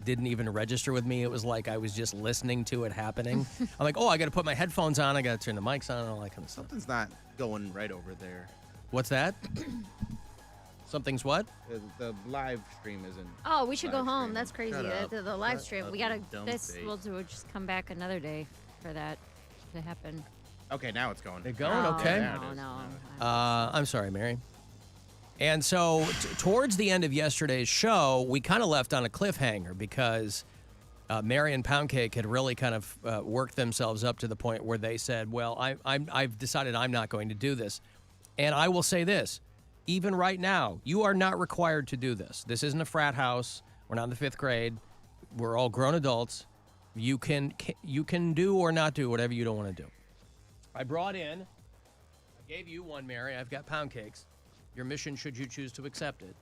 didn't even register with me. It was like I was just listening to it happening. I'm like, oh, I got to put my headphones on. I got to turn the mics on and all that kind of stuff. Something's not going right over there. What's that? Something's what? The live stream isn't. Oh, we should go home. stream. That's crazy. Shut up. The live Shut stream. up, We gotta. you dumb This face. we'll just come back another day for that to happen. Okay, now it's going. They're going? Oh, Okay. No. I'm sorry, Mary. And so towards the end of yesterday's show, we kind of left on a cliffhanger because Mary and Poundcake had really kind of worked themselves up to the point where they said, well, I've decided I'm not going to do this. And I will say this, even right now, you are not required to do this. This isn't a frat house. We're not in the 5th grade. We're all grown adults. You can do or not do whatever you don't want to do. I gave you one, Mary. I've got Poundcakes. Your mission, should you choose to accept it,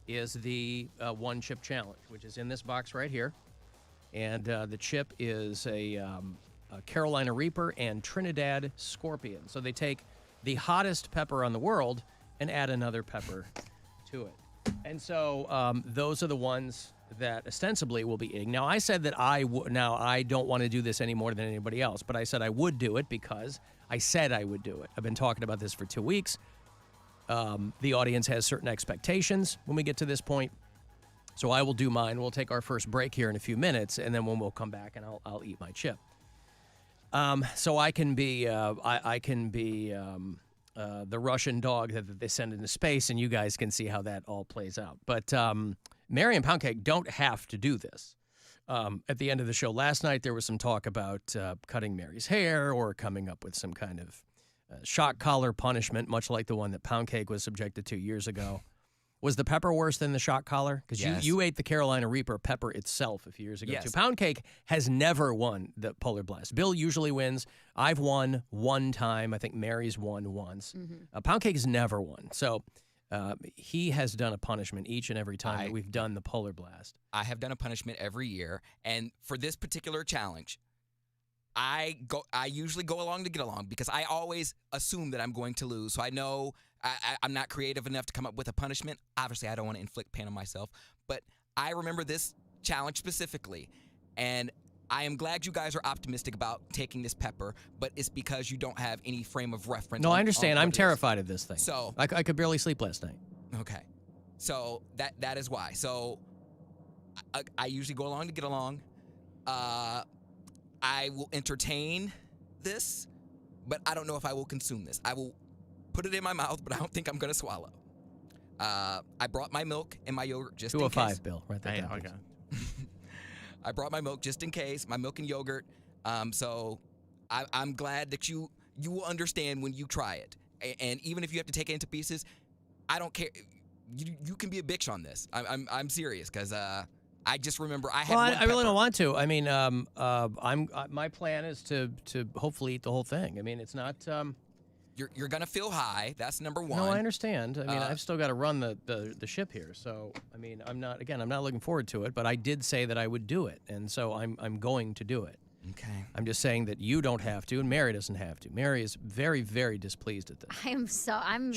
is the one chip challenge, which is in this box right here. And the chip is a Carolina Reaper and Trinidad Scorpion. So they take the hottest pepper on the world and add another pepper to it. And so those are the ones that ostensibly will be eating. Now, I said that I don't want to do this any more than anybody else, but I said I would do it because I said I would do it. I've been talking about this for 2 weeks. The audience has certain expectations when we get to this point. So I will do mine. We'll take our first break here in a few minutes, and then when we'll come back and I'll eat my chip. So I can be the Russian dog that they send into space, and you guys can see how that all plays out. But Mary and Poundcake don't have to do this. At the end of the show last night, there was some talk about cutting Mary's hair or coming up with some kind of shock collar punishment, much like the one that Poundcake was subjected to years ago. Was the pepper worse than the shock collar? Because Yes. you ate the Carolina Reaper pepper itself a few years ago, Yes. too. Poundcake has never won the Polar Blast. Bill usually wins. I've won one time. I think Mary's won once. Poundcake has never won. So he has done a punishment each and every time that we've done the Polar Blast. I have done a punishment every year, and for this particular challenge, I usually go along to get along because I always assume that I'm going to lose. So I know I'm not creative enough to come up with a punishment. Obviously, I don't want to inflict pain on myself, but I remember this challenge specifically, and I am glad you guys are optimistic about taking this pepper, but it's because you don't have any frame of reference. No, on- I understand. on I'm what it is. terrified of this thing. So I could barely sleep last night. okay, so that is why. So I usually go along to get along. I will entertain this, but I don't know if I will consume this. I will put it in my mouth, but I don't think I'm going to swallow. I brought my milk and my yogurt just in case. 205, Bill. Write that down. Okay. I brought my milk just in case, my milk and yogurt. So I'm glad that you will understand when you try it. And even if you have to take it into pieces, I don't care. You can be a bitch on this. I'm serious because I just remember I had Well, one I really pepper. don't want to. I mean, my plan is to hopefully eat the whole thing. I mean, it's not. You're gonna feel high. That's number one. No, I understand. I mean, I've still got to run the ship here. So, I mean, I'm not looking forward to it, but I did say that I would do it. And so I'm going to do it. Okay. I'm just saying that you don't have to and Mary doesn't have to. Mary is very, very displeased at this.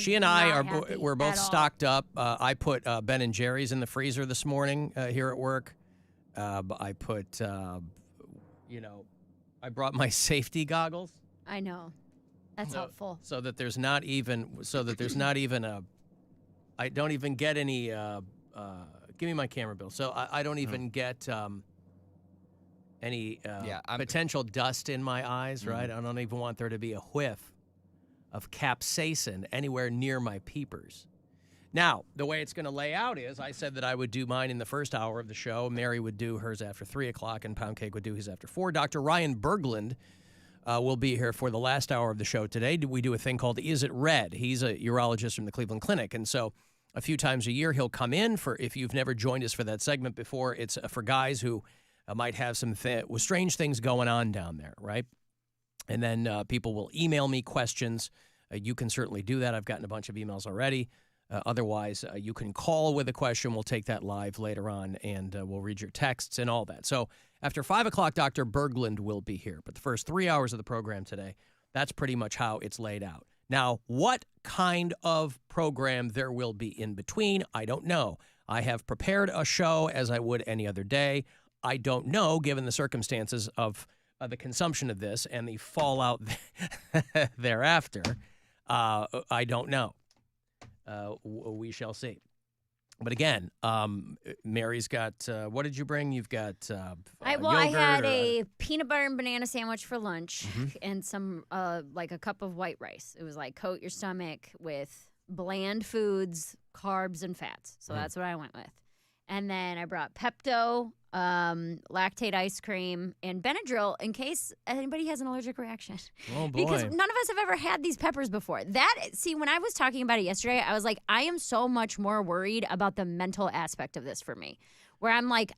She and I we're both stocked up. I put Ben and Jerry's in the freezer this morning here at work. I put, I brought my safety goggles. I know. That's helpful. So that there's not even a, I don't even get any, give me my camera, Bill. So I don't even get any potential dust in my eyes, right? I don't even want there to be a whiff of capsaicin anywhere near my peepers. Now, the way it's going to lay out is I said that I would do mine in the first hour of the show. Mary would do hers after 3 o'clock, and Poundcake would do his after 4. Dr. Ryan Berglund will be here for the last hour of the show today. We do a thing called Is It Red? He's a urologist from the Cleveland Clinic, and so a few times a year he'll come in for, if you've never joined us for that segment before, it's for guys who might have some strange things going on down there, right? And then people will email me questions. You can certainly do that. I've gotten a bunch of emails already. Otherwise, you can call with a question. We'll take that live later on, and we'll read your texts and all that. So after 5 o'clock, Dr. Berglund will be here. But the first 3 hours of the program today, that's pretty much how it's laid out. Now, what kind of program there will be in between, I don't know. I have prepared a show as I would any other day. I don't know, given the circumstances of the consumption of this and the fallout thereafter. I don't know. We shall see. But again, Mary's got, what did you bring? You've got I had a peanut butter and banana sandwich for lunch and some, like a cup of white rice. It was like coat your stomach with bland foods, carbs, and fats. So that's what I went with. And then I brought Pepto, lactate ice cream, and Benadryl in case anybody has an allergic reaction. Oh, boy. Because none of us have ever had these peppers before. See, when I was talking about it yesterday, I was like, I am so much more worried about the mental aspect of this for me. Where I'm like,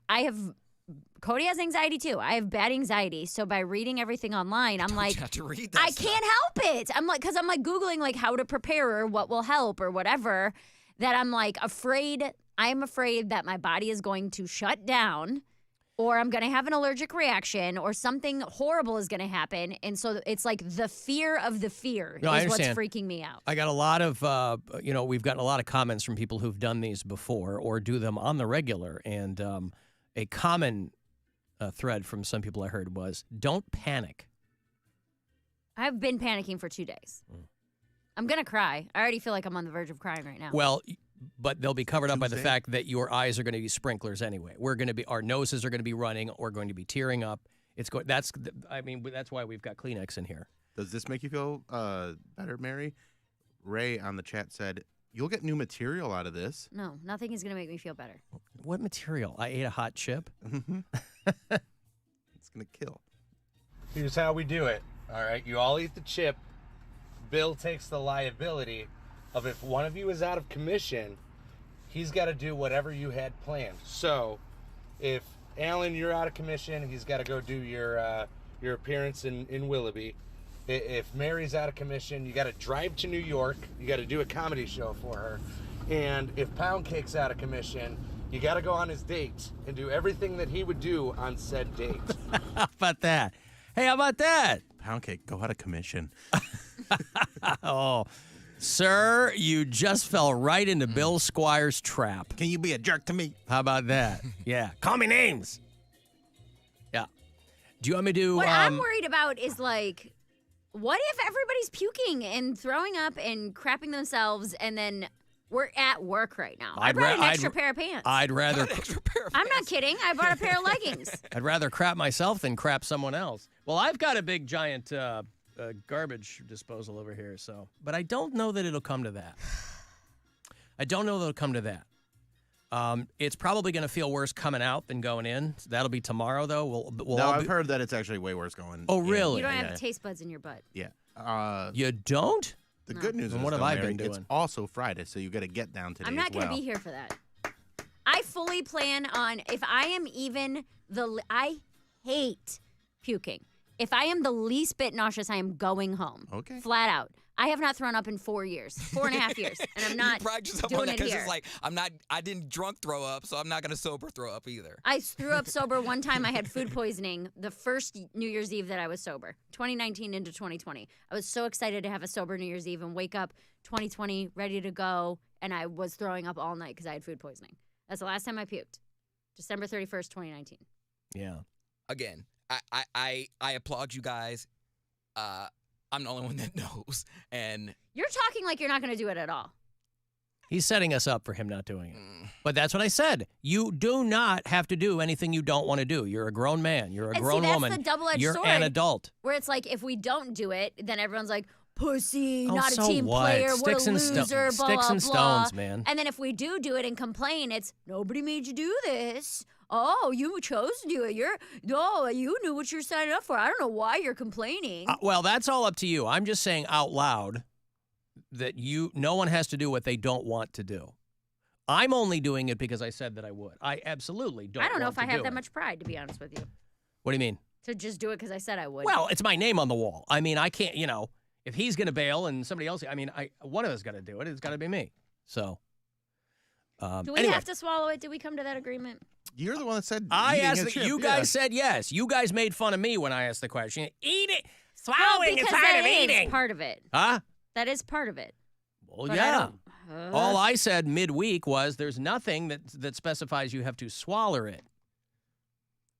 Cody has anxiety too. I have bad anxiety. So by reading everything online, I'm like, You have to read that I stuff. can't help it. I'm like, because I'm like Googling like how to prepare or what will help or whatever, that I'm like afraid. I'm afraid that my body is going to shut down or I'm going to have an allergic reaction or something horrible is going to happen. And so it's like the fear of the fear is what's freaking me out. I got a lot of, we've gotten a lot of comments from people who've done these before or do them on the regular. And a common thread from some people I heard was, don't panic. I've been panicking for 2 days. I'm going to cry. I already feel like I'm on the verge of crying right now. Well, but they'll be covered up by the fact that your eyes are going to be sprinklers anyway. Our noses are going to be running. We're going to be tearing up. That's why we've got Kleenex in here. Does this make you feel better, Mary? Ray on the chat said, you'll get new material out of this. No, nothing is going to make me feel better. What material? I ate a hot chip. It's going to kill. Here's how we do it. All right, you all eat the chip. Bill takes the liability of if one of you is out of commission, he's got to do whatever you had planned. So if Alan, you're out of commission, he's got to go do your appearance in Willoughby. If Mary's out of commission, you got to drive to New York. You got to do a comedy show for her. And if Poundcake's out of commission, you got to go on his date and do everything that he would do on said date. How about that? Hey, how about that? Poundcake, go out of commission. Oh, sir, you just fell right into Bill Squire's trap. Can you be a jerk to me? How about that? Yeah. Call me names. Yeah. Do you want me to... What I'm worried about is like, what if everybody's puking and throwing up and crapping themselves and then we're at work right now? I brought an extra pair of pants. I'd rather... I'm not kidding. I bought a pair of leggings. I'd rather crap myself than crap someone else. Well, I've got a big, giant garbage disposal over here, but I don't know that it'll come to that. It's probably going to feel worse coming out than going in. That'll be tomorrow, though. I've heard that it's actually way worse going. Oh, really? You don't have taste buds in your butt. Yeah. You don't? The good news is, what have I been Mary, doing? It's also Friday, so you got to get down today. I'm not going to be here for that. I fully plan on, if I am even I hate puking. If I am the least bit nauseous, I am going home. Okay. Flat out. I have not thrown up in 4 years, 4.5 years, and I'm not you pride yourself doing on that it because here. it's like I didn't drunk throw up, so I'm not gonna sober throw up either. I threw up sober one time. I had food poisoning the first New Year's Eve that I was sober, 2019 into 2020. I was so excited to have a sober New Year's Eve and wake up 2020 ready to go, and I was throwing up all night because I had food poisoning. That's the last time I puked, December 31st, 2019. Yeah. Again, I applaud you guys. I'm the only one that knows, and You're talking like you're not going to do it at all. He's setting us up for him not doing it. But that's what I said. You do not have to do anything you don't want to do. You're a grown man. You're a grown woman. That's the double-edged You're sword. an adult. Where it's like, if we don't do it, then everyone's like, pussy, Oh, not so a team what? player, Sticks what a and loser, sto- blah, sticks blah, and blah. stones, man. And then if we do it and complain, it's, nobody made you do this. Oh, you chose to do it. You knew what you're signing up for. I don't know why you're complaining. Well, that's all up to you. I'm just saying out loud that no one has to do what they don't want to do. I'm only doing it because I said that I would. I absolutely don't. I don't know want if I to have do that it. much pride, to be honest with you, What do you mean? to just do it because I said I would. Well, it's my name on the wall. I mean, I can't. If he's going to bail and somebody else, one of us got to do it. It's got to be me. So. Do we anyway. have to swallow it? Did we come to that agreement? You're the one that said I eating asked a that chip, you yeah. guys said yes. You guys made fun of me when I asked the question. Eat it. Well, Swallowing is because part of that is eating. part of it. Huh? That is part of it. Well, But I yeah. don't- All I said midweek was there's nothing that specifies you have to swallow it.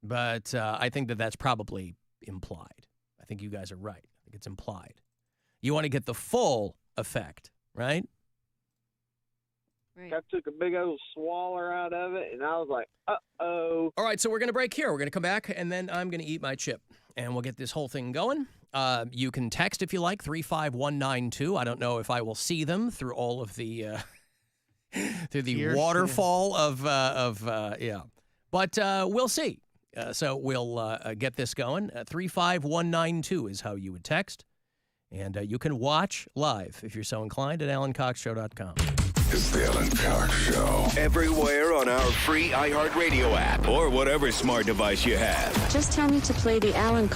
But I think that that's probably implied. I think you guys are right. I think it's implied. You want to get the full effect, right? Right. I took a big old swaller out of it, and I was like, uh-oh. All right, so we're going to break here. We're going to come back, and then I'm going to eat my chip, and we'll get this whole thing going. You can text if you like, 35192. I don't know if I will see them through all of the through the Here, waterfall of yeah. But we'll see. So we'll get this going. 35192 is how you would text. And you can watch live, if you're so inclined, at AlanCoxShow.com. It's the Alan Cox Show. Everywhere on our free iHeartRadio app or whatever smart device you have. Just tell me to play the Alan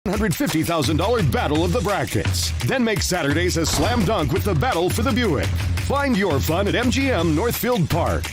$150,000 Battle of the Brackets. Then make Saturdays a slam dunk with the Battle for the Buick. Find your fun at MGM Northfield Park.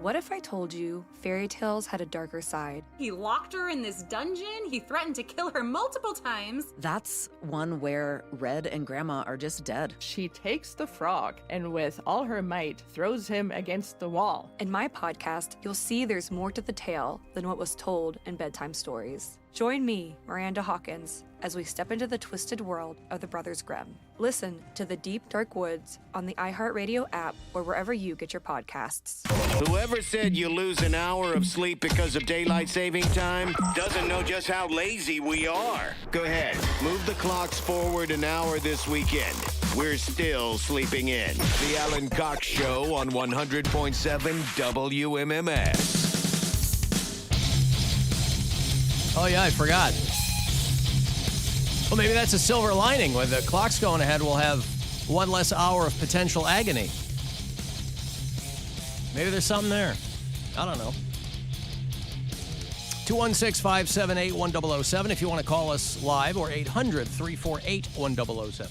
What if I told you fairy tales had a darker side? He locked her in this dungeon. He threatened to kill her multiple times. That's one where Red and Grandma are just dead. She takes the frog and with all her might throws him against the wall. In my podcast, you'll see there's more to the tale than what was told in bedtime stories. Join me, Miranda Hawkins, as we step into the twisted world of the Brothers Grimm. Listen to The Deep Dark Woods on the iHeartRadio app or wherever you get your podcasts. Whoever said you lose an hour of sleep because of daylight saving time doesn't know just how lazy we are. Go ahead, move the clocks forward an hour this weekend. We're still sleeping in. The Alan Cox Show on 100.7 WMMS. Oh, yeah, I forgot. Well, maybe that's a silver lining. With the clocks going ahead, we'll have one less hour of potential agony. Maybe there's something there. I don't know. 216-578-1007 if you want to call us live, or 800-348-1007.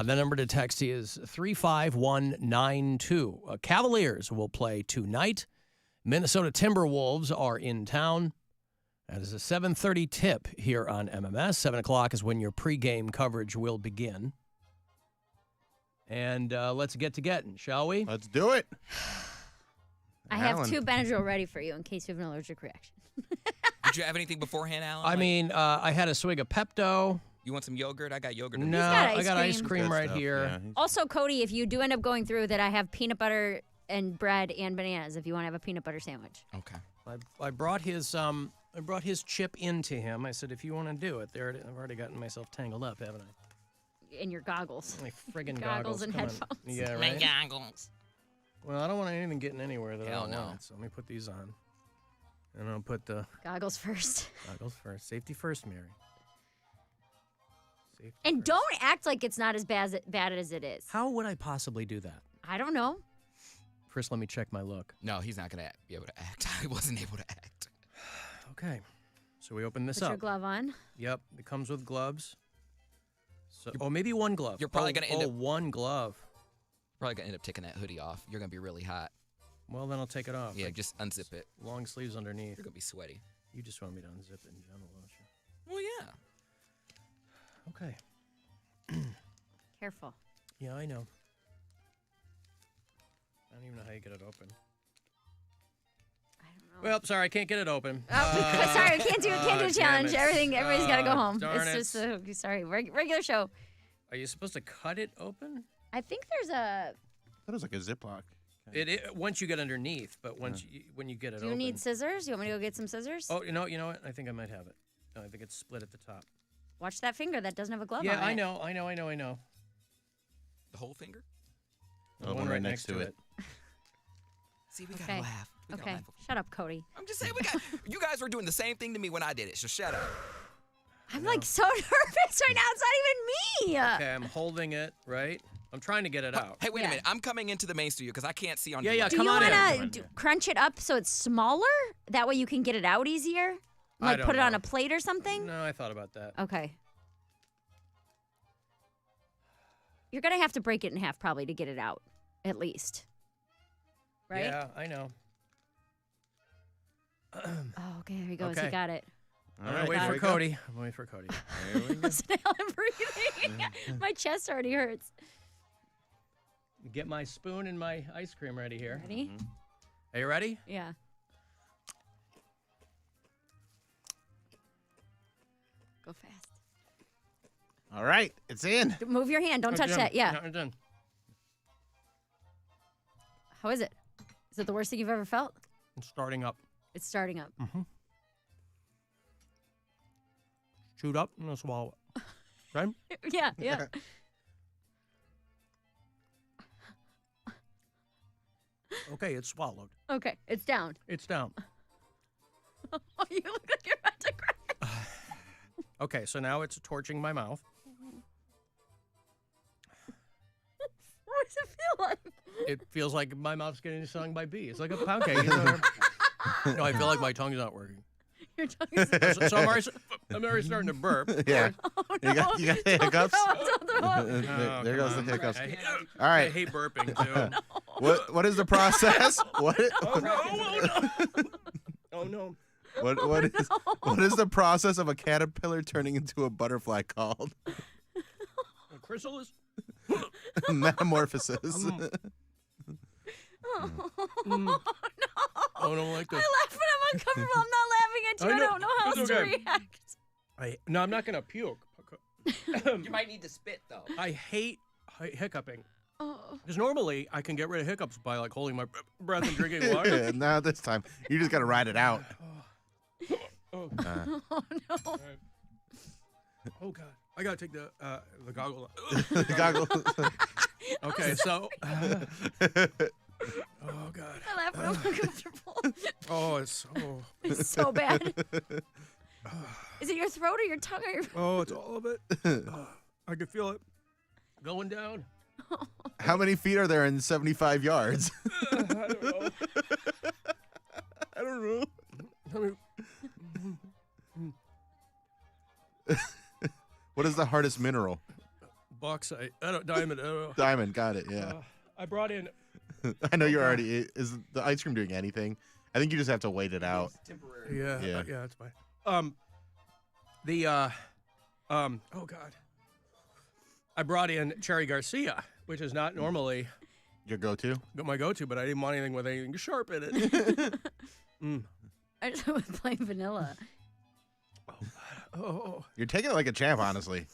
The number to text is 35192. Cavaliers will play tonight. Minnesota Timberwolves are in town. That is a 7:30 tip here on MMS. 7 o'clock is when your pregame coverage will begin. And let's get to getting, shall we? Let's do it. I have 2 Benadryl ready for you in case you have an allergic reaction. Did you have anything beforehand, Alan? I mean, I had a swig of Pepto. You want some yogurt? I got yogurt. No, I got ice cream right here. Yeah. Also, Cody, if you do end up going through that, I have peanut butter and bread and bananas if you want to have a peanut butter sandwich. Okay. I brought his chip into him. I said, if you want to do it, I've already gotten myself tangled up, haven't I? In your goggles. My friggin' Goggles and Come on. headphones. Yeah, right? My goggles. Well, I don't want anything getting anywhere that I Hell don't no. want. So let me put these on. And I'll put the Goggles first. goggles first. Safety first, Mary. Safety And first. don't act like it's not as bad as it is. How would I possibly do that? I don't know. First, let me check my look. No, he's not going to be able to act. I wasn't able to act. Okay. So we open this Put up. your glove on. Yep. It comes with gloves. So, maybe one glove. You're probably gonna end up- one glove. Probably going to end up taking that hoodie off. You're going to be really hot. Well, then I'll take it off. Yeah, just unzip it. Long sleeves underneath. You're going to be sweaty. You just want me to unzip it in general, don't you? Well, yeah. Okay. Careful. Yeah, I know. I don't even know how you get it open. I don't know. Well, sorry, I can't get it open. Sorry, I can't do a challenge. Damn it. Everybody's got to go home. Darn It's it. just sorry, regular show. Are you supposed to cut it open? I think there's a. That was like a Ziploc. It once you get underneath, but once when you get it Do you open. need scissors? You want me to go get some scissors? Oh, you know what? I think I might have it. No, I think it's split at the top. Watch that finger. That doesn't have a glove Yeah, on I it. know. The whole finger? The one right next to it. See, we got Okay. to laugh. We gotta Okay. laugh. Shut up, Cody. I'm just saying, you guys were doing the same thing to me when I did it, so shut up. I'm like so nervous right now. It's not even me. Okay, I'm holding it, right? I'm trying to get it out. Hey, wait Yeah. a minute. I'm coming into the main studio because I can't see on Yeah, your yeah, mic. Do come you on in. want to crunch it up so it's smaller? That way you can get it out easier? I Like don't put it on know. a plate or something? No, I thought about that. Okay. You're going to have to break it in half probably to get it out, at least. Right? Yeah, I know. Oh, okay, there he goes. Okay. He got it. All I'm right, waiting here for we go. Cody. I'm waiting for Cody. There we go. Listen to how I'm breathing. My chest already hurts. Get my spoon and my ice cream ready here. Ready? Are you ready? Yeah. Go fast. All right, it's in. Move your hand. Don't touch that. Yeah. I'm done. How is it? Is it the worst thing you've ever felt? It's starting up. It's starting up. Chewed up. I'm going to swallow it. Right? Yeah, yeah. Okay, it's swallowed. Okay, it's down. It's down. Oh, you look like you're about to cry. Okay, so now it's torching my mouth. What does it feel like? It feels like my mouth's getting stung by bees. It's like a pound cake. No, I feel like my tongue's not working. Your tongue is So I'm already starting to burp. Yeah. Oh, no. You got the hiccups? Don't throw up. There goes the come on. hiccups. I All right. hate burping, too. What is the process? What? Oh, no. What is the process of a caterpillar turning into a butterfly called? A chrysalis? Metamorphosis. Oh, no. I don't like this. I laugh when I'm uncomfortable. I'm not laughing at you. I don't know how It's else to okay. react. No, I'm not going to puke. You might need to spit though. I hate hiccuping. Oh. Because normally I can get rid of hiccups by like holding my breath and drinking water. Now this time you just got to ride it out. Oh, Oh, no. oh God. I got to take the goggle. The goggle. Okay, so. Oh God. I laugh when I'm uncomfortable. Oh, it's so. It's so bad. Is it your throat or your tongue or your... Oh, it's all of it. I can feel it going down. How many feet are there in 75 yards? I don't know. I don't know. What is the hardest mineral? Bauxite. Diamond. I don't know. Diamond. Got it. Yeah. I brought in. I know you're already. Is the ice cream doing anything? I think you just have to wait it out. Temporary. Yeah. Yeah. Yeah, that's fine. Oh God. I brought in Cherry Garcia, which is not normally Your go-to? my go-to, but I didn't want anything with anything sharp in it. I just went with plain vanilla. Oh. You're taking it like a champ, honestly.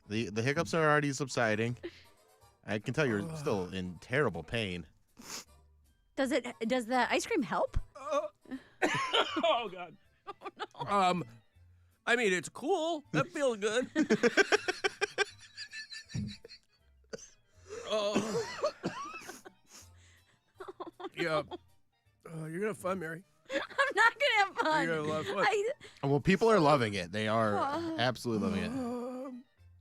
The hiccups are already subsiding. I can tell you're still in terrible pain. Does the ice cream help? Oh God. Oh no. I mean, it's cool. That feels good. Oh. Yeah. You're gonna have fun, Mary. I'm not gonna have fun. You're gonna have fun. Well, people are loving it. They are absolutely loving it.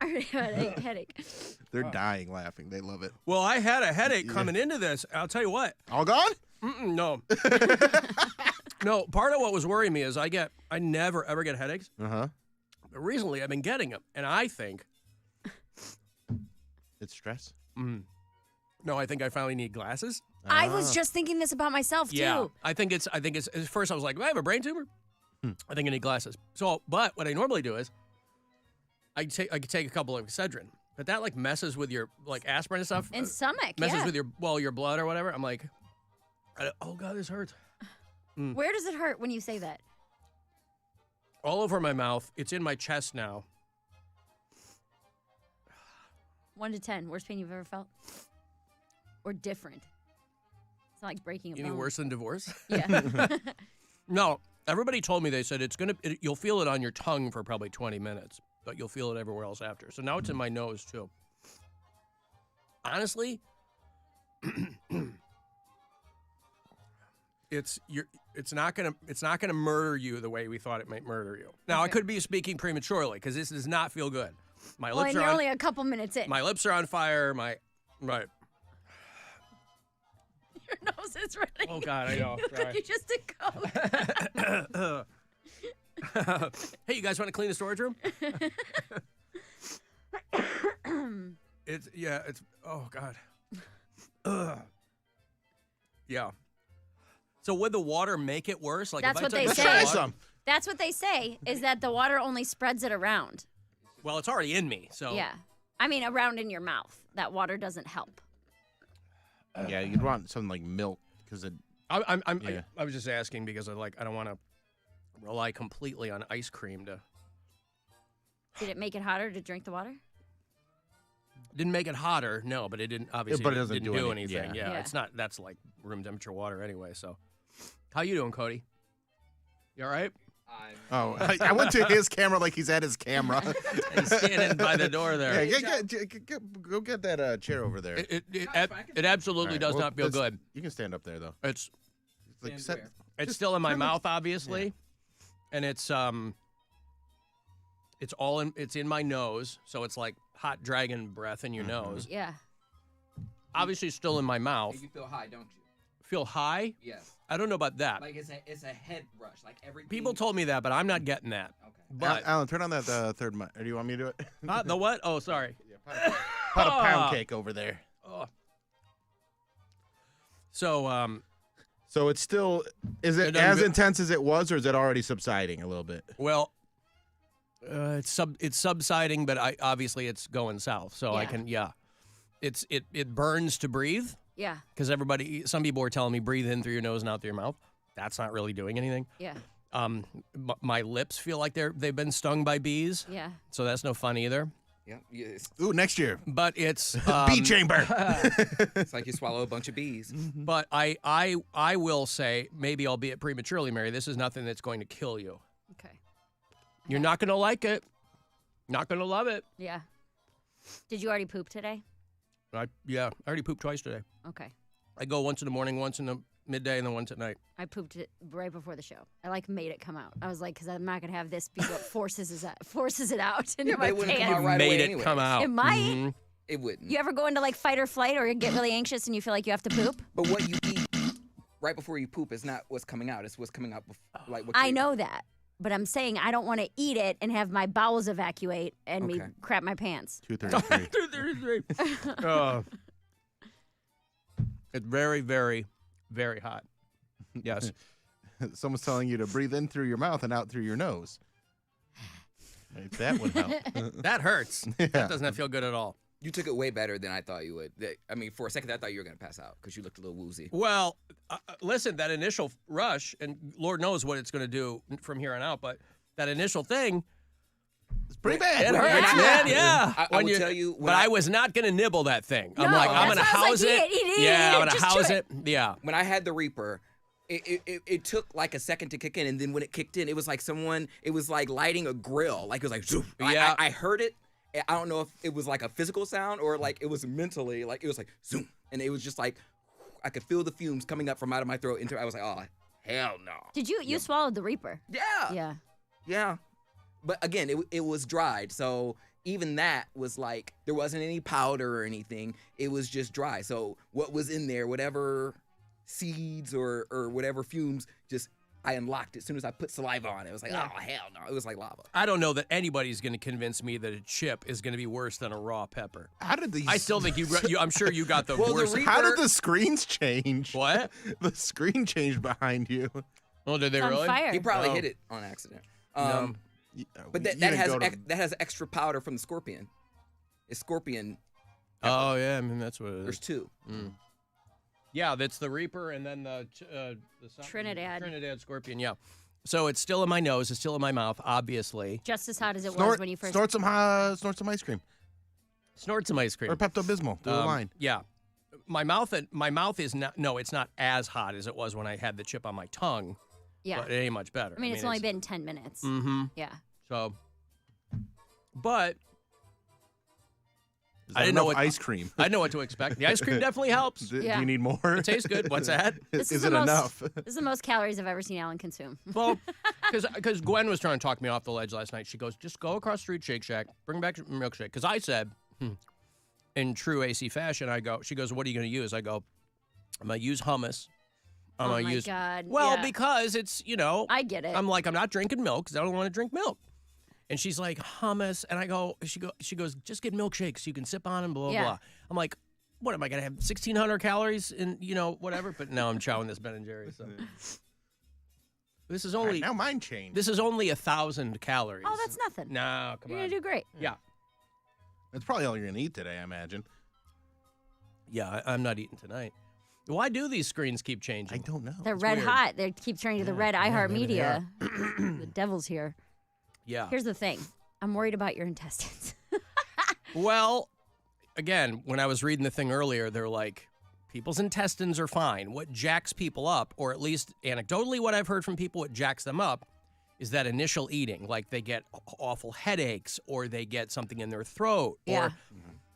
I already had a headache. They're dying laughing. They love it. Well, I had a headache coming into this. I'll tell you what. All gone? No. No, part of what was worrying me is I never ever get headaches. Uh-huh. But recently I've been getting them, and I think it's stress. No, I think I finally need glasses. I was just thinking this about myself too. Yeah, I think it's. At first I was like, do I have a brain tumor? I think I need glasses. So, but what I normally do is I could take a couple of Excedrin, but that like messes with your like aspirin and stuff. And stomach, messes yeah. with your blood or whatever. I'm like, oh God, this hurts. Where does it hurt when you say that? All over my mouth. It's in my chest now. 1 to 10, worst pain you've ever felt? Or different? It's not like breaking a You bone. mean worse than divorce? Yeah. No, everybody told me, they said you'll feel it on your tongue for probably 20 minutes, but you'll feel it everywhere else after. So now it's in my nose too. Honestly, it's not gonna murder you the way we thought it might murder you. Now I could be speaking prematurely because this does not feel good. My Well, lips and are you're on, only a couple minutes in. my lips are on fire. Right. Your nose is running. Oh God, I know. You look Sorry. like you just did coke. Hey, you guys want to clean the storage room? It's oh God. Yeah. So would the water make it worse? Like That's if I what took they a say. shot of Try water- some. That's what they say, is that the water only spreads it around. Well, it's already in me, so Yeah. I mean, around in your mouth. That water doesn't help. Yeah, you'd want something like milk because it. I Yeah. was just asking because I don't want to rely completely on ice cream to. Did it make it hotter to drink the water? Didn't make it hotter, no, but it didn't obviously. But it doesn't didn't do do any- anything. yeah. Yeah, Yeah. it's not. That's like room temperature water anyway. So, how you doing, Cody? You all right? Oh, I went to his camera like he's at his camera. He's standing by the door there. Yeah, go get that chair over there. It absolutely All right, does well, not feel good. You can stand up there though. It's Like, it's still in my mouth, obviously, and it's in my nose, so it's like hot dragon breath in your nose. Yeah. Obviously, still in my mouth. You feel high, don't you? feel high. Yes. I don't know about that. Like it's a head rush. Like everything. People told me that, but I'm not getting that. Okay. But Alan, turn on that third mic. Or do you want me to do it? the what? Oh, sorry. Pot of pound cake over there. Oh. So So it's still, is it as intense as it was, or is it already subsiding a little bit? well, it's subsiding, but obviously it's going south. So I can it burns to breathe. Yeah. Because some people are telling me breathe in through your nose and out through your mouth. That's not really doing anything. Yeah. My lips feel like they've been stung by bees. Yeah. So that's no fun either. Yeah. Yes. Ooh, next year. But it's bee chamber. It's like you swallow a bunch of bees. But I will say, maybe albeit prematurely, Mary, this is nothing that's going to kill you. Okay. You're not going to like it. Not going to love it. Yeah. Did you already poop today? I already pooped twice today. Okay. I go once in the morning, once in the midday, and then once at night. I pooped it right before the show. I made it come out. I was like, because I'm not gonna have this be what forces it out into my wouldn't come pants. out right Made away it anyways. come out. It might. Mhm. It wouldn't. You ever go into fight or flight, or get really anxious and you feel like you have to poop? But what you eat right before you poop is not what's coming out. It's what's coming out what I know that, but I'm saying I don't want to eat it and have my bowels evacuate and me crap my pants. 233. 233. It's very, very, very hot. Yes. Someone's telling you to breathe in through your mouth and out through your nose. Maybe that would help. That hurts. Yeah. That does not feel good at all. You took it way better than I thought you would. I mean, for a second, I thought you were going to pass out because you looked a little woozy. Well, listen, that initial rush, and Lord knows what it's going to do from here on out, but that initial thing, it's pretty bad. It hurts, man. Yeah. I will tell you. But I was not going to nibble that thing. I'm like, I'm going to that's why I was house like, it. eat it, Yeah, I'm going to just house chew it. Yeah. When I had the Reaper, it took like a second to kick in, and then when it kicked in, it was like lighting a grill. Like it was like, zoom. Yeah. I heard it. I don't know if it was like a physical sound or like it was mentally, like it was like zoom, and it was just like I could feel the fumes coming up from out of my throat. I was like, oh hell no. Did you swallowed the Reaper? Yeah. Yeah. But again, it was dried, so even that was like there wasn't any powder or anything. It was just dry. So what was in there, whatever seeds or whatever fumes, just I unlocked it as soon as I put saliva on it. It was like, oh hell no! It was like lava. I don't know that anybody's going to convince me that a chip is going to be worse than a raw pepper. How did these? I still think I'm sure you got the Well, the worst. Reaper- How did the screens change? What? The screen changed behind you. Oh, did they It's on really? fire. He probably Oh. hit it on accident. No. But that has extra powder from the scorpion. It's scorpion. Oh yeah, I mean that's what it is. There's two. Yeah, that's the Reaper and then the Trinidad Scorpion. Yeah. So it's still in my nose. It's still in my mouth. Obviously. Just as hot as it was when you first. Snort some ice cream Snort some ice cream. or Pepto Bismol. Do a line. Yeah. My mouth is not. No, it's not as hot as it was when I had the chip on my tongue. Yeah. But it ain't much better. I mean, it's only been 10 minutes. Mm-hmm. Yeah. So. But. Is I that didn't know enough what ice cream. I didn't know what to expect. The ice cream definitely helps. Do Yeah. you need more? It tastes good. What's that? This Is the it most- enough? This is the most calories I've ever seen Alan consume. Well, because Gwen was trying to talk me off the ledge last night. She goes, just go across the street, Shake Shack, bring back your milkshake. Because I said, in true AC fashion, she goes, what are you going to use? I go, I'm going to use hummus. I'm Oh gonna my use. God, Well, yeah. because it's, I get it. I'm like, I'm not drinking milk because I don't want to drink milk. And she's like, hummus. And I go, she goes, just get milkshakes so you can sip on them, blah, blah, Yeah. blah. I'm like, what, am I going to have 1,600 calories and, whatever? But now I'm chowing this Ben & Jerry's. So. This is All right, only, now mine changed. this is only 1,000 calories. Oh, that's nothing. No, come You're on. going to do great. Yeah. That's probably all you're gonna eat today, I imagine. Yeah, I'm not eating tonight. Why do these screens keep changing? I don't know. They're It's red weird. hot. They keep turning to the red iHeartMedia. The devil's here. Yeah. Here's the thing. I'm worried about your intestines. Well, again, when I was reading the thing earlier, they're like, people's intestines are fine. What jacks people up, or at least anecdotally what I've heard from people, what jacks them up is that initial eating. Like they get awful headaches or they get something in their throat. Yeah. Or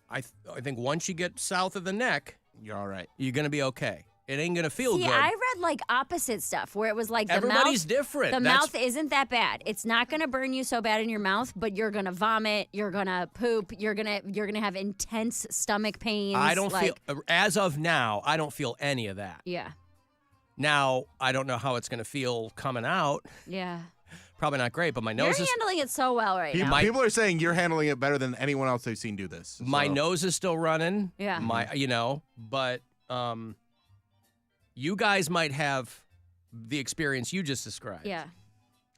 I think once you get south of the neck, You're all right. you're going to be okay. It ain't going to feel See, good. I read opposite stuff where it was like the Everybody's mouth. different. The That's- mouth isn't that bad. It's not going to burn you so bad in your mouth, but you're going to vomit. You're going to poop. You're gonna have intense stomach pains. I don't feel, as of now, I don't feel any of that. Yeah. Now, I don't know how it's going to feel coming out. Yeah. Probably not great, but my You're nose is handling it so well right now. People are saying you're handling it better than anyone else they've seen do this. my nose is still running. Yeah. But you guys might have the experience you just described. Yeah.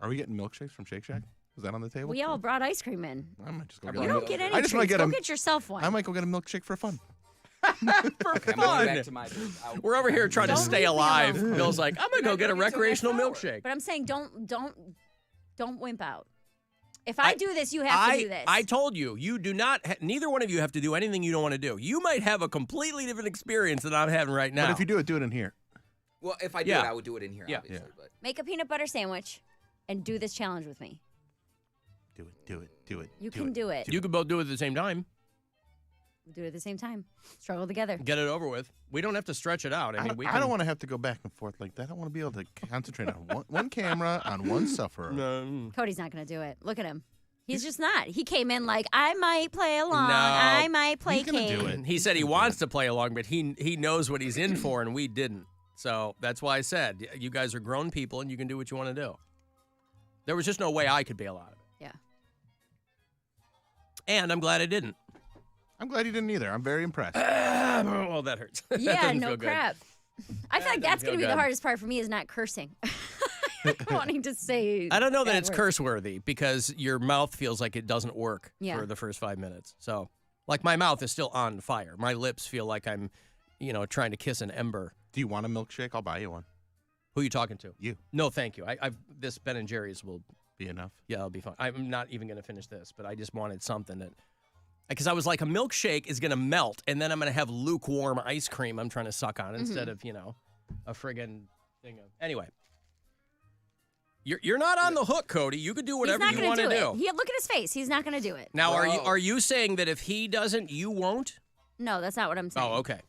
Are we getting milkshakes from Shake Shack? Is that on the table? We all brought ice cream in. I might just go You don't get any I just might treats. get Go get yourself one. I might go get a milkshake for fun. Okay, I'm going back to my. We're over here trying to Don't stay leave me alive. alone. Bill's like, I'm gonna go get a recreational milkshake. But I'm saying don't wimp out. If I do this, you have to do this. I told you, you do not. Neither one of you have to do anything you don't want to do. You might have a completely different experience than I'm having right now. But if you do it in here. Well, if I do it, I would do it in here, obviously. But Make a peanut butter sandwich and do this challenge with me. Do it. You can do it. You can both do it at the same time. Do it at the same time. Struggle together. Get it over with. We don't have to stretch it out. I mean, I don't want to have to go back and forth like that. I want to be able to concentrate on one camera, on one sufferer. Cody's not going to do it. Look at him. He's just not. He came in like, I might play along. No. I might play He's gonna Kate. do it. He said he wants to play along, but he knows what he's in for, and we didn't. So that's why I said, you guys are grown people, and you can do what you want to do. There was just no way I could bail out of it. Yeah. And I'm glad I didn't. I'm glad you didn't either. I'm very impressed. Well, that hurts. That Yeah, doesn't no feel good. crap. I feel like that's feel going to be the good. hardest part for me is not cursing. Wanting to say. I don't know that bad it's words. curse worthy because your mouth feels like it doesn't work Yeah. for the first 5 minutes. So, like, my mouth is still on fire. My lips feel like I'm, trying to kiss an ember. Do you want a milkshake? I'll buy you one. Who are you talking to? You. No, thank you. This Ben and Jerry's will be enough. Yeah, it'll be fine. I'm not even going to finish this, but I just wanted something that. Because I was like, a milkshake is going to melt, and then I'm going to have lukewarm ice cream I'm trying to suck on instead of, a friggin' thing of. Anyway. You're not on the hook, Cody. You could do whatever He's not you want to gonna do. do it. Look at his face. He's not going to do it. Now, are you saying that if he doesn't, you won't? No, that's not what I'm saying. Oh, okay.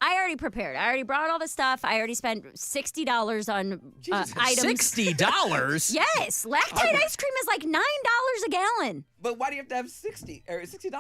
I already prepared. I already brought all the stuff. I ality spent $60 on items. $60? Yes. Lactate ice cream is like $9 a gallon. But why do you have to have $60?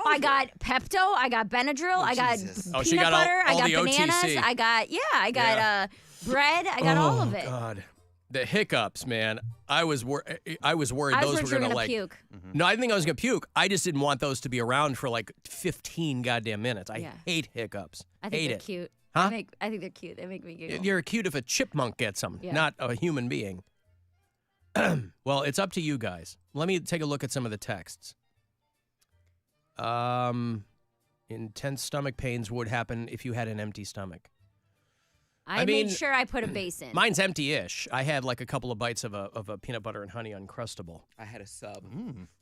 I got Pepto. I got Benadryl. I got Oh, she peanut got all- butter. all I the got bananas. OTC. I got bread. I got all of it. Oh, God. The hiccups, man. I was worried I was those worried were you were going to gonna like puke. No, I didn't think I was going to puke. I just didn't want those to be around for like 15 goddamn minutes. I Yeah. hate hiccups. I think hate they're it. cute. Huh? I think they're cute. They make me giggle. You're cute if a chipmunk gets them, Yeah. not a human being. Well, it's up to you guys. Let me take a look at some of the texts. Intense stomach pains would happen if you had an empty stomach. I mean, made sure I put a base in. Mine's empty-ish. I had like a couple of bites of a peanut butter and honey Uncrustable. I had a sub.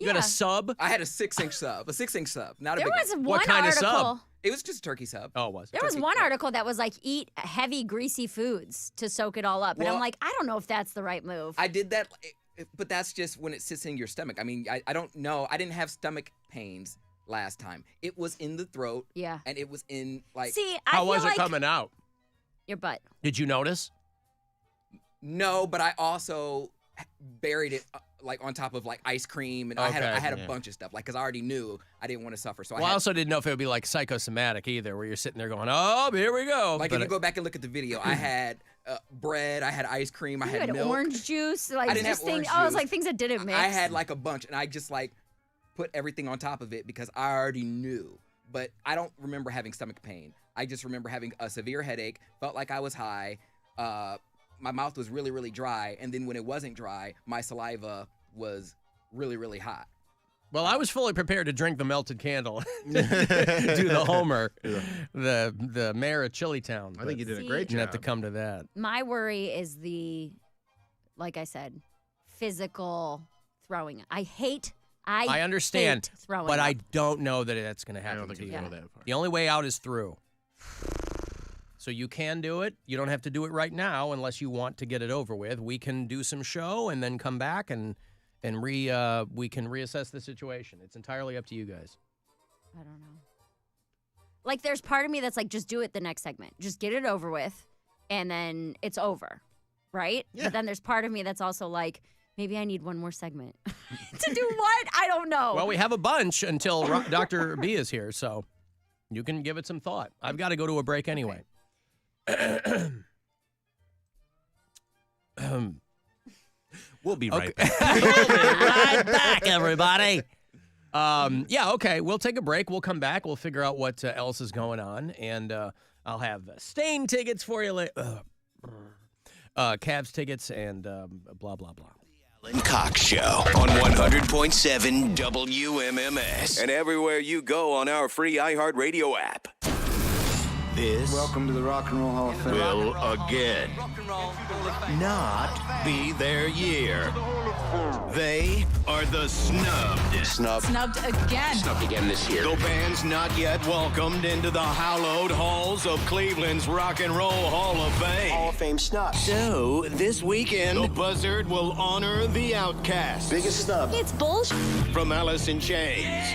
You had a sub? I had a 6-inch sub. A 6-inch sub. Not a There big was one. one article. It was just a turkey sub. Oh, it was. There was one article that was like, eat heavy, greasy foods to soak it all up. And Well- I'm like, I don't know if that's the right move. I did that, but that's just when it sits in your stomach. I mean, I don't know. I didn't have stomach pains last time. It was in the throat. Yeah. And it was in like. See, How feel was it like coming out? Your butt. Did you notice? No, but I also buried it like on top of like ice cream, and I had a yeah. bunch of stuff, like because I already knew I didn't want to suffer. So Well, I also didn't know if it would be like psychosomatic either, where you're sitting there going, "Oh, here we go." like But if you go back and look at the video, I had bread, I had ice cream, I You had had milk. orange juice. Like I didn't just have orange I was juice. like things that didn't mix. I had like a bunch, and I just like put everything on top of it because I already knew. But I don't remember having stomach pain. I just remember having a severe headache, felt like I was high. My mouth was really, really dry. And then when it wasn't dry, my saliva was really, really hot. Well, I was fully prepared to drink the melted candle, do the Homer, the mayor of Chilitown. I think you did a See, great Didn't have job. to come to that. My worry is like I said, physical throwing. I understand, hate throwing but up. I don't know that that's going to I happen don't think to we you. go that far. The only way out is through. So you can do it. You don't have to do it right now unless you want to get it over with. We can do some show and then come back and we can reassess the situation. It's entirely up to you guys. I don't know. Like, there's part of me that's like, just do it the next segment. Just get it over with, and then it's over, right? Yeah. But then there's part of me that's also like, maybe I need one more segment. To do what? I don't know. Well, we have a bunch until Dr. B is here, so you can give it some thought. I've got to go to a break anyway. We'll be right Okay. back. We'll be right back, everybody. Yeah, okay. We'll take a break. We'll come back. We'll figure out what else is going on. And I'll have Stain tickets for you later. Cavs tickets and blah, blah, blah. Alan Cox Show on 100.7 WMMS and everywhere you go on our free iHeartRadio app. This Welcome to the Rock and Roll Hall of Fame. will again not be their year. They are the snubbed. Snubbed again. Snubbed again this year. The band's not yet welcomed into the hallowed halls of Cleveland's Rock and Roll Hall of Fame. Hall of Fame snub. So, this weekend, the Buzzard will honor the outcasts. Biggest snub. It's bullshit. From Alice in Chains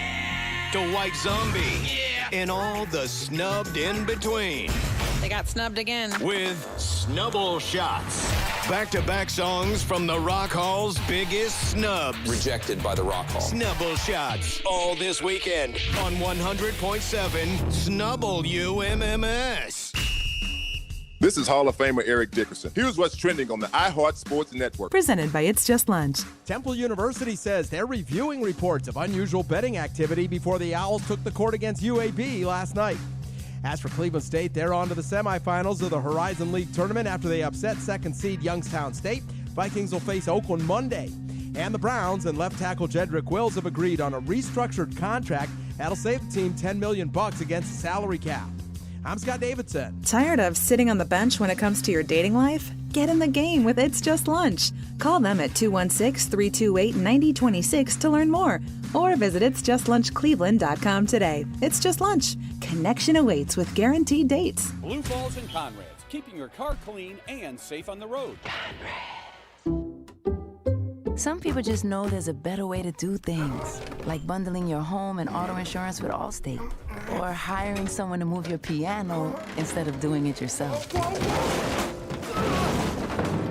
to White Zombie and all the snubbed in between. They got snubbed again. With Snubble Shots. Back-to-back songs from the Rock Hall's biggest snubs. Rejected by the Rock Hall. Snubble Shots. All this weekend on 100.7 Snubble UMMS. This is Hall of Famer Eric Dickerson. Here's what's trending on the iHeart Sports Network. Presented by It's Just Lunch. Temple University says they're reviewing reports of unusual betting activity before the Owls took the court against UAB last night. As for Cleveland State, they're on to the semifinals of the Horizon League tournament after they upset second seed Youngstown State. Vikings will face Oakland Monday. And the Browns and left tackle Jedrick Wills have agreed on a restructured contract that'll save the team $10 million against the salary cap. I'm Scott Davidson. Tired of sitting on the bench when it comes to your dating life? Get in the game with It's Just Lunch. Call them at 216-328-9026 to learn more. Or visit itsjustlunchcleveland.com today. It's Just Lunch. Connection awaits with guaranteed dates. Blue Falls and Conrad's, keeping your car clean and safe on the road. Some people just know there's a better way to do things, like bundling your home and auto insurance with Allstate, or hiring someone to move your piano instead of doing it yourself.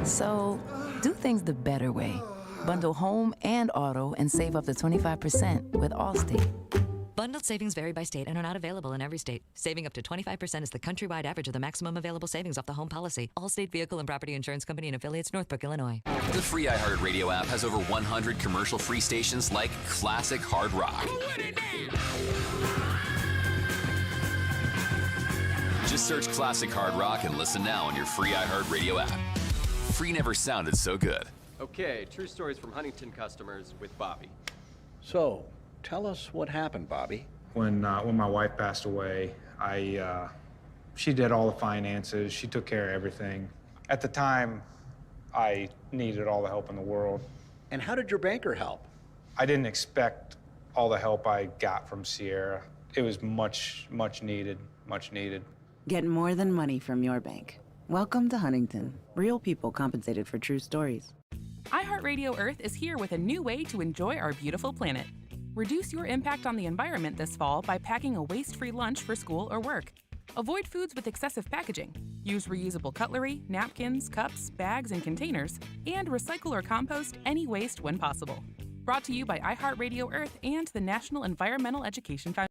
So, do things the better way. Bundle home and auto and save up to 25% with Allstate. Bundled savings vary by state and are not available in every state. Saving up to 25% is the countrywide average of the maximum available savings off the home policy. Allstate Vehicle and Property Insurance Company and affiliates, Northbrook, Illinois. The free iHeartRadio app has over 100 commercial-free stations like Classic Hard Rock. Just search Classic Hard Rock and listen now on your free iHeartRadio app. Free never sounded so good. Okay, true stories from Huntington customers with Bobby. So, tell us what happened, Bobby. When my wife passed away, she did all the finances. She took care of everything. At the time, I needed all the help in the world. And how did your banker help? I didn't expect all the help I got from Sierra. It was much needed, much needed. Get more than money from your bank. Welcome to Huntington. Real people compensated for true stories. iHeartRadio Earth is here with a new way to enjoy our beautiful planet. Reduce your impact on the environment this fall by packing a waste-free lunch for school or work. Avoid foods with excessive packaging. Use reusable cutlery, napkins, cups, bags, and containers, and recycle or compost any waste when possible. Brought to you by iHeartRadio Earth and the National Environmental Education Foundation.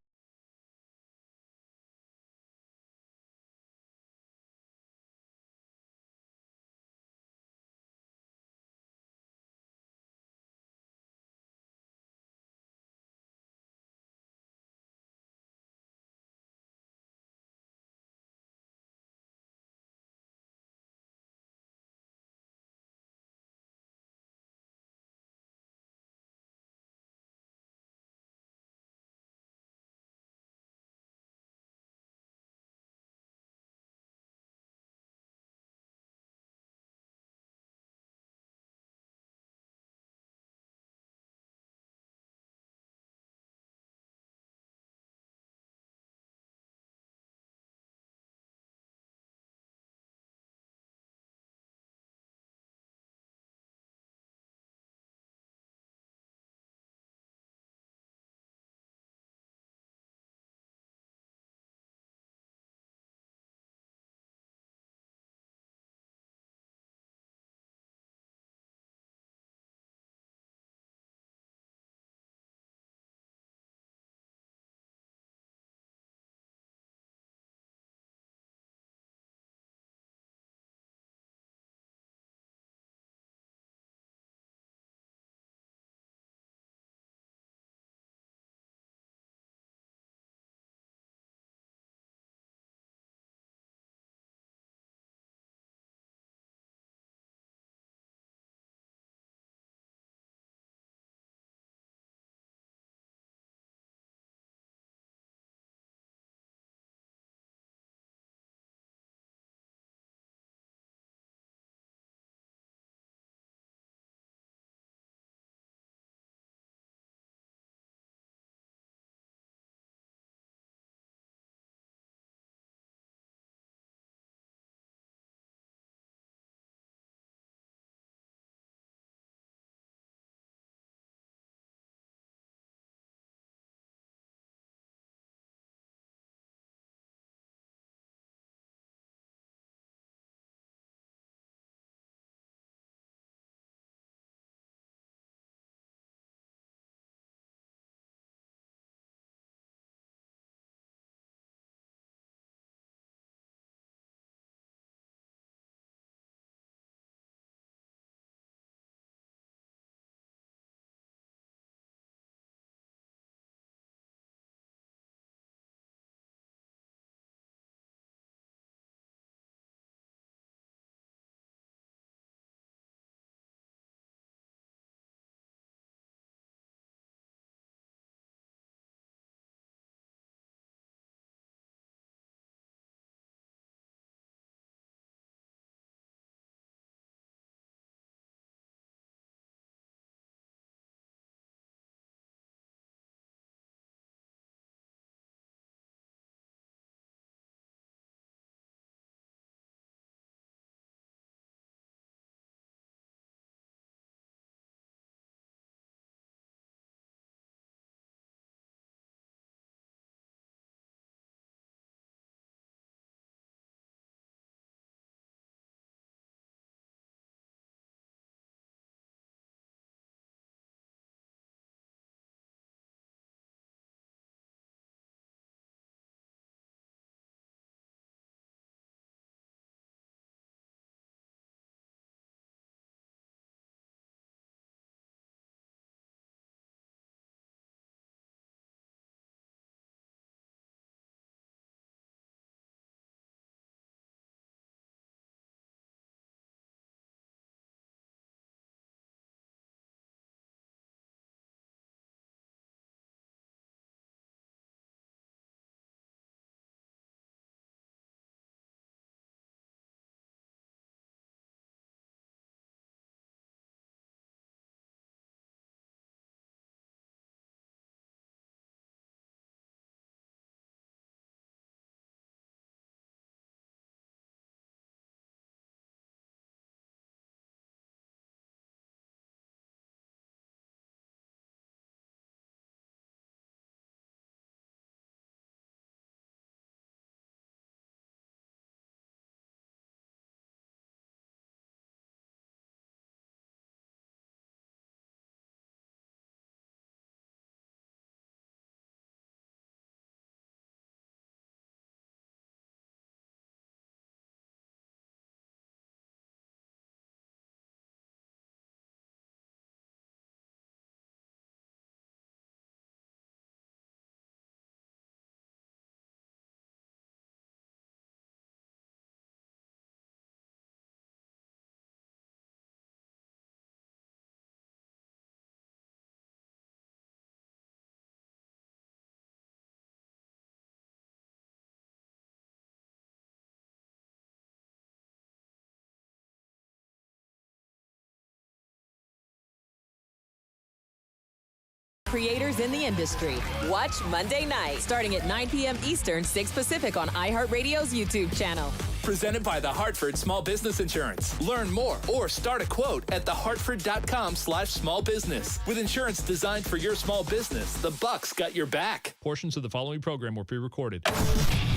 Creators in the industry. Watch Monday night, starting at 9 p.m. Eastern, 6 Pacific on iHeartRadio's YouTube channel. Presented by The Hartford Small Business Insurance. Learn more or start a quote at thehartford.com/small business. With insurance designed for your small business, the Bucks got your back. Portions of the following program were pre-recorded.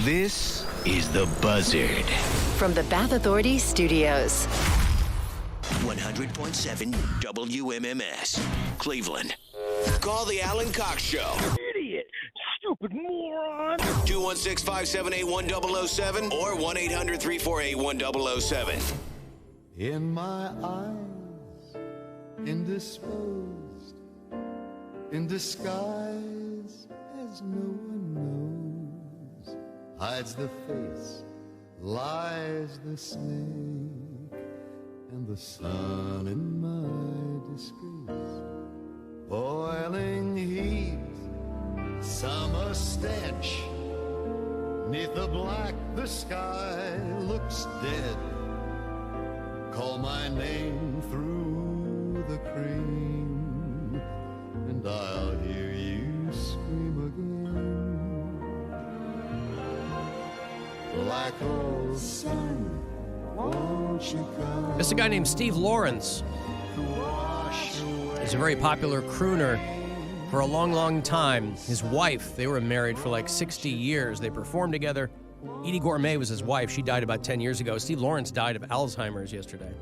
This is The Buzzard. From the Bath Authority Studios. 100.7 WMMS, Cleveland. Call the Alan Cox Show. Idiot. Stupid moron. 216-578-1007 or 1-800-348-1007. In my eyes, indisposed, in disguise, as no one knows, hides the face, lies the snake, and the sun in my disgrace. Boiling heat, summer stench, 'neath the black the sky looks dead. Call my name through the cream, and I'll hear you scream again. Black old sun, won't you come? This is a guy named Steve Lawrence. He's a very popular crooner for a long, long time. His wife, they were married for like 60 years. They performed together. Edie Gourmet was his wife. She died about 10 years ago. Steve Lawrence died of Alzheimer's yesterday.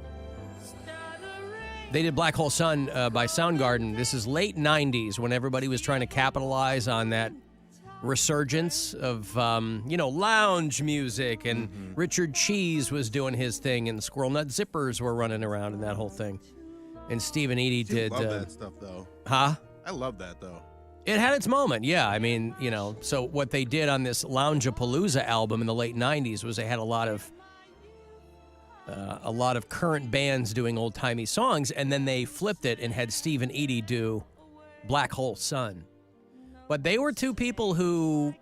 They did Black Hole Sun by Soundgarden. This is late 90s when everybody was trying to capitalize on that resurgence of, lounge music. And Richard Cheese was doing his thing, and Squirrel Nut Zippers were running around and that whole thing. And Steve and Edie did. I love that stuff, though. Huh? I love that, though. It had its moment, yeah. I mean, so what they did on this Lounge-a-Palooza album in the late 90s was they had a lot of current bands doing old-timey songs, and then they flipped it and had Steve and Edie do Black Hole Sun. But they were two people who...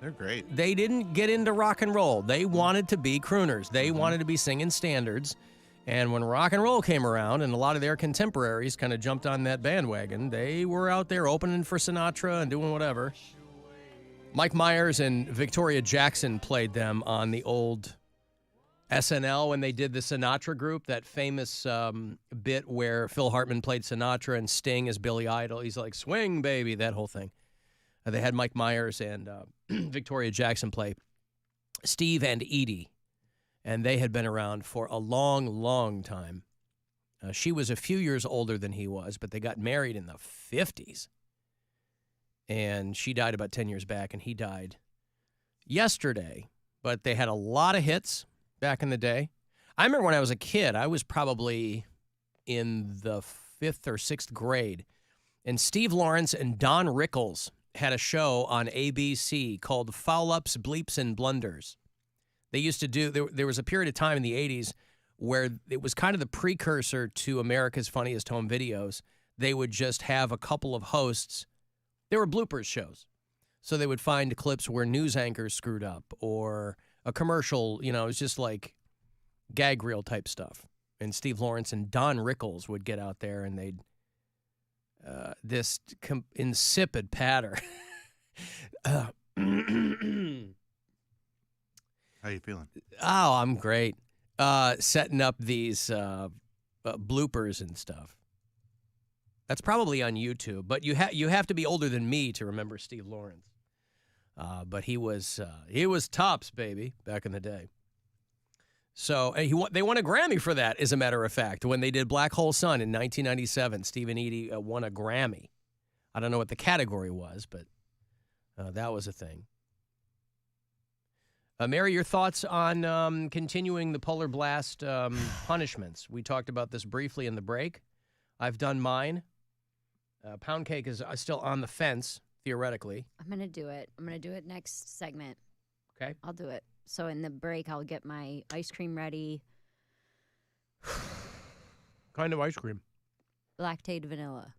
They're great. They didn't get into rock and roll. They wanted to be crooners. They wanted to be singing standards. And when rock and roll came around and a lot of their contemporaries kind of jumped on that bandwagon, they were out there opening for Sinatra and doing whatever. Mike Myers and Victoria Jackson played them on the old SNL when they did the Sinatra group, that famous bit where Phil Hartman played Sinatra and Sting as Billy Idol. He's like, swing, baby, that whole thing. They had Mike Myers and Victoria Jackson play Steve and Edie. And they had been around for a long, long time. She was a few years older than he was, but they got married in the 50s. And she died about 10 years back, and he died yesterday. But they had a lot of hits back in the day. I remember when I was a kid, I was probably in the 5th or 6th grade, and Steve Lawrence and Don Rickles had a show on ABC called Foul Ups, Bleeps, and Blunders. They used to do, there was a period of time in the 80s where it was kind of the precursor to America's Funniest Home Videos. They would just have a couple of hosts. They were bloopers shows. So they would find clips where news anchors screwed up or a commercial, it was just like gag reel type stuff. And Steve Lawrence and Don Rickles would get out there and they'd, this insipid patter. How you feeling? Oh, I'm great. Setting up these bloopers and stuff. That's probably on YouTube, but you have to be older than me to remember Steve Lawrence. But he was tops, baby, back in the day. So they won a Grammy for that, as a matter of fact, when they did Black Hole Sun in 1997. Steve and Edie won a Grammy. I don't know what the category was, but that was a thing. Mary, your thoughts on continuing the polar blast punishments? We talked about this briefly in the break. I've done mine. Poundcake is still on the fence, theoretically. I'm going to do it. I'm going to do it next segment. Okay. I'll do it. So in the break, I'll get my ice cream ready. Kind of ice cream? Lactate vanilla.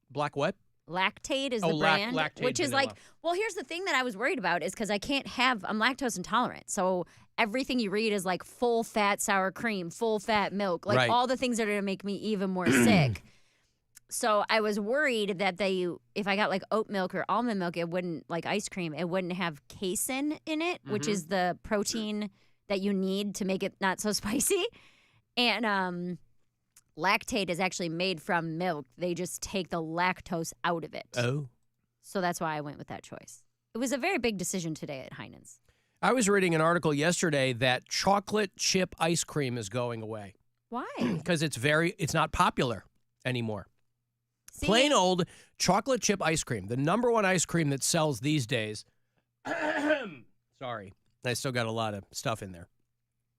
Black what? Lactate is the brand, which is vanilla. like, well, here's the thing that I was worried about is because I'm lactose intolerant. So everything you read is like full fat sour cream, full fat milk, like right. all the things that are going to make me even more sick. So I was worried that if I got like oat milk or almond milk, it wouldn't, like ice cream, it wouldn't have casein in it, which is the protein that you need to make it not so spicy. And lactate is actually made from milk. They just take the lactose out of it. Oh. So that's why I went with that choice. It was a very big decision today at Heinen's. I was reading an article yesterday that chocolate chip ice cream is going away. Why? Because it's not popular anymore. See? Plain old chocolate chip ice cream, the number one ice cream that sells these days. Sorry, I still got a lot of stuff in there.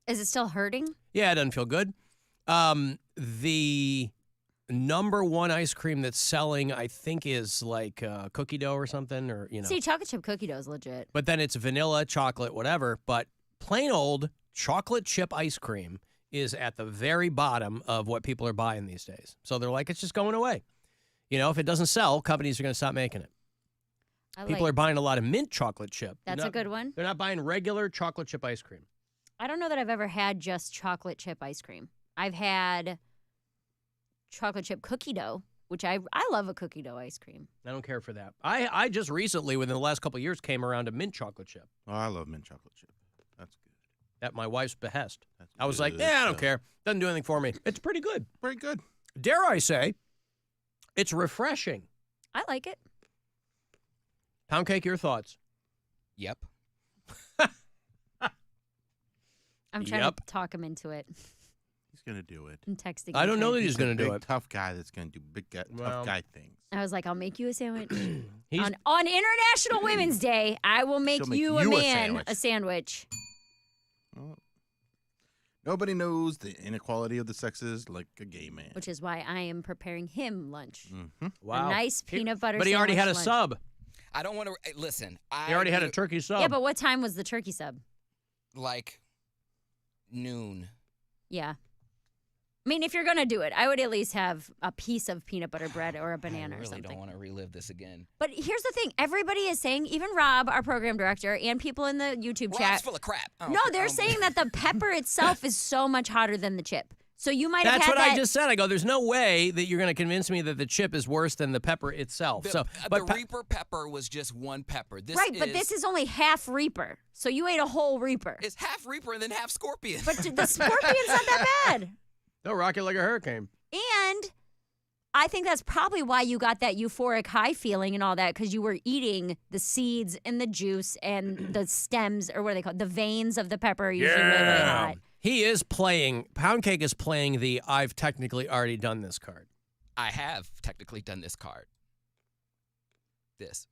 Is it still hurting? Yeah, it doesn't feel good. The number one ice cream that's selling, I think, is like cookie dough or something, or See, chocolate chip cookie dough is legit. But then it's vanilla, chocolate, whatever. But plain old chocolate chip ice cream is at the very bottom of what people are buying these days. So they're like, it's just going away. If it doesn't sell, companies are going to stop making it. People are buying a lot of mint chocolate chip. That's a good one. They're not buying regular chocolate chip ice cream. I don't know that I've ever had just chocolate chip ice cream. I've had chocolate chip cookie dough, which I love a cookie dough ice cream. I don't care for that. I just recently, within the last couple of years, came around to mint chocolate chip. Oh, I love mint chocolate chip. That's good. At my wife's behest. That's I was like, good I don't stuff. care. Doesn't do anything for me. It's pretty good. Very good. Dare I say, it's refreshing. I like it. Poundcake, your thoughts? Yep. I'm trying to talk him into it. He's going to do it. I'm texting I don't him. know that he's going to do it. Tough guy that's going to do tough guy things. I was like, I'll make you a sandwich. on International Women's Day, I will make you a man a sandwich. Well, nobody knows the inequality of the sexes like a gay man. Which is why I am preparing him lunch. Wow. A nice peanut butter But he already had a sandwich sub. I don't want to listen. He already had a turkey sub. Yeah, but what time was the turkey sub? Like noon. Yeah. I mean, if you're going to do it, I would at least have a piece of peanut butter bread or a banana I or really something. don't want to relive this again. But here's the thing. Everybody is saying, even Rob, our program director, and people in the YouTube Rob's chat. full of crap. No, they're saying that the pepper itself is so much hotter than the chip. So you might have That's had what that. I just said. I go, there's no way that you're going to convince me that the chip is worse than the pepper itself. The Reaper pepper was just one pepper. But this is only half Reaper. So you ate a whole Reaper. It's half Reaper and then half Scorpion. But the Scorpion's not that bad. They'll rock it like a hurricane. And I think that's probably why you got that euphoric high feeling and all that, because you were eating the seeds and the juice and the stems, or what are they called? The veins of the pepper are usually really, really hot. He is playing, Poundcake is playing the I've technically already done this card. I have technically done this card. This.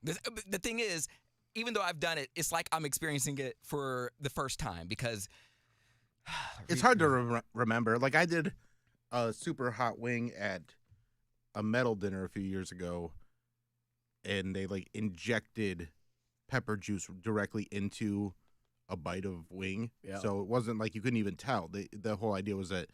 The thing is, even though I've done it, it's like I'm experiencing it for the first time because it's hard to remember. Like I did a super hot wing at a metal dinner a few years ago, and they like injected pepper juice directly into a bite of wing. Yeah. So it wasn't like you couldn't even tell. The whole idea was that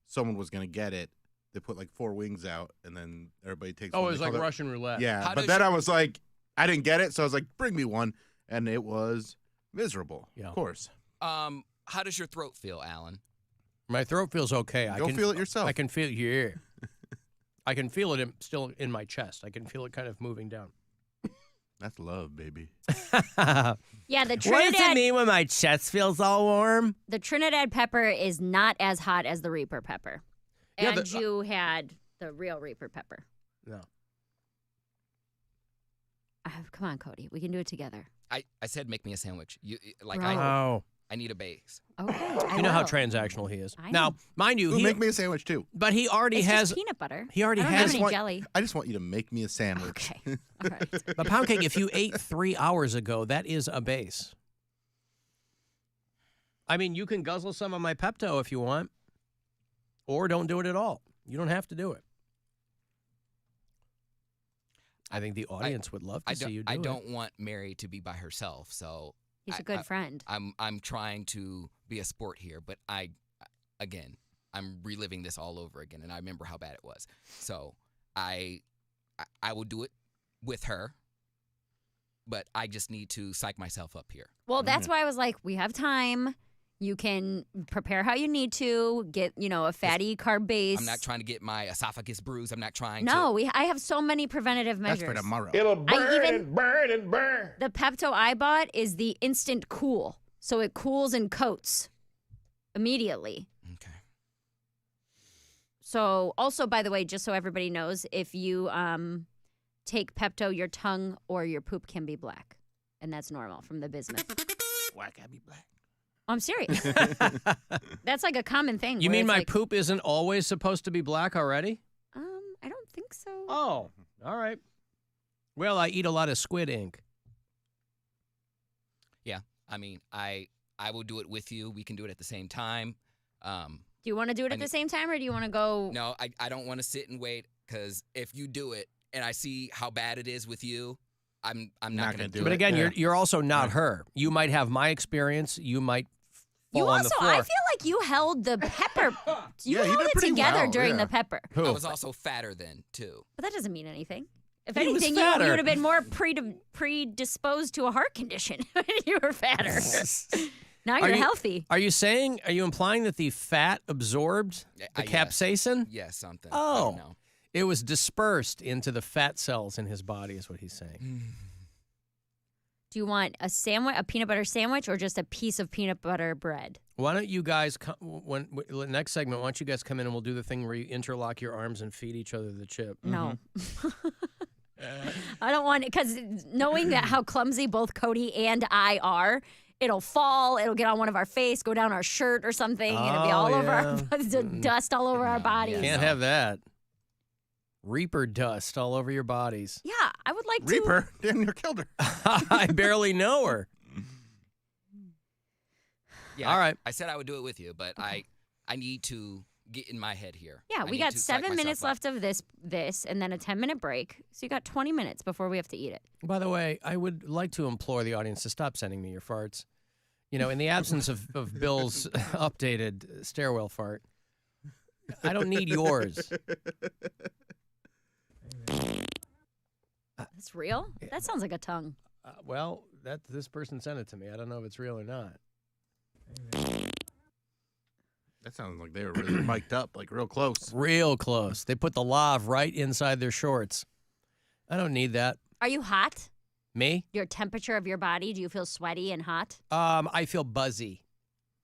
someone was going to get it. They put like 4 wings out, and then everybody takes one. Oh, it was They like call Russian roulette. Yeah, but then I was like, I didn't get it, so I was like, bring me one. And it was miserable, of course. How does your throat feel, Alan? My throat feels okay. Go feel it yourself. I can feel it here. I can feel it still in my chest. I can feel it kind of moving down. That's love, baby. Yeah, the Trinidad. What does it mean when my chest feels all warm? The Trinidad pepper is not as hot as the Reaper pepper. Yeah, And you had the real Reaper pepper. No. Come on, Cody. We can do it together. I said make me a sandwich. I need a base. Okay. You know how transactional he is. I know. Now, mind you, Make me a sandwich too. But he already It's has just peanut butter. He already I don't has have any jelly. I just want you to make me a sandwich. Okay. All right. But Poundcake, if you ate 3 hours ago, that is a base. I mean, you can guzzle some of my Pepto if you want, or don't do it at all. You don't have to do it. I think the audience would love to see you do it. I don't want Mary to be by herself, so He's a good friend. I'm trying to be a sport here, but I'm reliving this all over again, and I remember how bad it was. So I will do it with her, but I just need to psych myself up here. Well, that's why I was like, we have time. You can prepare how you need to, get, a fatty carb base. I'm not trying to get my esophagus bruised. I'm not trying No, to. I have so many preventative measures. That's for tomorrow. It'll burn and burn and burn. The Pepto I bought is the instant cool. So it cools and coats immediately. Okay. So also, by the way, just so everybody knows, if you take Pepto, your tongue or your poop can be black. And that's normal from the bismuth. Why can't be black? I'm serious. That's like a common thing. You where mean it's my like, poop isn't always supposed to be black already? I don't think so. Oh, all right. Well, I eat a lot of squid ink. Yeah. I mean, I will do it with you. We can do it at the same time. Do you want to do it at the same time, or do you want to go? No, I don't want to sit and wait, because if you do it and I see how bad it is with you, I'm not going to do it. But again, you're also not her. You might have my experience. You might fall You on also, the floor. I feel like you held the pepper. You Yeah, he held did it pretty together well, during yeah. the pepper. Who? I was also fatter then, too. But that doesn't mean anything. If He was anything, you fatter. would have been more predisposed to a heart condition when you were fatter. Now you're healthy. Are you implying that the fat absorbed the capsaicin? Yes, something. Oh, No. it was dispersed into the fat cells in his body, is what he's saying. Do you want a sandwich, a peanut butter sandwich, or just a piece of peanut butter bread? Why don't you guys next segment? Why don't you guys come in and we'll do the thing where you interlock your arms and feed each other the chip? No. I don't want it, because knowing that how clumsy both Cody and I are, it'll fall, it'll get on one of our face, go down our shirt or something, and it'll be all over our dust all over our bodies. Can't have that. Reaper dust all over your bodies. Yeah, I would like Reaper? Damn, you killed her. I barely know her. Yeah, all right. I said I would do it with you, but I need to get in my head here. Yeah, we got 7 minutes left of this, and then a 10-minute break. So you got 20 minutes before we have to eat it. By the way, I would like to implore the audience to stop sending me your farts. In the absence of Bill's updated stairwell fart, I don't need yours. That's real? That sounds like a tongue. Well, this person sent it to me. I don't know if it's real or not. That sounds like they were really mic'd up, like real close. Real close. They put the lav right inside their shorts. I don't need that. Are you hot? Me? Your temperature of your body, do you feel sweaty and hot? I feel buzzy.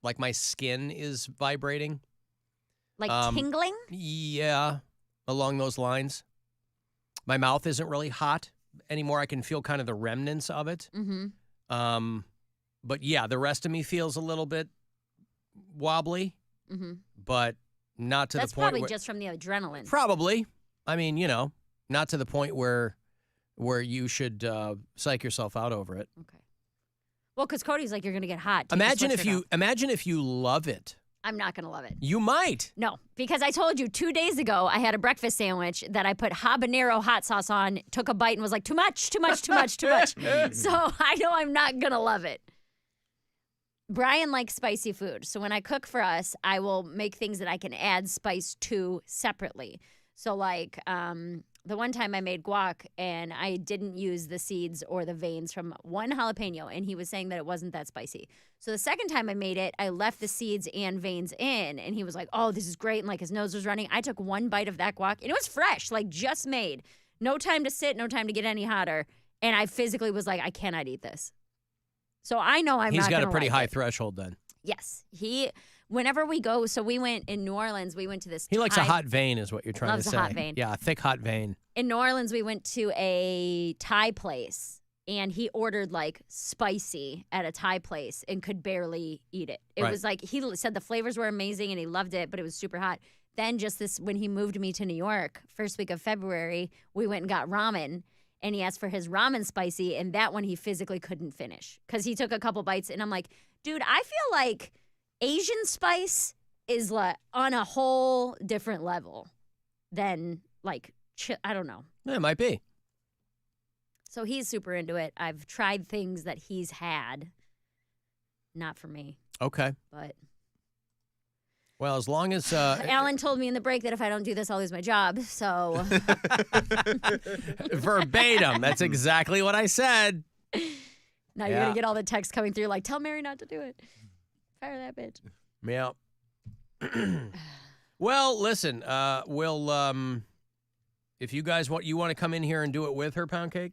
Like my skin is vibrating. Like tingling? Yeah, along those lines. My mouth isn't really hot anymore. I can feel kind of the remnants of it. Mm-hmm. But yeah, the rest of me feels a little bit wobbly, but not to That's the point probably where... just from the adrenaline. Probably. I mean, not to the point where you should psych yourself out over it. Okay. Well, because Cody's like, you're going to get hot. Imagine if you love it. I'm not going to love it. You might. No, because I told you 2 days ago I had a breakfast sandwich that I put habanero hot sauce on, took a bite and was like, too much. So I know I'm not going to love it. Brian likes spicy food. So when I cook for us, I will make things that I can add spice to separately. So like the one time I made guac and I didn't use the seeds or the veins from one jalapeno, and he was saying that it wasn't that spicy. So the second time I made it, I left the seeds and veins in, and he was like, oh, this is great, and like his nose was running. I took one bite of that guac, and it was fresh, like just made. No time to sit, no time to get any hotter, and I physically was like, I cannot eat this. So I know I'm not He's got a gonna pretty like high it. threshold then. Yes. Whenever we go, so we went in New Orleans, we went to this He likes a Thai- hot vein is what you're trying Loves to a say. hot vein. Yeah, a thick hot vein. In New Orleans, we went to a Thai place, and he ordered like spicy at a Thai place and could barely eat it. It Right. was like, he said the flavors were amazing and he loved it, but it was super hot. Then when he moved me to New York, first week of February, we went and got ramen. And he asked for his ramen spicy, and that one he physically couldn't finish because he took a couple bites. And I'm like, dude, I feel like Asian spice is like on a whole different level than like, I don't know. It might be. So he's super into it. I've tried things that he's had. Not for me. Okay. But well, as long as Alan told me in the break that if I don't do this, I'll lose my job. So verbatim, that's exactly what I said. now you're going to get all the texts coming through like, tell Mary not to do it. Fire that bitch. Yeah. Well, listen, we'll if you guys want to come in here and do it with her, Poundcake?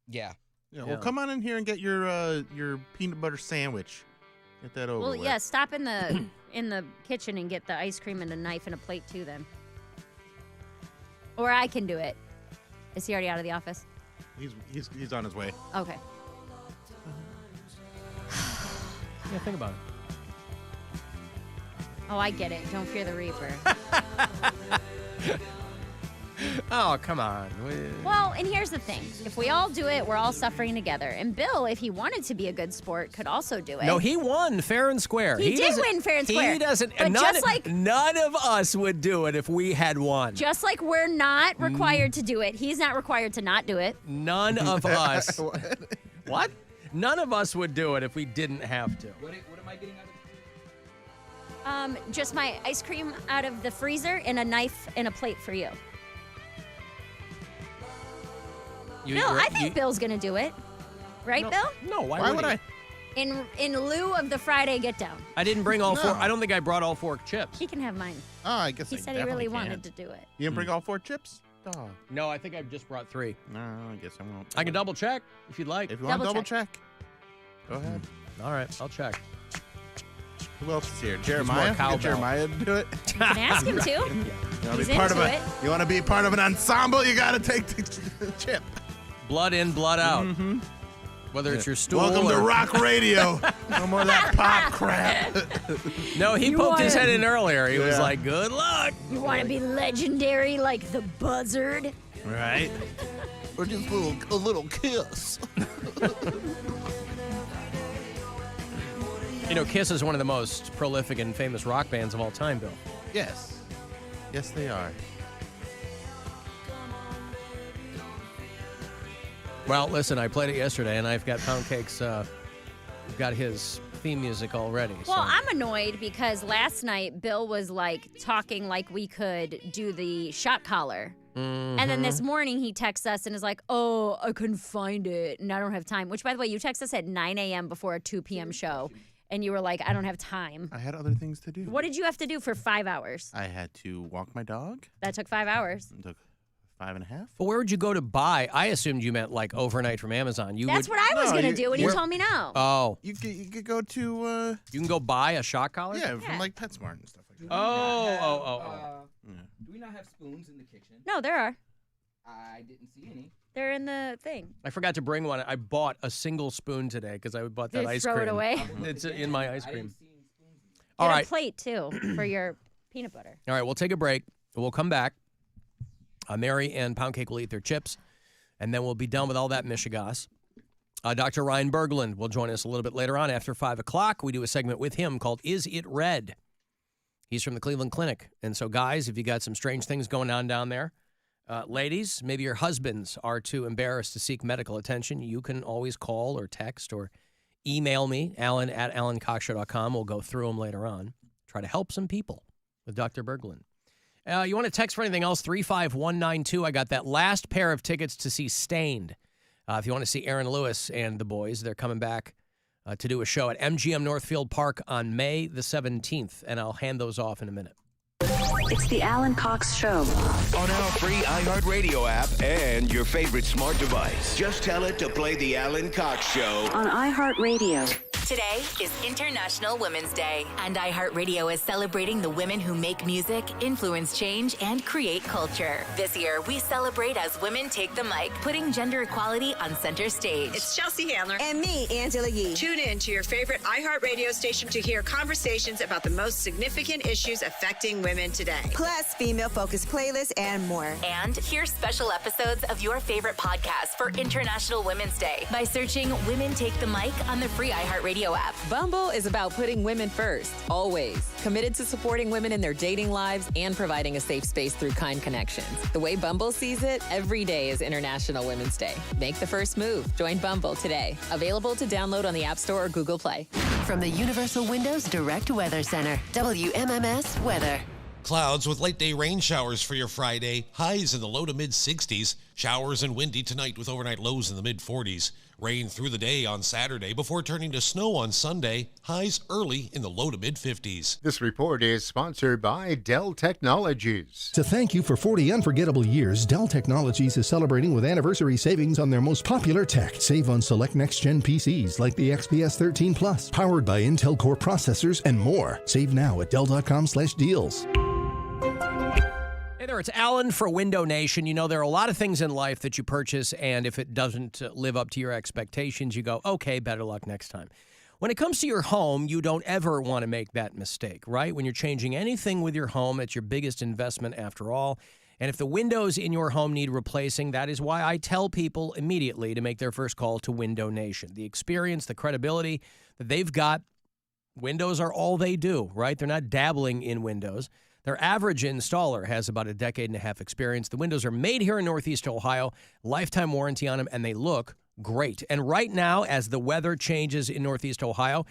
Yeah. Yeah, well, come on in here and get your peanut butter sandwich. Get that over with. Yeah, stop in the kitchen and get the ice cream and a knife and a plate too then. Or I can do it. Is he already out of the office? He's on his way. Okay. Yeah, think about it. Oh, I get it. Don't fear the Reaper. Oh, come on. Well, and here's the thing. If we all do it, we're all suffering together. And Bill, if he wanted to be a good sport, could also do it. No, he won fair and square. He did win fair and square. He doesn't. But none of us would do it if we had won. Just like we're not required to do it, he's not required to not do it. None of us. What? None of us would do it if we didn't have to. What am I getting out of Just my ice cream out of the freezer and a knife and a plate for you. Bill, I think Bill's going to do it. Right, Bill? No, why would I? In lieu of the Friday get down. I didn't bring all four. I don't think I brought all 4 chips. He can have mine. Oh, I guess he said he really wanted to do it. You didn't bring all 4 chips? Oh. No, I think I just brought 3. No, I guess I won't. I can double check if you'd like. If you want to double check. Go ahead. All right, I'll check. Who else is here? Jeremiah? Get Jeremiah to do it? You can ask him to. He's into it. You want to be part of an ensemble? You got to take the chip. Blood in, blood out. Mm-hmm. Whether it's your stool Welcome to rock radio. No more of that pop crap. No, he poked his head in earlier. He was like, good luck. You want to be legendary like the Buzzard? Right. Or just a little kiss. You know, Kiss is one of the most prolific and famous rock bands of all time, Bill. Yes. Yes, they are. Well, listen, I played it yesterday, and I've got Poundcake's, got his theme music already. Well, I'm annoyed because last night Bill was like talking like we could do the shot collar. Mm-hmm. And then this morning he texts us and is like, oh, I couldn't find it and I don't have time. Which, by the way, you text us at 9 a.m. before a 2 p.m. show. And you were like, I don't have time. I had other things to do. What did you have to do for 5 hours? I had to walk my dog. That took 5 hours. It took 5.5. But where would you go to buy? I assumed you meant like overnight from Amazon. That's what I was going to do when you told me no. Oh. You could go to... You can go buy a shot collar? Yeah, from like PetSmart and stuff like that. Do we not have spoons in the kitchen? No, there are. I didn't see any. They're in the thing. I forgot to bring one. I bought a single spoon today because I bought that ice cream. Throw it away? It's in my ice cream. All right. Get a plate, too, for your peanut butter. All right, we'll take a break. We'll come back. Mary and Poundcake will eat their chips, and then we'll be done with all that mishigas. Dr. Ryan Berglund will join us a little bit later on after 5 o'clock. We do a segment with him called Is It Red? He's from the Cleveland Clinic. And so, guys, if you got some strange things going on down there, ladies, maybe your husbands are too embarrassed to seek medical attention, you can always call or text or email me, alan@alancoxshow.com. We'll go through them later on. Try to help some people with Dr. Berglund. You want to text for anything else, 35192. I got that last pair of tickets to see Stained. If you want to see Aaron Lewis and the boys, they're coming back to do a show at MGM Northfield Park on May the 17th, and I'll hand those off in a minute. It's the Alan Cox Show. On our free iHeartRadio app and your favorite smart device. Just tell it to play the Alan Cox Show. On iHeartRadio. Today is International Women's Day, and iHeartRadio is celebrating the women who make music, influence change, and create culture. This year, we celebrate as women take the mic, putting gender equality on center stage. It's Chelsea Handler. And me, Angela Yee. Tune in to your favorite iHeartRadio station to hear conversations about the most significant issues affecting women today. Plus, female-focused playlists and more. And hear special episodes of your favorite podcast for International Women's Day by searching Women Take the Mic on the free iHeartRadio app. Bumble is about putting women first, always. Committed to supporting women in their dating lives and providing a safe space through kind connections. The way Bumble sees it, every day is International Women's Day. Make the first move. Join Bumble today. Available to download on the App Store or Google Play. From the Universal Windows Direct Weather Center, WMMS Weather. Clouds with late-day rain showers for your Friday. Highs in the low to mid-60s. Showers and windy tonight with overnight lows in the mid-40s. Rain through the day on Saturday before turning to snow on Sunday. Highs early in the low to mid-50s. This report is sponsored by Dell Technologies. To thank you for 40 unforgettable years, Dell Technologies is celebrating with anniversary savings on their most popular tech. Save on select next-gen PCs like the XPS 13 Plus, powered by Intel Core processors and more. Save now at Dell.com/deals. Hey there, it's Alan for Window Nation. You know, there are a lot of things in life that you purchase, and if it doesn't live up to your expectations, you go, okay, better luck next time. When it comes to your home, you don't ever want to make that mistake, right? When you're changing anything with your home, it's your biggest investment after all. And if the windows in your home need replacing, that is why I tell people immediately to make their first call to Window Nation. The experience, the credibility that they've got, windows are all they do, right? They're not dabbling in windows. Their average installer has about a decade and a half experience. The windows are made here in Northeast Ohio, lifetime warranty on them, and they look great. And right now, as the weather changes in Northeast Ohio,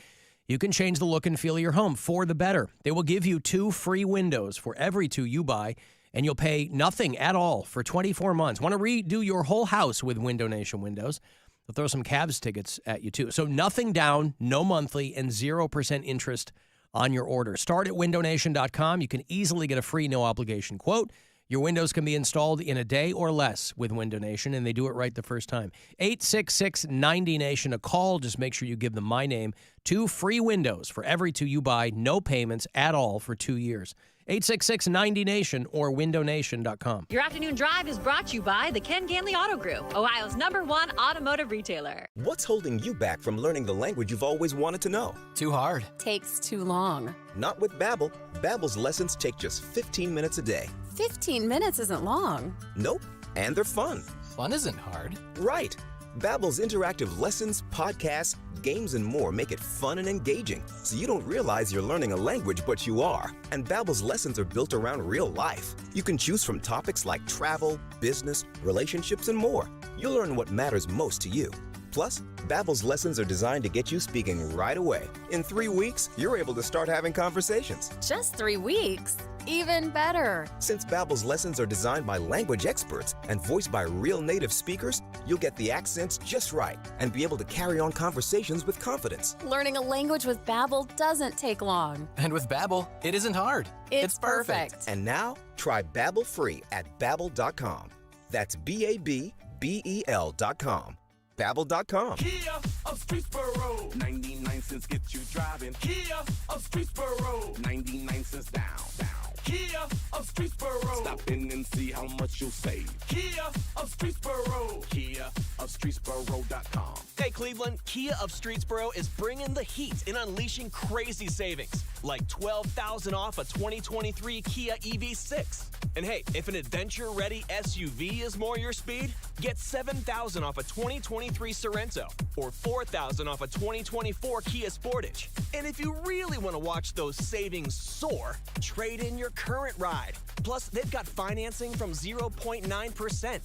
you can change the look and feel of your home for the better. They will give you 2 free windows for every 2 you buy, and you'll pay nothing at all for 24 months. Want to redo your whole house with Window Nation windows? They'll throw some Cavs tickets at you, too. So nothing down, no monthly, and 0% interest on your order. Start at windownation.com. You can easily get a free no-obligation quote. Your windows can be installed in a day or less with Window Nation, and they do it right the first time. 866-90-NATION, a call. Just make sure you give them my name. 2 free windows for every 2 you buy, no payments at all for 2 years. 866-90-NATION or windownation.com. Your afternoon drive is brought to you by the Ken Ganley Auto Group, Ohio's #1 automotive retailer. What's holding you back from learning the language you've always wanted to know? Too hard. Takes too long. Not with Babbel. Babbel's lessons take just 15 minutes a day. 15 minutes isn't long. Nope. And they're fun. Fun isn't hard. Right. Babbel's interactive lessons, podcasts, games, and more make it fun and engaging, so you don't realize you're learning a language, but you are. And Babbel's lessons are built around real life. You can choose from topics like travel, business, relationships, and more. You'll learn what matters most to you. Plus, Babbel's lessons are designed to get you speaking right away. In 3 weeks, you're able to start having conversations. Just 3 weeks? Even better. Since Babbel's lessons are designed by language experts and voiced by real native speakers, you'll get the accents just right and be able to carry on conversations with confidence. Learning a language with Babbel doesn't take long. And with Babbel, it isn't hard. It's perfect. And now, try Babbel free at Babbel.com. That's Babbel.com. Babbel.com. Kia of Streetsboro, 99 cents get you driving. Kia of Streetsboro, 99 cents down. Kia of Streetsboro, stop in and see how much you'll save. Kia of Streetsboro, Kia of Streetsboro.com. Hey Cleveland, Kia of Streetsboro is bringing the heat and unleashing crazy savings, like $12,000 off a 2023 Kia EV6. And hey, if an adventure-ready SUV is more your speed, get $7,000 off a 2023 Sorento or $4,000 off a 2024 Kia Sportage. And if you really want to watch those savings soar, trade in your current ride. Plus, they've got financing from 0.9%.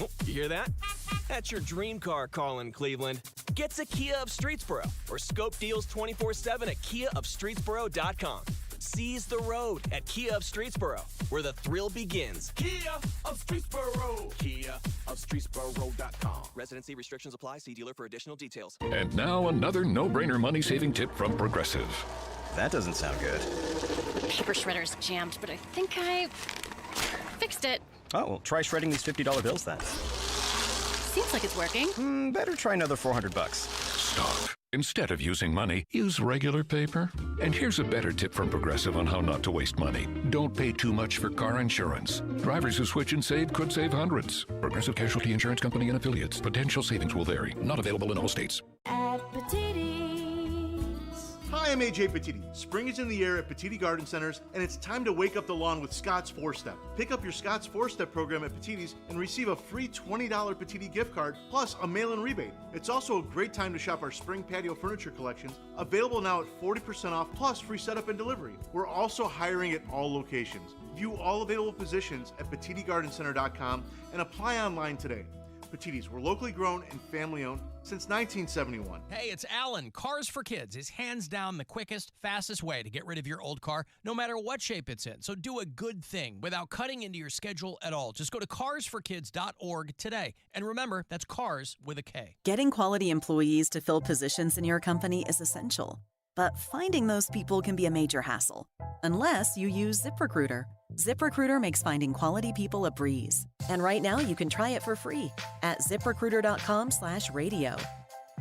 Oh, you hear that? That's your dream car calling, Cleveland. Get to Kia of Streetsboro or scope deals 24/7 at KiaofStreetsboro.com. Seize the road at Kia of Streetsboro, where the thrill begins. Kia of Streetsboro, Kia of Streetsboro.com. Residency restrictions apply. See dealer for additional details. And now another no-brainer money-saving tip from Progressive. That doesn't sound good. Paper shredder's jammed, but I think I fixed it. Oh, well, try shredding these $50 bills then. Seems like it's working. Better try another $400. Stop. Instead of using money, use regular paper. And here's a better tip from Progressive on how not to waste money. Don't pay too much for car insurance. Drivers who switch and save could save hundreds. Progressive Casualty Insurance Company and Affiliates. Potential savings will vary. Not available in all states. At Hi, I'm AJ Petiti. Spring is in the air at Petiti Garden Centers, and it's time to wake up the lawn with Scott's 4-Step. Pick up your Scott's 4-Step program at Petiti's and receive a free $20 Petiti gift card plus a mail-in rebate. It's also a great time to shop our spring patio furniture collections, available now at 40% off plus free setup and delivery. We're also hiring at all locations. View all available positions at PetitiGardenCenter.com and apply online today. Petiti's, we're locally grown and family owned. since 1971. Hey, it's Alan. Cars for Kids is hands down the quickest, fastest way to get rid of your old car, no matter what shape it's in. So do a good thing without cutting into your schedule at all. Just go to carsforkids.org today. And remember, that's cars with a K. Getting quality employees to fill positions in your company is essential. But finding those people can be a major hassle, unless you use ZipRecruiter. ZipRecruiter makes finding quality people a breeze. And right now you can try it for free at ZipRecruiter.com/radio.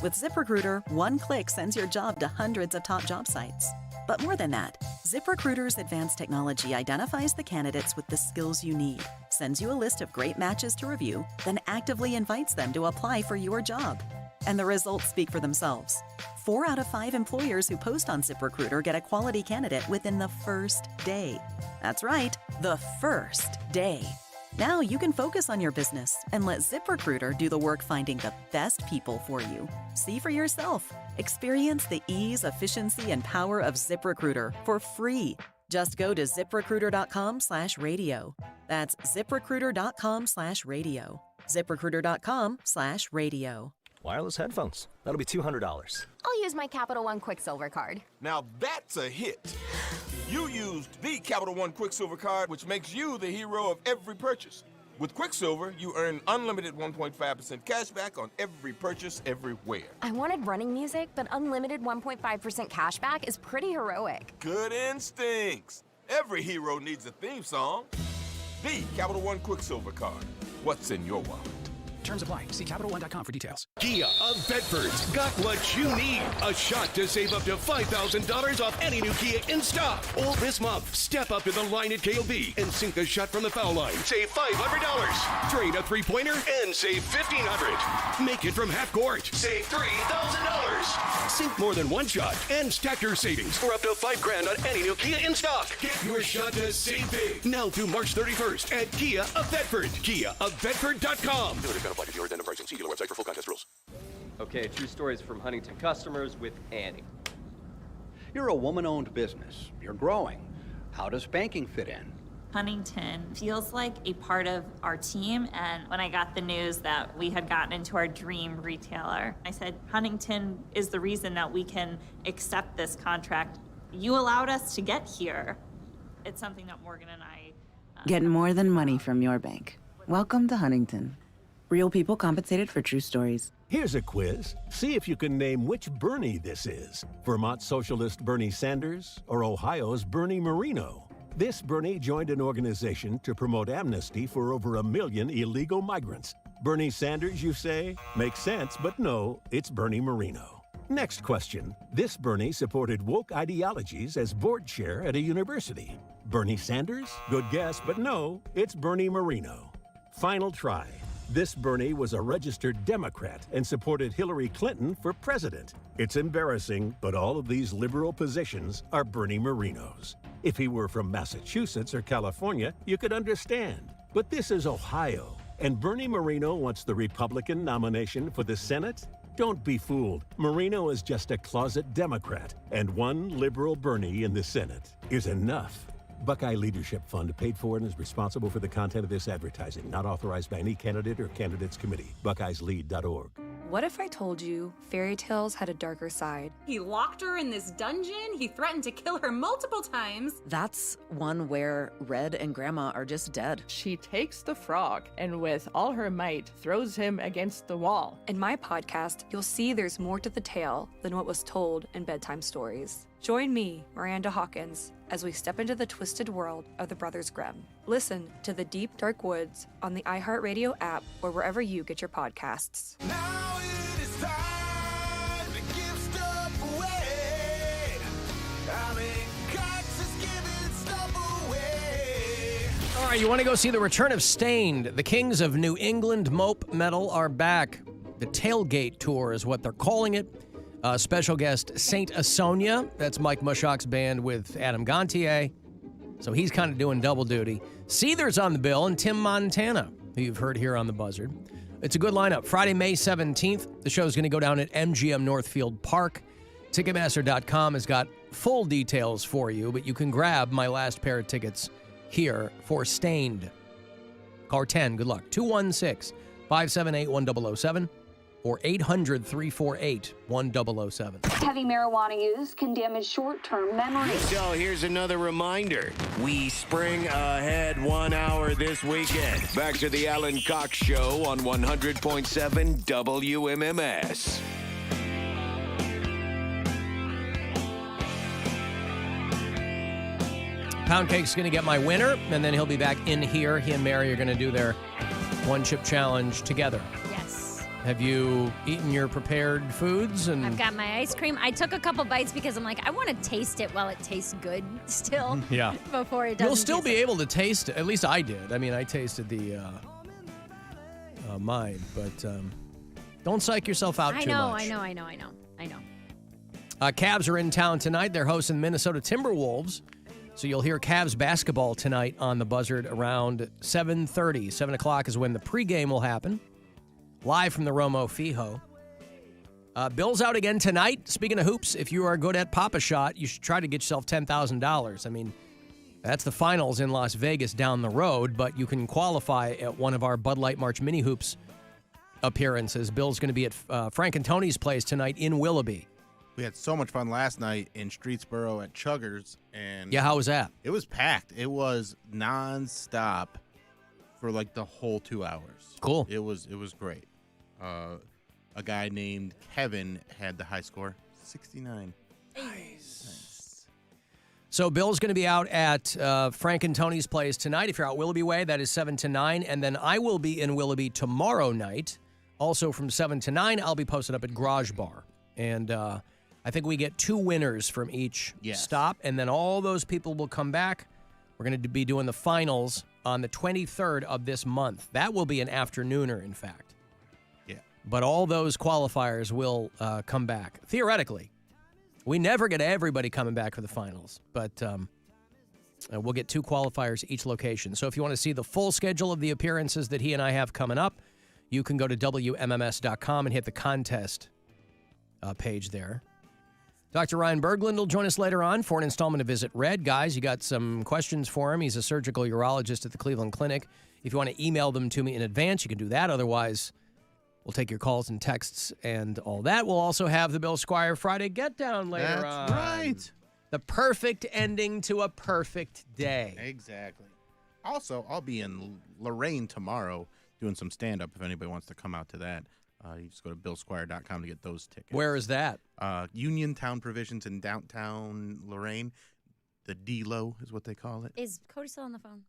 With ZipRecruiter, one click sends your job to hundreds of top job sites. But more than that, ZipRecruiter's advanced technology identifies the candidates with the skills you need, sends you a list of great matches to review, then actively invites them to apply for your job. And the results speak for themselves. 4 out of 5 employers who post on ZipRecruiter get a quality candidate within the first day. That's right, the first day. Now you can focus on your business and let ZipRecruiter do the work finding the best people for you. See for yourself. Experience the ease, efficiency, and power of ZipRecruiter for free. Just go to ZipRecruiter.com/radio. That's ZipRecruiter.com/radio. ZipRecruiter.com/radio. Wireless headphones. That'll be $200. I'll use my Capital One Quicksilver card. Now that's a hit. You used the Capital One Quicksilver card, which makes you the hero of every purchase. With Quicksilver, you earn unlimited 1.5% cash back on every purchase everywhere. I wanted running music, but unlimited 1.5% cash back is pretty heroic. Good instincts. Every hero needs a theme song. The Capital One Quicksilver card. What's in your wallet? Terms apply. See CapitalOne.com for details. Kia of Bedford's got what you need. A shot to save up to $5,000 off any new Kia in stock. All this month, step up to the line at KOB and sink a shot from the foul line. Save $500. Trade a three-pointer and save $1,500. Make it from half court. Save $3,000. Sink more than one shot and stack your savings for up to $5,000 on any new Kia in stock. Get your shot to save big now through March 31st at Kia of Bedford. KiaofBedford.com. If you're a pricing, see the website for full contest rules. Okay, true stories from Huntington customers with Annie. You're a woman-owned business. You're growing. How does banking fit in? Huntington feels like a part of our team, and when I got the news that we had gotten into our dream retailer, I said, Huntington is the reason that we can accept this contract. You allowed us to get here. It's something that Morgan and I... Get more than money from your bank. Welcome to Huntington. Real people compensated for true stories. Here's a quiz. See if you can name which Bernie this is. Vermont socialist Bernie Sanders or Ohio's Bernie Marino? This Bernie joined an organization to promote amnesty for over 1 million illegal migrants. Bernie Sanders, you say? Makes sense, but no, it's Bernie Marino. Next question. This Bernie supported woke ideologies as board chair at a university. Bernie Sanders? Good guess, but no, it's Bernie Marino. Final try. This Bernie was a registered Democrat and supported Hillary Clinton for president. It's embarrassing, but all of these liberal positions are Bernie Marino's. If he were from Massachusetts or California, you could understand. But this is Ohio, and Bernie Marino wants the Republican nomination for the Senate? Don't be fooled. Marino is just a closet Democrat, and one liberal Bernie in the Senate is enough. Buckeye Leadership Fund paid for and is responsible for the content of this advertising, not authorized by any candidate or candidates committee. BuckeyesLead.org. What if I told you fairy tales had a darker side? He locked her in this dungeon. He threatened to kill her multiple times. That's one where Red and Grandma are just dead. She takes the frog and with all her might throws him against the wall. In my podcast, you'll see there's more to the tale than what was told in bedtime stories. Join me, Miranda Hawkins, as we step into the twisted world of the Brothers Grimm. Listen to The Deep Dark Woods on the iHeartRadio app or wherever you get your podcasts. Now it is time to give stuff away. Alan Cox is giving stuff away. All right, you want to go see the return of Stained. The Kings of New England Mope Metal are back. The Tailgate Tour is what they're calling it. Special guest Saint Asonia. That's Mike Mushock's band with Adam Gontier. So he's kind of doing double duty. Seether's on the bill, and Tim Montana, who you've heard here on The Buzzard. It's a good lineup. Friday, May 17th. The show's going to go down at MGM Northfield Park. Ticketmaster.com has got full details for you, but you can grab my last pair of tickets here for Stained. Call 10. Good luck. 216-578-1007. or 800-348-1007. Heavy marijuana use can damage short-term memory. So here's another reminder. We spring ahead 1 hour this weekend. Back to the Alan Cox Show on 100.7 WMMS. Poundcake's going to get my winner, and then he'll be back in here. He and Mary are going to do their one-chip challenge together. Yes. Have you eaten your prepared foods? And I've got my ice cream. I took a couple bites because I'm like, I want to taste it while it tastes good still. Yeah. Before it doesn't. You'll still be able to taste it. At least I did. I mean, I tasted the mine, but don't psych yourself out too much. I know. Cavs are in town tonight. They're hosting Minnesota Timberwolves. So you'll hear Cavs basketball tonight on the Buzzard around 7:30. 7 o'clock is when the pregame will happen. Live from the Romo Fijo. Bill's out again tonight. Speaking of hoops, if you are good at Pop-A-Shot, you should try to get yourself $10,000. I mean, that's the finals in Las Vegas down the road, but you can qualify at one of our Bud Light March Mini Hoops appearances. Bill's going to be at Frank and Tony's place tonight in Willoughby. We had so much fun last night in Streetsboro at Chuggers. And yeah, how was that? It was packed. It was nonstop for like the whole 2 hours. Cool. It was great. A guy named Kevin had the high score, 69. Nice. So Bill's going to be out at Frank and Tony's place tonight. If you're out Willoughby way, that is 7 to 9. And then I will be in Willoughby tomorrow night. Also from 7 to 9, I'll be posted up at Garage Bar. And I think we get 2 winners from each stop, and then all those people will come back. We're going to be doing the finals on the 23rd of this month. That will be an afternooner, in fact. Yeah. But all those qualifiers will come back, theoretically. We never get everybody coming back for the finals, but we'll get 2 qualifiers each location. So if you want to see the full schedule of the appearances that he and I have coming up, you can go to WMMS.com and hit the contest page there. Dr. Ryan Berglund will join us later on for an installment of Visit Red. Guys, you got some questions for him. He's a surgical urologist at the Cleveland Clinic. If you want to email them to me in advance, you can do that. Otherwise, we'll take your calls and texts and all that. We'll also have the Bill Squire Friday Get Down later on. That's right. The perfect ending to a perfect day. Exactly. Also, I'll be in Lorraine tomorrow doing some stand-up if anybody wants to come out to that. You just go to BillSquire.com to get those tickets. Where is that? Uniontown Provisions in downtown Lorraine. The D-Lo is what they call it. Is Cody still on the phone?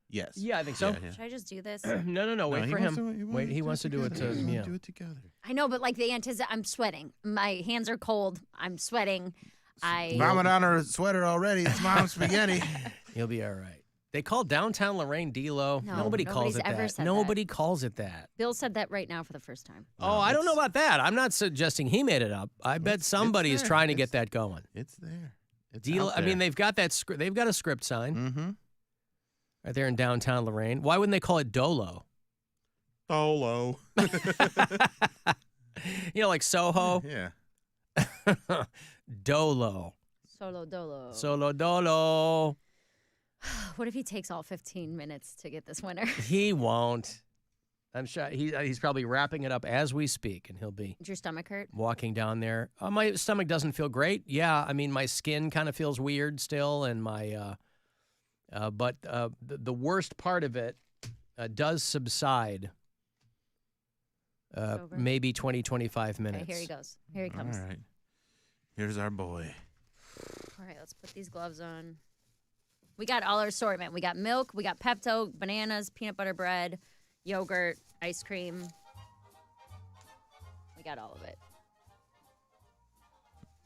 Yes. Yeah, I think so. Yeah. Should I just do this? No. Wait for him. He wants to do it. Do it together. I know, but like the I'm sweating. My hands are cold. I'm sweating. Vomit on her sweater already. It's mom's spaghetti. You'll be all right. They call downtown Lorraine D-Lo. No, Nobody calls it that. Nobody calls it that. Bill said that right now for the first time. Oh, I don't know about that. I'm not suggesting he made it up. I bet somebody is trying to get that going. It's there. It's D-Lo, out there. I mean, they've got that. They've got a script sign. Mm-hmm. Right there in downtown Lorraine. Why wouldn't they call it Dolo? Dolo. Like Soho. Yeah. Solo Dolo. dolo. Solo dolo. What if he takes all 15 minutes to get this winner? He won't. I'm sure he's probably wrapping it up as we speak, and he'll be. Did your stomach hurt? Walking down there. My stomach doesn't feel great. Yeah, I mean, my skin kind of feels weird still, and my, but the worst part of it does subside. Maybe 20, 25 minutes. Okay, here he goes. Here he comes. All right. Here's our boy. All right, let's put these gloves on. We got all our assortment. We got milk, we got Pepto, bananas, peanut butter bread, yogurt, ice cream. We got all of it.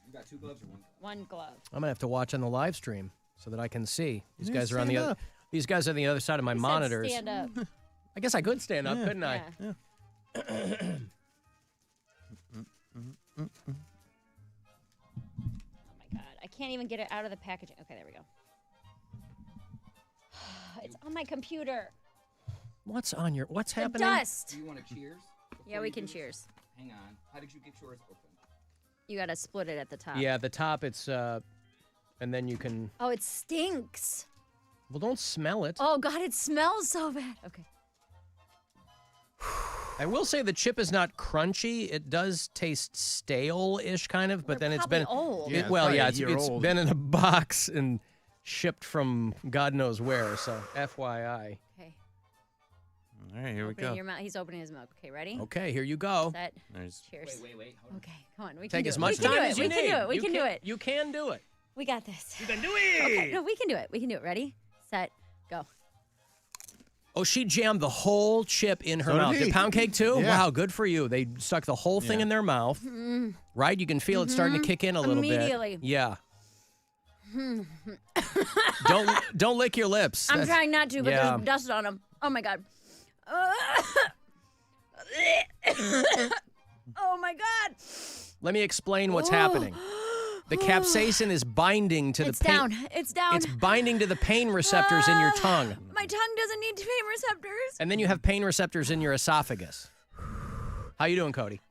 You got 2 gloves or 1? 1 glove. I'm gonna have to watch on the live stream so that I can see. These guys are on the other. These guys are on the other side of my monitors. Stand up. I guess I could stand up, couldn't I? Yeah. Oh my God, I can't even get it out of the packaging. Okay, there we go. It's on my computer. What's happening? The dust. Do you want to cheers? Yeah, we can cheers. Hang on. How did you get yours open? You got to split it at the top. Yeah, the top it's and then you can. Oh, it stinks. Well, don't smell it. Oh God, it smells so bad. Okay. I will say the chip is not crunchy. It does taste stale-ish kind of, but then it's been old. Yeah, it's it's old. been in a box and shipped from God knows where. So FYI. Okay. All right, here we Opening go. your mouth. He's opening his mouth. Okay, ready? Okay, here you go. Set. There's- Cheers. Wait. Hold on. Okay, come on. We can Take do as it. much We can time do as it. you We need. can do it. We can do it. You can do it. We got this. You can do it. Okay, no, we can do it. We can do it. Ready? Set. Go. Oh, she jammed the whole chip in her So did mouth. he. Did Poundcake too? Yeah. Wow, good for you. They stuck the whole thing in their mouth. Right? You can feel it starting to kick in a little Immediately. bit. Yeah. Don't lick your lips. I'm That's- trying not to, but yeah. there's dust on them. Oh my god. Oh my god. Let me explain what's happening. The capsaicin is binding to It's the pain. down. It's down. It's binding to the pain receptors in your tongue. My tongue doesn't need pain receptors. And then you have pain receptors in your esophagus. How you doing, Cody?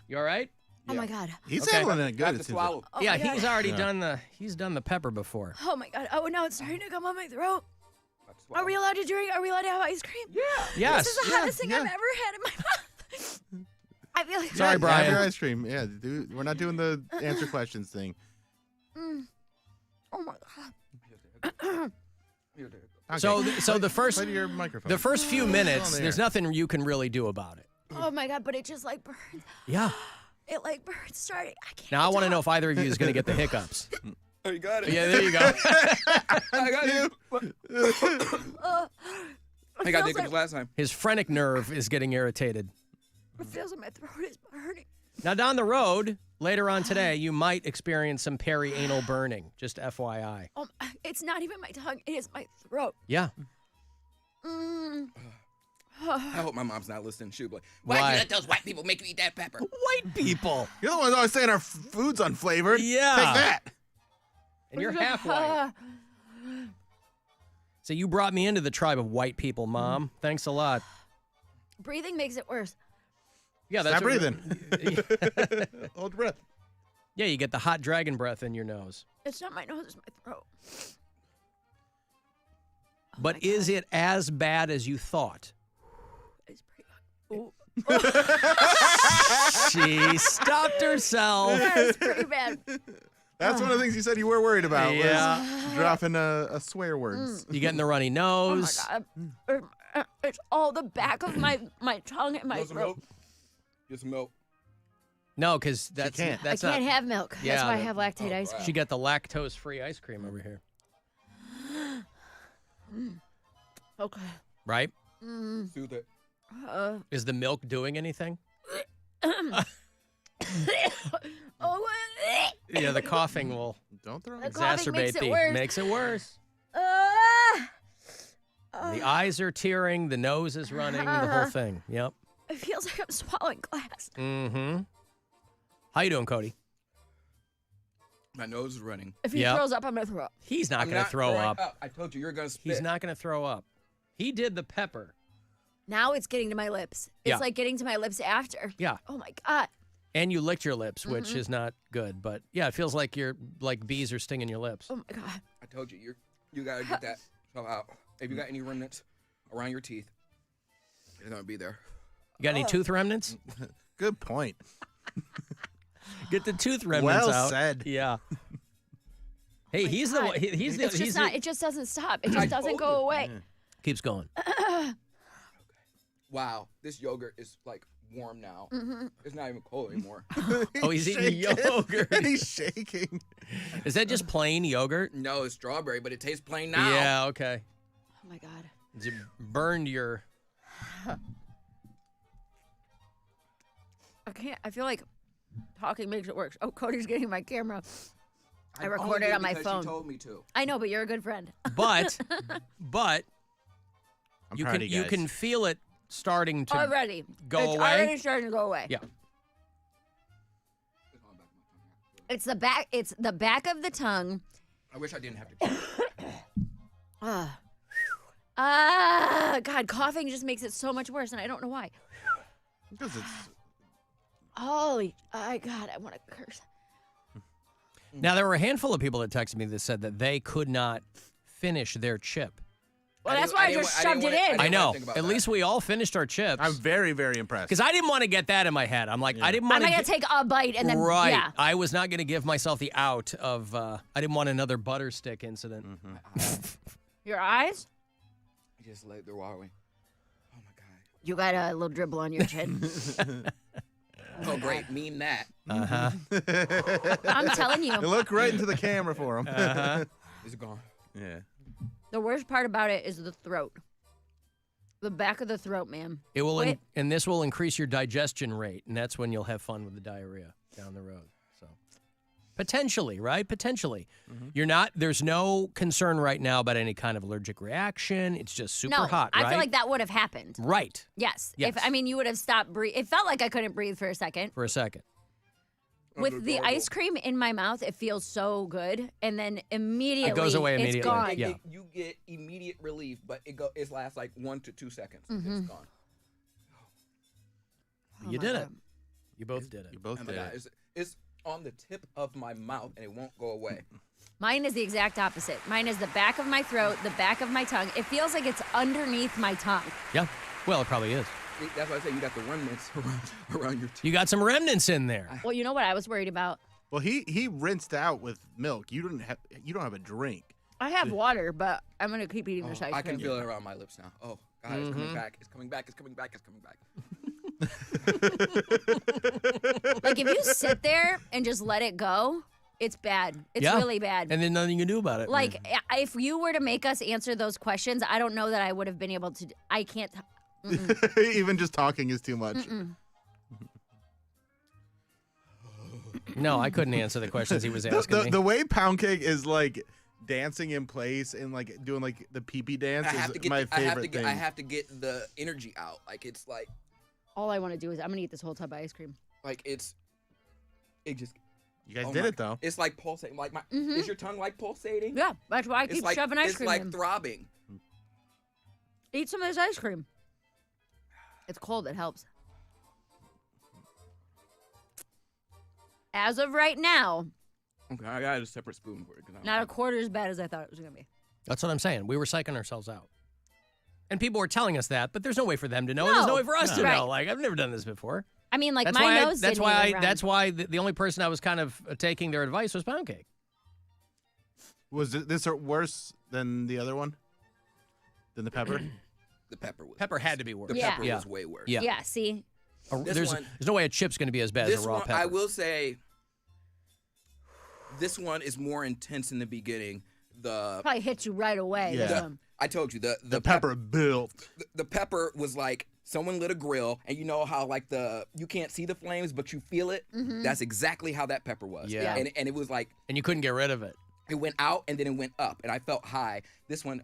You all right? Oh my god. He's Okay. handling it good. Have it to seems like. swallow. Oh yeah, my God. he's already done the pepper before. Oh my god. Oh, now it's starting to come on my throat. Have to swallow. Are we allowed to drink? Are we allowed to have ice cream? Yeah. Yes. This is the hottest thing I've ever had in my mouth. I feel like Sorry, Have Brian. your ice cream. Yeah, we're not doing the answer questions thing. Oh my god. Okay. So the first Play to your microphone. the first few on minutes, there. there's nothing you can really do about it. Oh my god, but it just like burns. Yeah. It like burns starting. I can't. Now I want to know if either of you is going to get the hiccups. Oh, you got it. Yeah, there you go. I got you. Uh, I got hiccups last time. His phrenic nerve is getting irritated. It feels like my throat is burning. Now down the road, later on today, you might experience some perianal burning. Just FYI. It's not even my tongue. It is my throat. Yeah. I hope my mom's not listening. She'll be like, Why? why'd you let those white people make you eat that pepper? White people. You're the ones always saying our food's unflavored. Yeah. Take that. And you're half white. So you brought me into the tribe of white people, Mom. Thanks a lot. Breathing makes it worse. Yeah, that's Stop what- breathing. Hold your breath. Yeah, you get the hot dragon breath in your nose. It's not my nose, it's my throat. But is it as bad as you thought? It's pretty She stopped herself. It's pretty bad. That's one of the things you said you were worried about. Yeah. Was dropping a swear words. You getting the runny Oh my nose. god. It's all the back of my tongue and my Want some throat. milk? Get some milk. No, because that's can't. that's I can't not. have milk. That's Yeah, why I that- have lactate ice cream. She got the lactose-free ice cream over here, Okay. right? Soothe it. Is the milk doing anything? Oh, Yeah, the coughing will Don't throw The it. coughing exacerbate makes it the worse. makes it worse. The Uh, eyes are tearing, the nose is running, the whole thing. Yep. it feels like I'm swallowing glass. Mm-hmm. How you doing, Cody? My nose is running. If he Yep. throws up, I'm gonna throw up. He's not I'm going to throw throwing up. I told you, you're going to spit. He's not going to throw up. He did the pepper. Now it's getting to my lips. It's Yeah. like getting to my lips after. Yeah. Oh my god. And you licked your lips, which is not good. But yeah, it feels like you're like bees are stinging your lips. Oh my god. I told you, you got to get that stuff out. If you got any remnants around your teeth, it's going to be there. You got any tooth remnants? Good point. Get the tooth remnants Well out. said. Yeah. Hey, he's the one. He's the. It's just He's not. the, It just doesn't stop. It just doesn't told go you. away. keeps going. Wow, this yogurt is like warm now. It's not even cold anymore. Oh, he's eating yogurt. He's shaking. Is that just plain yogurt? No, it's strawberry, but it tastes plain now. Yeah. Okay. Oh my god. You burned your. I can't. I feel like talking makes it worse. Oh, Cody's getting my camera. I only recorded did on my because phone. She told me to. I know, but you're a good friend. But I'm you proud can of you guys. can feel it starting to Already. go it's away. already starting to go away. Yeah. It's the back. It's the back of the tongue. I wish I didn't have to. God, coughing just makes it so much worse, and I don't know why. Because it's Holy, God, I want to curse. Now there were a handful of people that texted me that said that they could not finish their chip. Well, that's why I just shoved it in. I know. At least we all finished our chips. I'm very, very impressed. Because I didn't want to get that in my head. I'm like, I didn't want to. I'm going to take a bite and then, Right. yeah. I was not going to give myself the out of, I didn't want another butter stick incident. Your eyes? Just like they're watering. You got a little dribble on your chin. Oh, great. Mean that. Uh-huh. I'm telling you. Look right into the camera for him. Uh-huh. Is it gone? Yeah. The worst part about it is the throat. The back of the throat, man. It will, Wait. and this will increase your digestion rate, and that's when you'll have fun with the diarrhea down the road. So, potentially, right? Potentially. You're not. There's no concern right now about any kind of allergic reaction. It's just super no, hot, right? I feel like that would have happened. Right. Yes. Yes. You would have stopped breathing. It felt like I couldn't breathe for a second. For a second. With the ice cream in my mouth, it feels so good, and then immediately It goes away immediately. It's gone. Yeah. You get immediate relief, but it lasts like 1 to 2 seconds. Mhm. It's gone. You did it. You both did it. You both Oh my did God. it. It's on the tip of my mouth, and it won't go away. Mine is the exact opposite. Mine is the back of my throat, the back of my tongue. It feels like it's underneath my tongue. Yeah. Well, it probably is. That's why I say you got the remnants around your teeth. You got some remnants in there. Well, you know what I was worried about? Well, he rinsed out with milk. You don't have a drink. I have water, but I'm going to keep eating this ice cream. I can feel it around my lips now. Oh, God, it's coming back. It's coming back. It's coming back. It's coming back. Like, if you sit there and just let it go, it's bad. It's really bad. And then nothing you can do about it. Like, if you were to make us answer those questions, I don't know that I would have been able to. I can't. Even just talking is too much. No, I couldn't answer the questions he was asking me. The way Poundcake is like dancing in place and like doing like the pee-pee dance is my favorite thing. I have to get the energy out. Like, it's like. All I want to do is I'm going to eat this whole tub of ice cream. Like, it just. You guys did it though. It's like pulsating. Like is your tongue like pulsating? Yeah, that's why I keep shoving ice cream It's like in. throbbing. Eat some of this ice cream. It's cold. It helps. As of right now, Okay, I got a separate spoon for it. not a quarter as bad as I thought it was going to be. That's what I'm saying. We were psyching ourselves out. And people were telling us that, but there's no way for them to know. No. And there's no way for us to Right. know. Like, I've never done this before. I mean, like, That's my why nose that's didn't why even run. That's why the only person I was kind of taking their advice was Poundcake. Was this worse than the other one? Than the pepper? The pepper was. Pepper had to be worse. The pepper was way worse. Yeah. Yeah, see? There's no way a chip's going to be as bad as This a raw one, pepper. I will say, this one is more intense in the beginning. Probably hit you right away. Yeah. This one. I told you the pepper built. The pepper was like someone lit a grill, and you know how like you can't see the flames, but you feel it. Mhm. That's exactly how that pepper was. Yeah. And it was like. And you couldn't get rid of it. It went out and then it went up, and I felt high. This one,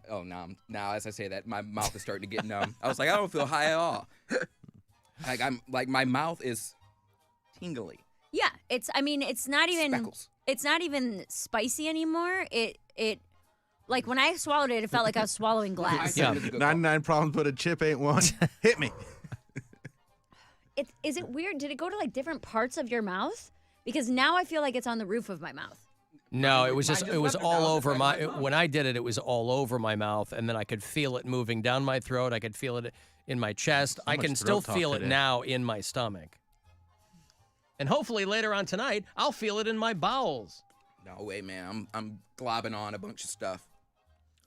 now as I say that, my mouth is starting to get numb. I was like, I don't feel high at all. My mouth is tingly. Yeah, it's not even Speckles. it's not even spicy anymore. It like when I swallowed it, it felt like I was swallowing glass. Yeah. 99 problems, but a chip ain't one. Hit me. Is it weird? Did it go to like different parts of your mouth? Because now I feel like it's on the roof of my mouth. No, it was all over when I did it, it was all over my mouth, and then I could feel it moving down my throat. I could feel it in my chest. I much can still throat talk feel it today. now in my stomach. And hopefully later on tonight, I'll feel it in my bowels. No way, man. I'm globbing on a bunch of stuff.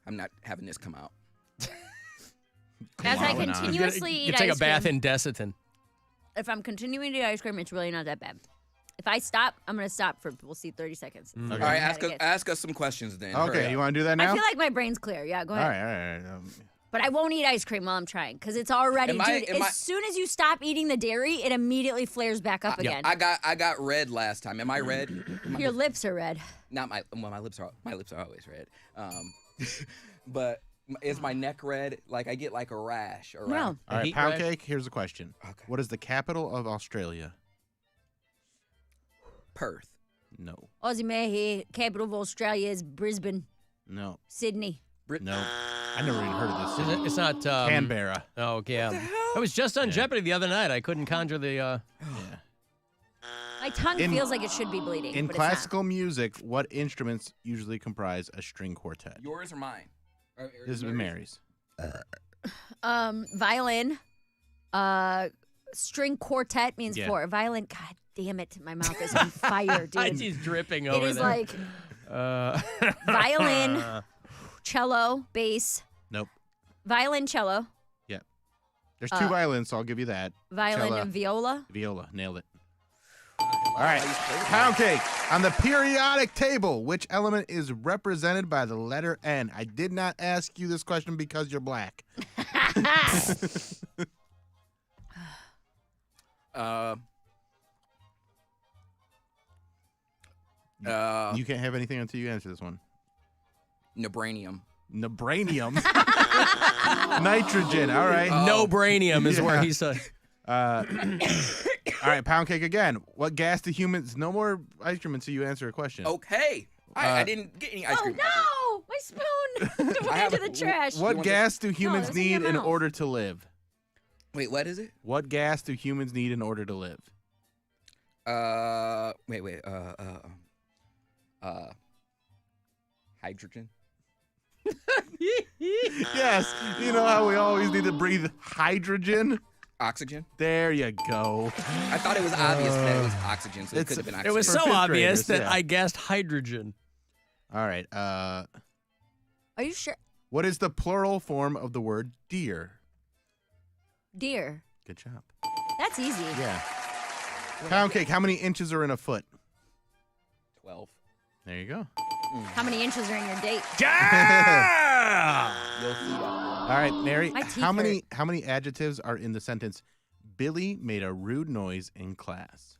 I'm not having this come out. As I continuously You eat take a ice bath cream, in Desitin. if I'm continuing to eat ice cream, it's really not that bad. If I stop, I'm going to stop for, we'll see, 30 seconds. All right, ask us some questions then. Hurry Okay, up. you want to do that now? I feel like my brain's clear. Yeah, go all ahead. right. But I won't eat ice cream while I'm trying because it's already, as soon as you stop eating the dairy, it immediately flares back up again. I got red last time. Am I red? Your lips are red. Not my lips are always red. But is my neck red? Like I get like a rash around. No. All right, Heat Poundcake, here's a question. Okay. What is the capital of Australia? Perth. No. Aussie May here. Capital of Australia is Brisbane. No. Sydney. No. I never even heard of this. It's not Canberra. Oh, yeah. I was just on Jeopardy the other night. I couldn't conjure the. My tongue feels like it should be bleeding. In but classical music, what instruments usually comprise a string quartet? Yours or mine? This is Mary's. Violin. String quartet means Yeah. 4. Violin. God damn it. My mouth is on fire, dude. She's dripping over It is there. like violin, cello, bass. Nope. Violin, cello. Yeah. There's 2 violins, so I'll give you that. Violin Cello. and viola. Viola. Nailed it. All right. Pound cake. On the periodic table, which element is represented by the letter N? I did not ask you this question because you're black. You can't have anything until you answer this one. Nebranium. Nebranium. Nitrogen. All right. No branium is where Yeah. he said. All right, pound cake again. What gas do humans? No more ice cream until you answer a question. Okay. I didn't get any ice cream. Oh, no! My spoon went into the trash. What gas do No, humans it was in your need in mouth. order to live? Wait, what is it? What gas do humans need in order to live? Wait. Hydrogen. Yes. You know how we always need to breathe hydrogen? Oxygen. There you go. I thought it was obvious that it was oxygen, so it could have been oxygen. It was For so fifth obvious graders, that yeah. I guessed hydrogen. All right. Are you sure? What is the plural form of the word deer? Deer. Good job. That's easy. Yeah. Pound cake, how many inches are in a foot? 12. There you go. How many inches are in your date? You'll see. All right, Mary, My teeth how many adjectives are in the sentence Billy made a rude noise in class?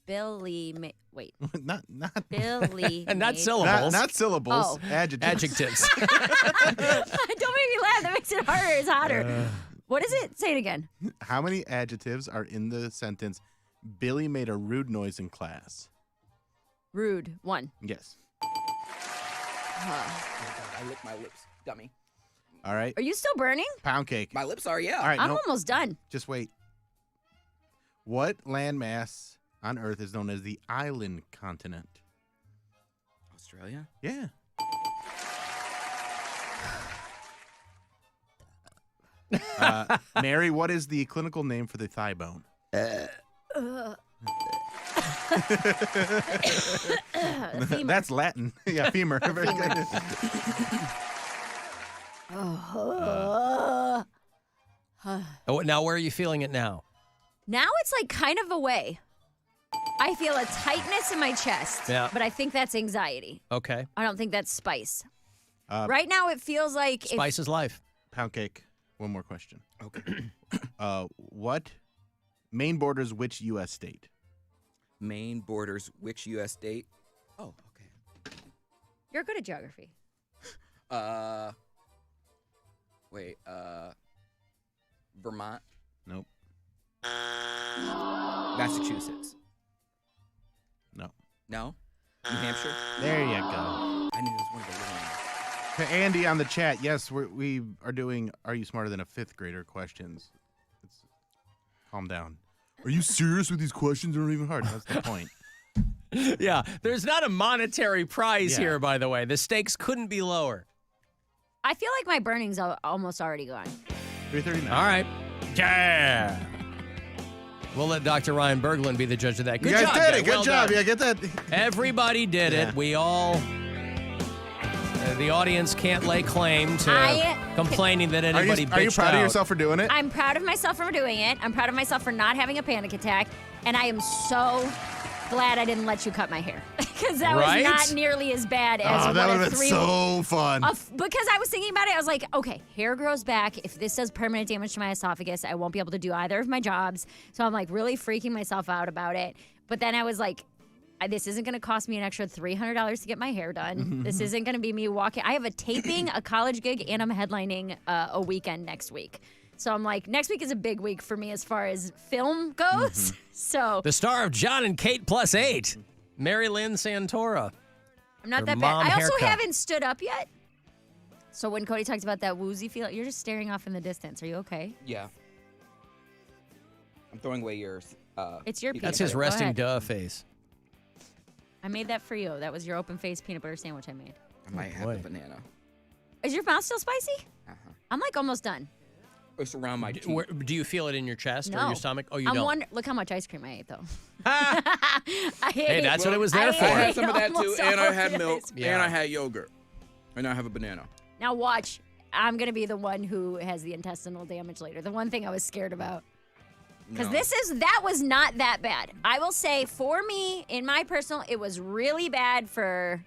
Wait. not Billy. And not made- syllables. Not syllables. Oh. Adjectives. Adjectives. Don't make me laugh. That makes it harder. It's hotter. What is it? Say it again. How many adjectives are in the sentence Billy made a rude noise in class? Rude. 1. Yes. I licked my lips, dummy. All right. Are you still burning? Pound cake. My lips are, yeah. All right. I'm no, almost done. just wait. What landmass on Earth is known as the island continent? Australia? Yeah. Mary, what is the clinical name for the thigh bone? Femur. That's Latin. Yeah, femur. Very good. Oh, now, where are you feeling it now? Now it's like kind of away. I feel a tightness in my chest. Yeah. But I think that's anxiety. Okay. I don't think that's spice. Right now it feels like Spice is life. Pound cake. One more question. Okay. What Maine borders which U.S. state? Maine borders which U.S. state? Oh, okay. You're good at geography. Wait, Vermont? Nope. Massachusetts? No. No? New Hampshire? There you go. I knew it was one of the little ones. To Andy on the chat, yes, we are doing Are You Smarter Than a Fifth Grader questions. Calm down. Are you serious with these questions? They're not even hard. That's the point. Yeah, there's not a monetary prize Yeah. here, by the way. The stakes couldn't be lower. I feel like my burning's almost already gone. 3:39. All right. Yeah. We'll let Dr. Ryan Berglund be the judge of that. Good you guys job. did guys. it. Good Well job. done. Yeah, get that. Everybody did Yeah. it. We all. The audience can't lay claim to complaining that anybody Are you bitched proud of out. yourself for doing it? I'm proud of myself for doing it. I'm proud of myself for not having a panic attack. And I am so glad I didn't let you cut my hair. Because that Right? was not nearly as bad as Oh, what that a would have been 3 so fun. because I was thinking about it, I was like, okay, hair grows back. If this does permanent damage to my esophagus, I won't be able to do either of my jobs. So I'm like really freaking myself out about it. But then I was like, this isn't going to cost me an extra $300 to get my hair done. This isn't going to be me walking. I have a taping, a college gig, and I'm headlining a weekend next week. So I'm like, next week is a big week for me as far as film goes. So The star of John and Kate Plus 8, Mary Lynn Santora. I'm not Your that bad. mom I also haircut. haven't stood up yet. So when Cody talks about that woozy feel, you're just staring off in the distance. Are you okay? Yeah. I'm throwing away yours. It's your peanut That's his butter. Go resting ahead. duh face. I made that for you. That was your open face peanut butter sandwich I made. I might have boy. a banana. Is your mouth still spicy? Uh-huh. I'm like almost done. It's around my teeth. Do you feel it in your chest or No. your stomach? Oh, you don't. Look how much ice cream I ate, though. I Hey, that's what it was there for. I had some of that too, almost and I all had the milk, ice and I had yogurt, and I have a banana. Now watch. I'm going to be the one who has the intestinal damage later. The one thing I was scared about. Because that was not that bad. I will say, for me, in my personal, it was really bad for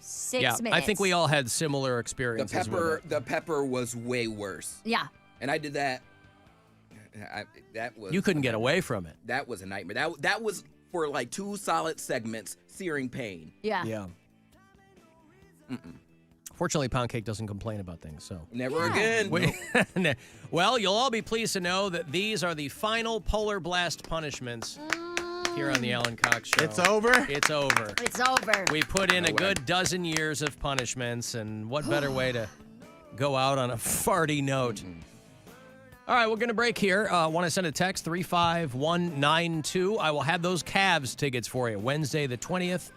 6 minutes. I think we all had similar experiences. The pepper was way worse. Yeah. And I did that. That was. You couldn't get away from it. That was a nightmare. That was for like 2 solid segments, searing pain. Yeah. Yeah. Fortunately, Poundcake doesn't complain about things, so. Never again. Well, you'll all be pleased to know that these are the final Polar Blast punishments here on the Alan Cox Show. It's over? It's over. It's over. We put in a good dozen years of punishments, and what better way to go out on a farty note. All right, we're going to break here. Want to send a text, 35192. I will have those Cavs tickets for you Wednesday the 20th.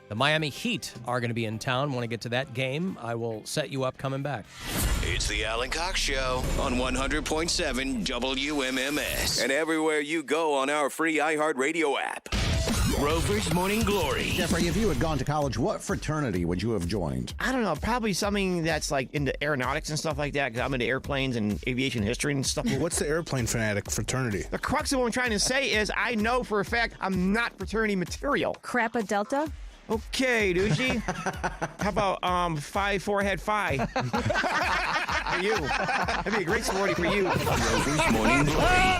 The Miami Heat are going to be in town. Want to get to that game? I will set you up coming back. It's the Alan Cox Show on 100.7 WMMS. And everywhere you go on our free iHeartRadio app. Rover's Morning Glory. Jeffrey, if you had gone to college, what fraternity would you have joined? I don't know. Probably something that's like into aeronautics and stuff like that, because I'm into airplanes and aviation history and stuff. Well, what's the airplane fanatic fraternity? The crux of what I'm trying to say is I know for a fact I'm not fraternity material. Crappa Delta? Okay, Doogie. How about Phi Forehead Phi? For you. That'd be a great sorority for you. Rover's Morning Glory.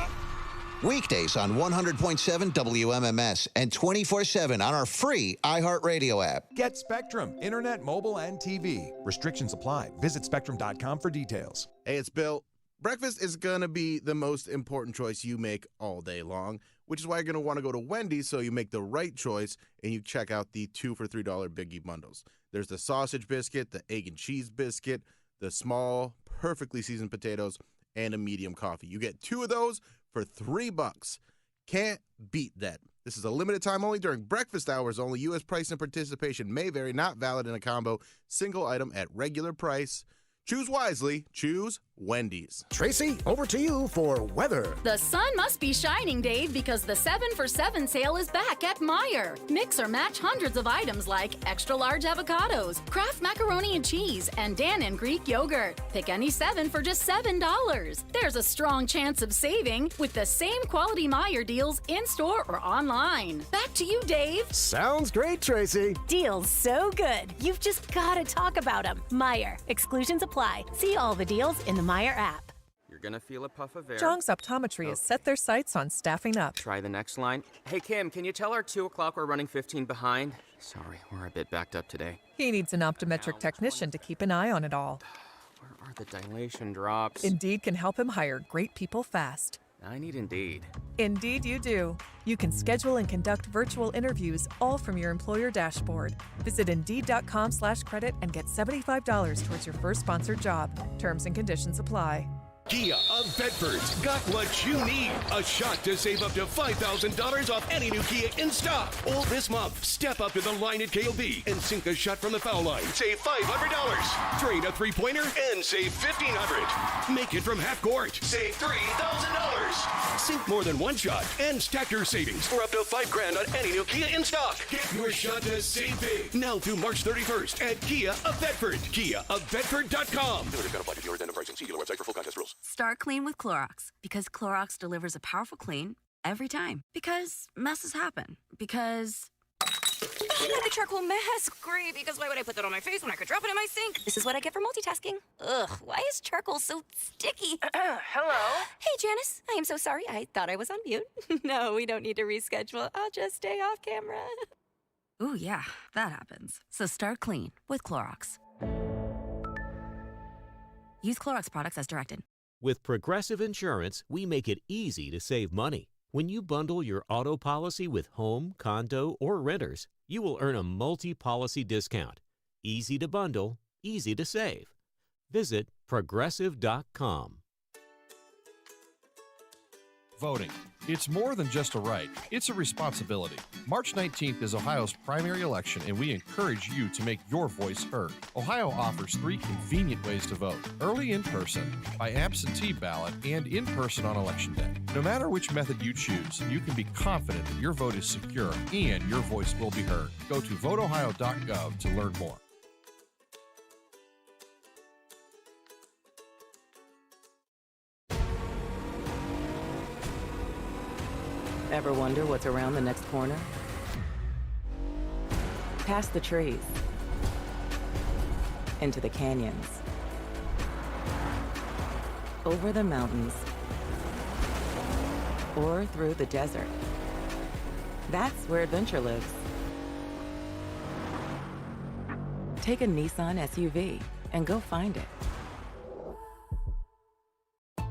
Weekdays on 100.7 WMMS and 24/7 on our free iHeartRadio app. Get Spectrum, internet, mobile, and TV. Restrictions apply. Visit spectrum.com for details. Hey, it's Bill. Breakfast is going to be the most important choice you make all day long, which is why you're going to want to go to Wendy's so you make the right choice and you check out the 2 for $3 Biggie bundles. There's the sausage biscuit, the egg and cheese biscuit, the small, perfectly seasoned potatoes, and a medium coffee. You get 2 of those for $3. Can't beat that. This is a limited time only during breakfast hours only. U.S. price and participation may vary. Not valid in a combo. Single item at regular price. Choose wisely. Choose Wendy's. Tracy, over to you for weather. The sun must be shining, Dave, because the 7 for 7 sale is back at Meijer. Mix or match hundreds of items like extra large avocados, Kraft macaroni and cheese, and Dannon Greek yogurt. Pick any 7 for just $7. There's a strong chance of saving with the same quality Meijer deals in-store or online. Back to you, Dave. Sounds great, Tracy. Deals so good, you've just got to talk about them. Meijer. Exclusions apply. See all the deals in the Meijer app. You're gonna feel a puff of air. Jong's Optometry has set their sights on staffing up. Try the next line. Hey, Kim, can you tell our 2 o'clock we're running 15 behind? Sorry, we're a bit backed up today. He needs an optometric technician to keep an eye on it all. Where are the dilation drops? Indeed can help him hire great people fast. I need Indeed. Indeed you do. You can schedule and conduct virtual interviews all from your employer dashboard. Visit Indeed.com/credit and get $75 towards your first sponsored job. Terms and conditions apply. Kia of Bedford's got what you need. A shot to save up to $5,000 off any new Kia in stock. All this month, step up to the line at KOB and sink a shot from the foul line. Save $500. Drain a three-pointer and save $1,500. Make it from half court. Save $3,000. Sink more than one shot and stack your savings for up to $5,000 on any new Kia in stock. Get your shot to save big now through March 31st at Kia of Bedford. KiaofBedford.com. Limited benefit applied to dealer and pricing. See dealer website for full contest rules. Start clean with Clorox, because Clorox delivers a powerful clean every time. Because messes happen. Because I got the charcoal mask. Great, because why would I put that on my face when I could drop it in my sink? This is what I get for multitasking. Ugh, why is charcoal so sticky? Hello? Hey, Janice. I am so sorry. I thought I was on mute. No, we don't need to reschedule. I'll just stay off camera. Ooh, yeah, that happens. So start clean with Clorox. Use Clorox products as directed. With Progressive Insurance, we make it easy to save money. When you bundle your auto policy with home, condo, or renters, you will earn a multi-policy discount. Easy to bundle, easy to save. Visit Progressive.com. Voting. It's more than just a right, it's a responsibility. March 19th is Ohio's primary election, and we encourage you to make your voice heard. Ohio offers 3 convenient ways to vote: early in person, by absentee ballot, and in person on Election Day. No matter which method you choose, you can be confident that your vote is secure and your voice will be heard. Go to voteohio.gov to learn more. Ever wonder what's around the next corner? Past the trees, into the canyons, over the mountains, or through the desert. That's where adventure lives. Take a Nissan SUV and go find it.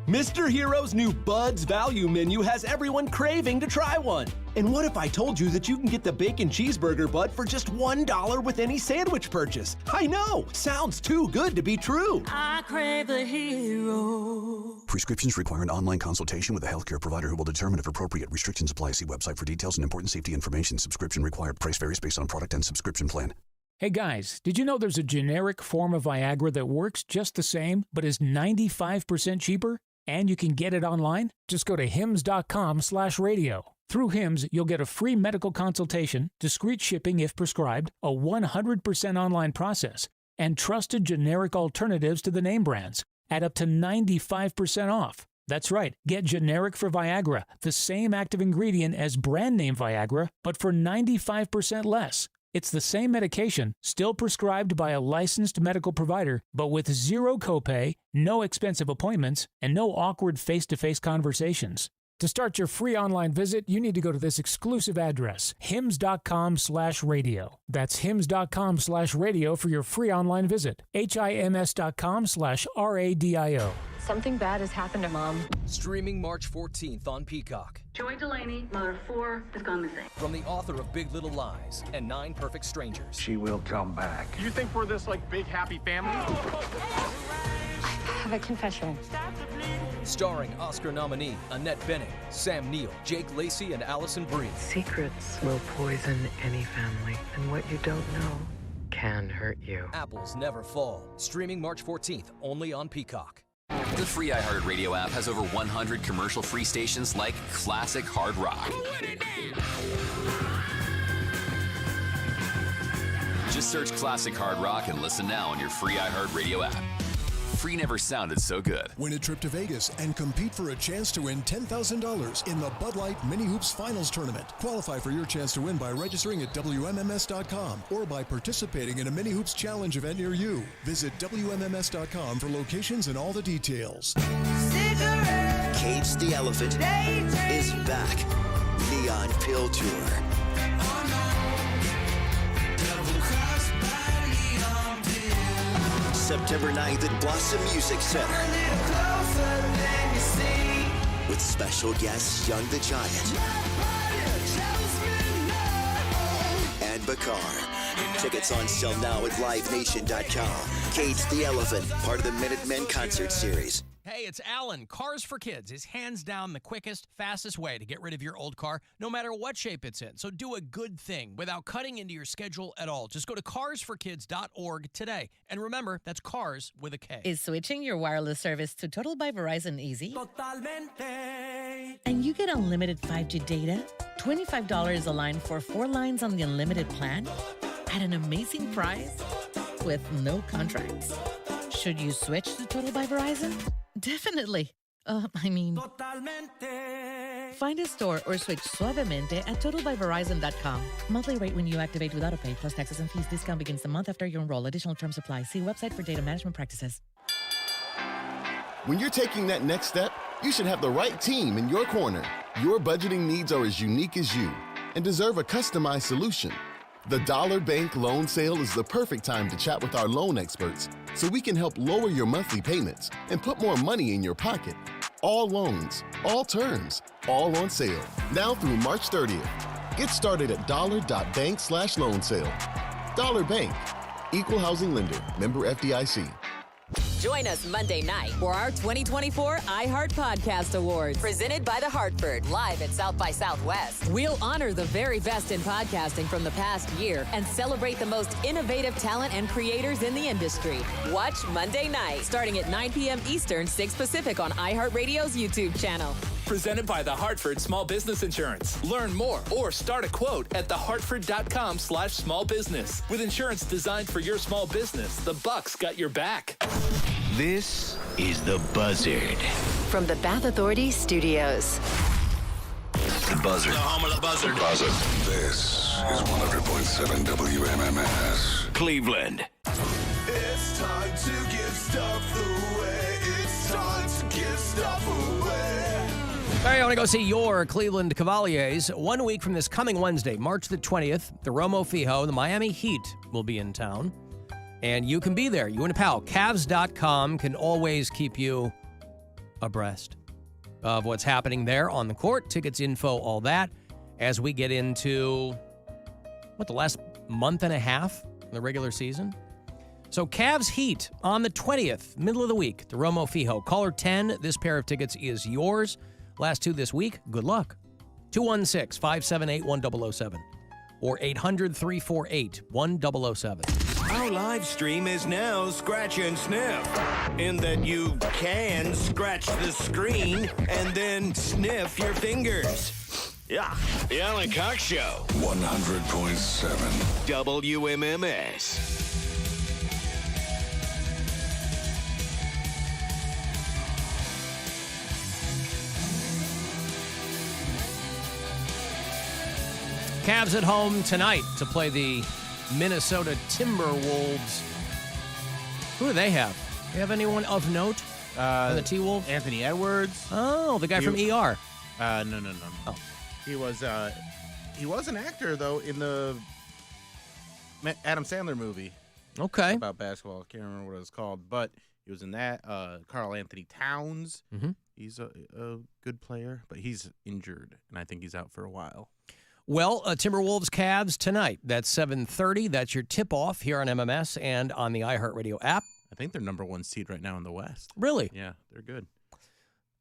Mr. Hero's new Bud's Value Menu has everyone craving to try one. And what if I told you that you can get the bacon cheeseburger Bud for just $1 with any sandwich purchase? I know, sounds too good to be true. I crave the hero. Prescriptions require an online consultation with a healthcare provider who will determine if appropriate. Restrictions apply. See website for details and important safety information. Subscription required. Price varies based on product and subscription plan. Hey guys, did you know there's a generic form of Viagra that works just the same, but is 95% cheaper? And you can get it online? Just go to hims.com/radio. Through Hims, you'll get a free medical consultation, discreet shipping if prescribed, a 100% online process, and trusted generic alternatives to the name brands at up to 95% off. That's right, get generic for Viagra, the same active ingredient as brand name Viagra, but for 95% less. It's the same medication, still prescribed by a licensed medical provider, but with zero copay, no expensive appointments, and no awkward face-to-face conversations. To start your free online visit, you need to go to this exclusive address, hims.com/radio. That's hims.com/radio for your free online visit. hims.com/radio. Something bad has happened to Mom. Streaming March 14th on Peacock. Joy Delaney, mother of 4, has gone missing. From the author of Big Little Lies and 9 Perfect Strangers. She will come back. You think we're this, big, happy family? I have a confession. Starring Oscar nominee Annette Bening, Sam Neill, Jake Lacey, and Allison Brie. Secrets will poison any family, and what you don't know can hurt you. Apples never fall. Streaming March 14th, only on Peacock. The free iHeartRadio app has over 100 commercial-free stations like Classic Hard Rock. Just search Classic Hard Rock and listen now on your free iHeartRadio app. Free never sounded so good. Win a trip to Vegas and compete for a chance to win $10,000 in the Bud Light Mini Hoops Finals Tournament. Qualify for your chance to win by registering at WMMS.com or by participating in a Mini Hoops Challenge event near you. Visit WMMS.com for locations and all the details. Cage the Elephant is back. Neon Pill Tour. September 9th at Blossom Music Center. With special guests Young the Giant and Bakar. Tickets on sale now at livenation.com. Cage the Elephant, part of the Minutemen Concert Series. Hey, it's Alan. Cars for Kids is hands down the quickest, fastest way to get rid of your old car, no matter what shape it's in. So do a good thing without cutting into your schedule at all. Just go to carsforkids.org today. And remember, that's cars with a K. Is switching your wireless service to Total by Verizon easy? Totalmente. And you get unlimited 5G data, $25 a line for 4 lines on the unlimited plan, at an amazing price, with no contracts. Should you switch to Total by Verizon? Definitely. Totalmente. Find a store or switch suavemente at totalbyverizon.com. Monthly rate when you activate with autopay plus taxes and fees. Discount begins the month after you enroll. Additional terms apply. See website for data management practices. When you're taking that next step, you should have the right team in your corner. Your budgeting needs are as unique as you and deserve a customized solution. The Dollar Bank Loan Sale is the perfect time to chat with our loan experts so we can help lower your monthly payments and put more money in your pocket. All loans, all terms, all on sale. Now through March 30th. Get started at dollar.bank/loan sale. Dollar Bank, Equal Housing Lender, member FDIC. Join us Monday night for our 2024 iHeart Podcast Awards, presented by The Hartford, live at South by Southwest. We'll honor the very best in podcasting from the past year and celebrate the most innovative talent and creators in the industry. Watch Monday night, starting at 9 p.m. Eastern, 6 Pacific on iHeartRadio's YouTube channel. Presented by The Hartford Small Business Insurance. Learn more or start a quote at thehartford.com/small business. With insurance designed for your small business, the Bucks got your back. This is The Buzzard. From the Bath Authority Studios. The Buzzard. The home of the Buzzard. Buzzard. This is 100.7 WMMS. Cleveland. It's time to give stuff away. It's time to give stuff away. All right, I want to go see your Cleveland Cavaliers 1 week from this coming Wednesday, March the 20th. The Romo Fijo, the Miami Heat will be in town. And you can be there. You and a pal. Cavs.com can always keep you abreast of what's happening there on the court. Tickets, info, all that. As we get into, the last month and a half of the regular season? So Cavs Heat on the 20th, middle of the week, the Romo Fijo. Caller 10, this pair of tickets is yours. Last two this week, good luck. 216-578-1007 or 800-348-1007. Our live stream is now Scratch and Sniff, in that you can scratch the screen and then sniff your fingers. Yeah, the Alan Cox Show. 100.7 WMMS. Cavs at home tonight to play the Minnesota Timberwolves. Who do they have? Do you have anyone of note on the T-Wolves? Anthony Edwards. Oh, the guy from ER. No. Oh. He was an actor, though, in the Adam Sandler movie. Okay. About basketball. I can't remember what it was called, but he was in that. Karl Anthony Towns. Mm-hmm. He's a good player, but he's injured, and I think he's out for a while. Well, Timberwolves Cavs tonight. That's 7:30. That's your tip-off here on MMS and on the iHeartRadio app. I think they're number one seed right now in the West. Really? Yeah, they're good.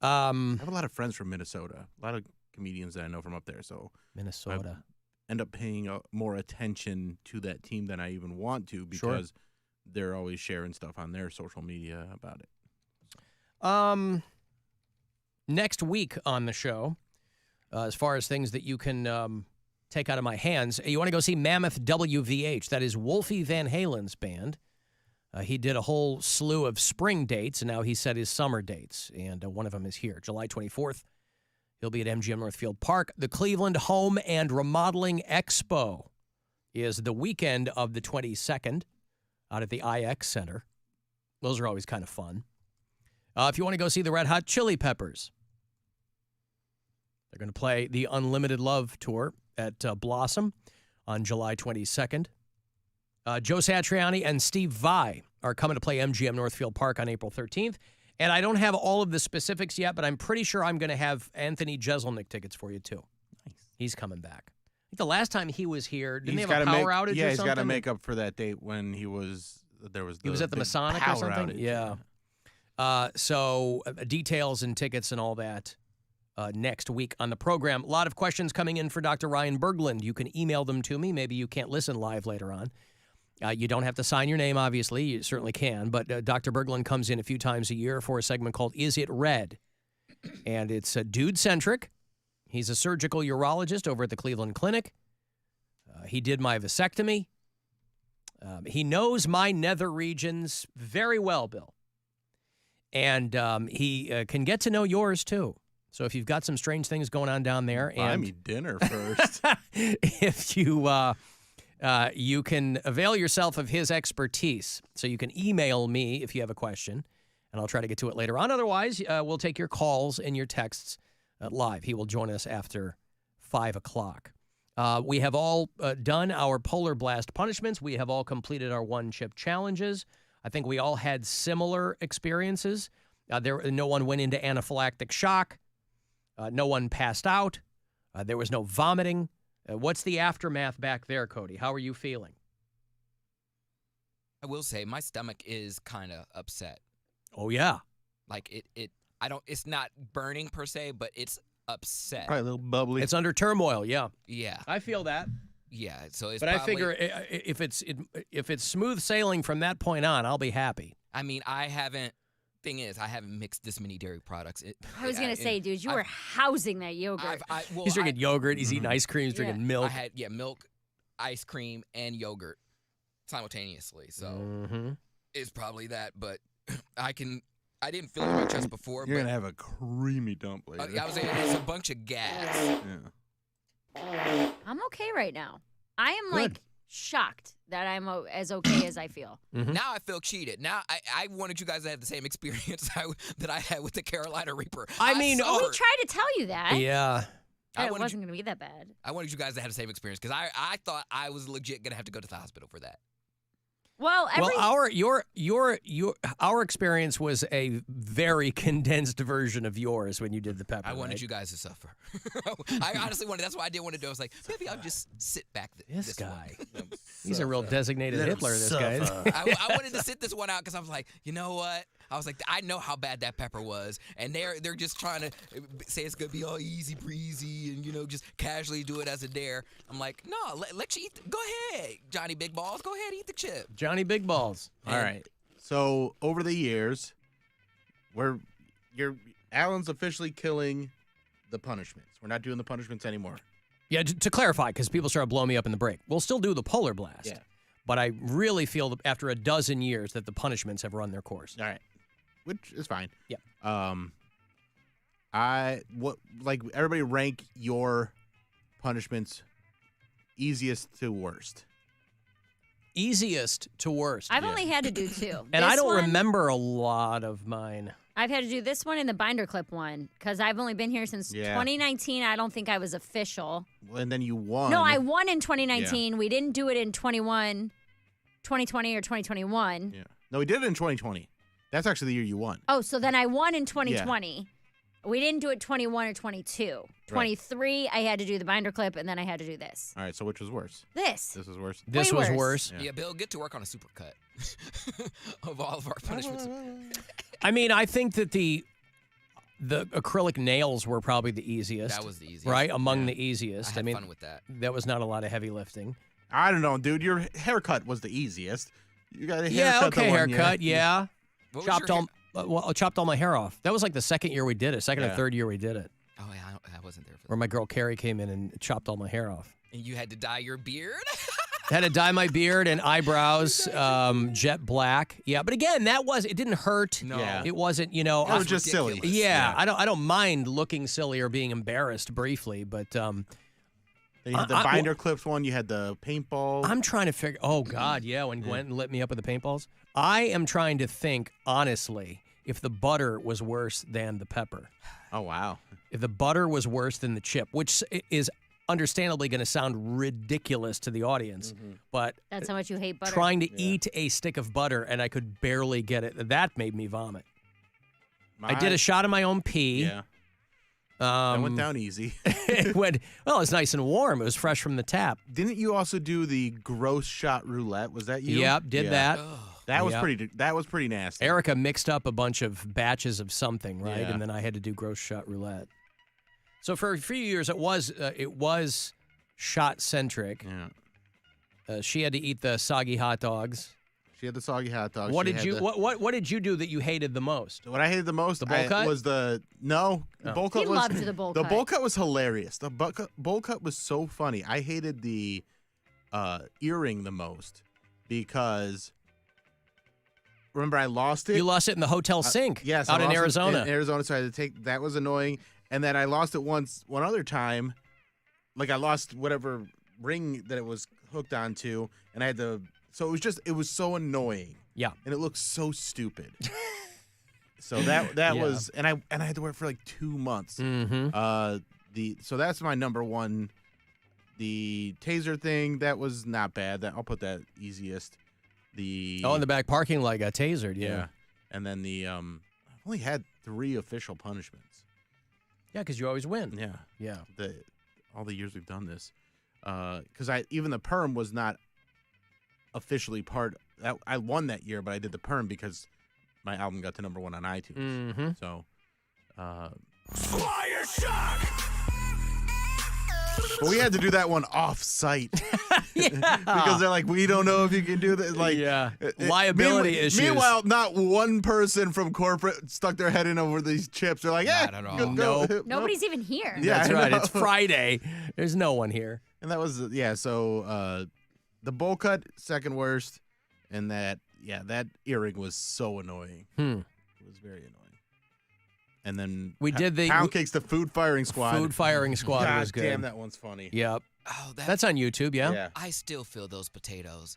I have a lot of friends from Minnesota. A lot of comedians that I know from up there. So Minnesota. I end up paying more attention to that team than I even want to because they're always sharing stuff on their social media about it. Next week on the show, as far as things that you can take out of my hands, you want to go see Mammoth WVH. That is Wolfie Van Halen's band. He did a whole slew of spring dates, and now he set his summer dates, and one of them is here, July 24th. He'll be at MGM Northfield Park. The Cleveland Home and Remodeling Expo is the weekend of the 22nd out at the IX Center. Those are always kind of fun. If you want to go see the Red Hot Chili Peppers, they're going to play the Unlimited Love Tour at Blossom on July 22nd. Joe Satriani and Steve Vai are coming to play MGM Northfield Park on April 13th. And I don't have all of the specifics yet, but I'm pretty sure I'm going to have Anthony Jeselnik tickets for you, too. Nice. He's coming back. I think the last time he was here, didn't he have a power outage or something? Yeah, he's got to make up for that date when he was at the Masonic or something? Outage. Yeah. So details and tickets and all that next week on the program. A lot of questions coming in for Dr. Ryan Berglund. You can email them to me. Maybe you can't listen live later on. You don't have to sign your name, obviously. You certainly can. But Dr. Berglund comes in a few times a year for a segment called Is It Red? And it's dude-centric. He's a surgical urologist over at the Cleveland Clinic. He did my vasectomy. He knows my nether regions very well, Bill. And he can get to know yours, too. So if you've got some strange things going on down there. Buy me dinner first. If you you can avail yourself of his expertise. So you can email me if you have a question, and I'll try to get to it later on. Otherwise, we'll take your calls and your texts live. He will join us after 5 o'clock. We have all done our Polar Blast punishments. We have all completed our one-chip challenges. I think we all had similar experiences. No one went into anaphylactic shock. No one passed out. There was no vomiting. What's the aftermath back there, Cody? How are you feeling? I will say my stomach is kind of upset. Oh yeah. Like it's not burning per se, but it's upset. Probably a little bubbly. It's under turmoil. Yeah. Yeah. I feel that. Yeah. So it's. But probably, I figure if it's smooth sailing from that point on, I'll be happy. I mean, I haven't mixed this many dairy products. I was gonna say, dude, you were housing that yogurt. He's drinking yogurt. He's eating ice cream. He's drinking milk. I had milk, ice cream, and yogurt simultaneously. So it's probably that. But I didn't feel it in my chest before. You're gonna have a creamy dump later. I was saying it's a bunch of gas. Yeah. I'm okay right now. I am like shocked that I'm as okay as I feel. Now I feel cheated. Now I wanted you guys to have the same experience that I had with the Carolina Reaper. I mean, we tried to tell you that. Yeah. It wasn't going to be that bad. I wanted you guys to have the same experience because I thought I was legit going to have to go to the hospital for that. Well, our experience was a very condensed version of yours when you did the pepper. I wanted right? you guys to suffer. I honestly wanted. That's why I didn't want to do. I was like, maybe I'll just sit back. This guy, he's a real designated Hitler. This guy. I wanted to sit this one out because I was like, you know what? I was like, I know how bad that pepper was, and they're just trying to say it's gonna be all easy breezy and just casually do it as a dare. I'm like, no, let you eat. Go ahead, Johnny Big Balls. Go ahead, eat the chip. Johnny Big Balls. All right. So over the years, Alan's officially killing the punishments. We're not doing the punishments anymore. Yeah, to clarify, because people started blowing me up in the break. We'll still do the Polar Blast. Yeah. But I really feel that after a dozen years that the punishments have run their course. All right. Which is fine. Yeah. Everybody rank your punishments easiest to worst. Easiest to worst. I've only had to do 2. And I don't remember a lot of mine. I've had to do this one and the binder clip one because I've only been here since 2019. I don't think I was official. Well, and then you won. No, I won in 2019. Yeah. We didn't do it in 2020 or 2021. Yeah. No, we did it in 2020. That's actually the year you won. Oh, so then I won in 2020. Yeah. We didn't do it 21 or 22. 23, I had to do the binder clip, and then I had to do this. All right, so which was worse? This. This was worse? This was worse. Yeah, Bill, get to work on a supercut of all of our punishments. I mean, I think that the acrylic nails were probably the easiest. That was the easiest. Right? Among the easiest. I had fun with that. That was not a lot of heavy lifting. I don't know, dude. Your haircut was the easiest. You got a haircut. Yeah, okay, haircut, yeah. I chopped all my hair off. That was like the second year we did it, second or third year we did it. Oh, yeah, I wasn't there for that. Where my girl Carrie came in and chopped all my hair off. And you had to dye your beard? Had to dye my beard and eyebrows jet black. Yeah, but again, it didn't hurt. No. Yeah. It wasn't, it was just silly. Yeah, I don't mind looking silly or being embarrassed briefly, but then you had the binder clips one, you had the paintball. I'm trying to figure, oh God, yeah, when Gwen lit me up with the paintballs. I am trying to think, honestly, if the butter was worse than the pepper. Oh, wow. If the butter was worse than the chip, which is understandably going to sound ridiculous to the audience, but that's how much you hate butter. Trying to eat a stick of butter and I could barely get it. That made me vomit. I did a shot of my own pee. Yeah. That went down easy. It was nice and warm. It was fresh from the tap. Didn't you also do the gross shot roulette? Was that you? Yep, did that. That was pretty nasty. Erica mixed up a bunch of batches of something, right? Yeah. And then I had to do gross shot roulette. So for a few years, it was shot centric. Yeah. She had to eat the soggy hot dogs. She had the soggy hot dogs. What did you do that you hated the most? What I hated the most the bowl cut? Was the bowl cut. He loved the bowl cut. The bowl cut was hilarious. The bowl cut was so funny. I hated the earring the most because remember I lost it. You lost it in the hotel sink. Yes, out in Arizona. In Arizona, so I had to take. That was annoying. And then I lost it one other time. Like I lost whatever ring that it was hooked onto, and I had to. So it was so annoying. Yeah. And it looked so stupid. So that was, and I had to wear it for like 2 months. Mm-hmm. So that's my number one. The taser thing, that was not bad. I'll put that easiest. In the back parking lot got tasered. Yeah. And then I've only had 3 official punishments. Yeah, because you always win. Yeah. All the years we've done this, because even the perm was not officially part. I won that year, but I did the perm because my album got to #1 on iTunes. Mm-hmm. So, Squire Shock! but we had to do that one off-site. Because they're like, we don't know if you can do this. Like, liability issues. Meanwhile, not one person from corporate stuck their head in over these chips. They're like, Not at all. Nope. Nobody's even here. Yeah, That's I right. know. It's Friday. There's no one here. And that was, so the bowl cut, second worst. And that earring was so annoying. It was very annoying. And then we did the Poundcake's the food firing squad. Food firing squad God was good. Damn, that one's funny. Yep. Oh, that's on YouTube. Yeah. I still feel those potatoes.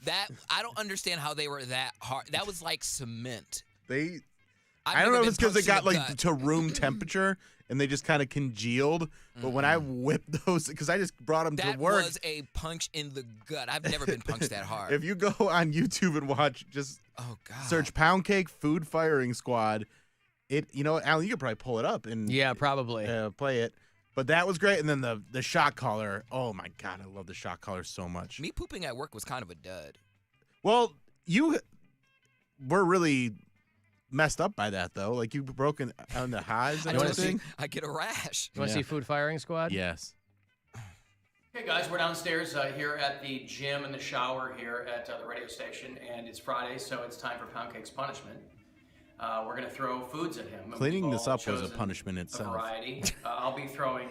That I don't understand how they were that hard. That was like cement. I don't know if it's because it got like to room temperature and they just kind of congealed. But when I whipped those, because I just brought them to work. That was a punch in the gut. I've never been punched that hard. If you go on YouTube and watch, just search Poundcake Food Firing Squad. Alan, you could probably pull it up and probably play it. But that was great. And then the shot collar. Oh my God, I love the shot collar so much. Me pooping at work was kind of a dud. Well, you were really messed up by that though. Like you broken on the highs and everything. I get a rash. You want to see Food Firing Squad? Yes. Hey guys, we're downstairs here at the gym and the shower here at the radio station, and it's Friday, so it's time for Poundcake's punishment. We're going to throw foods at him. Cleaning We've this all up was a chosen punishment itself. A variety. I'll be throwing.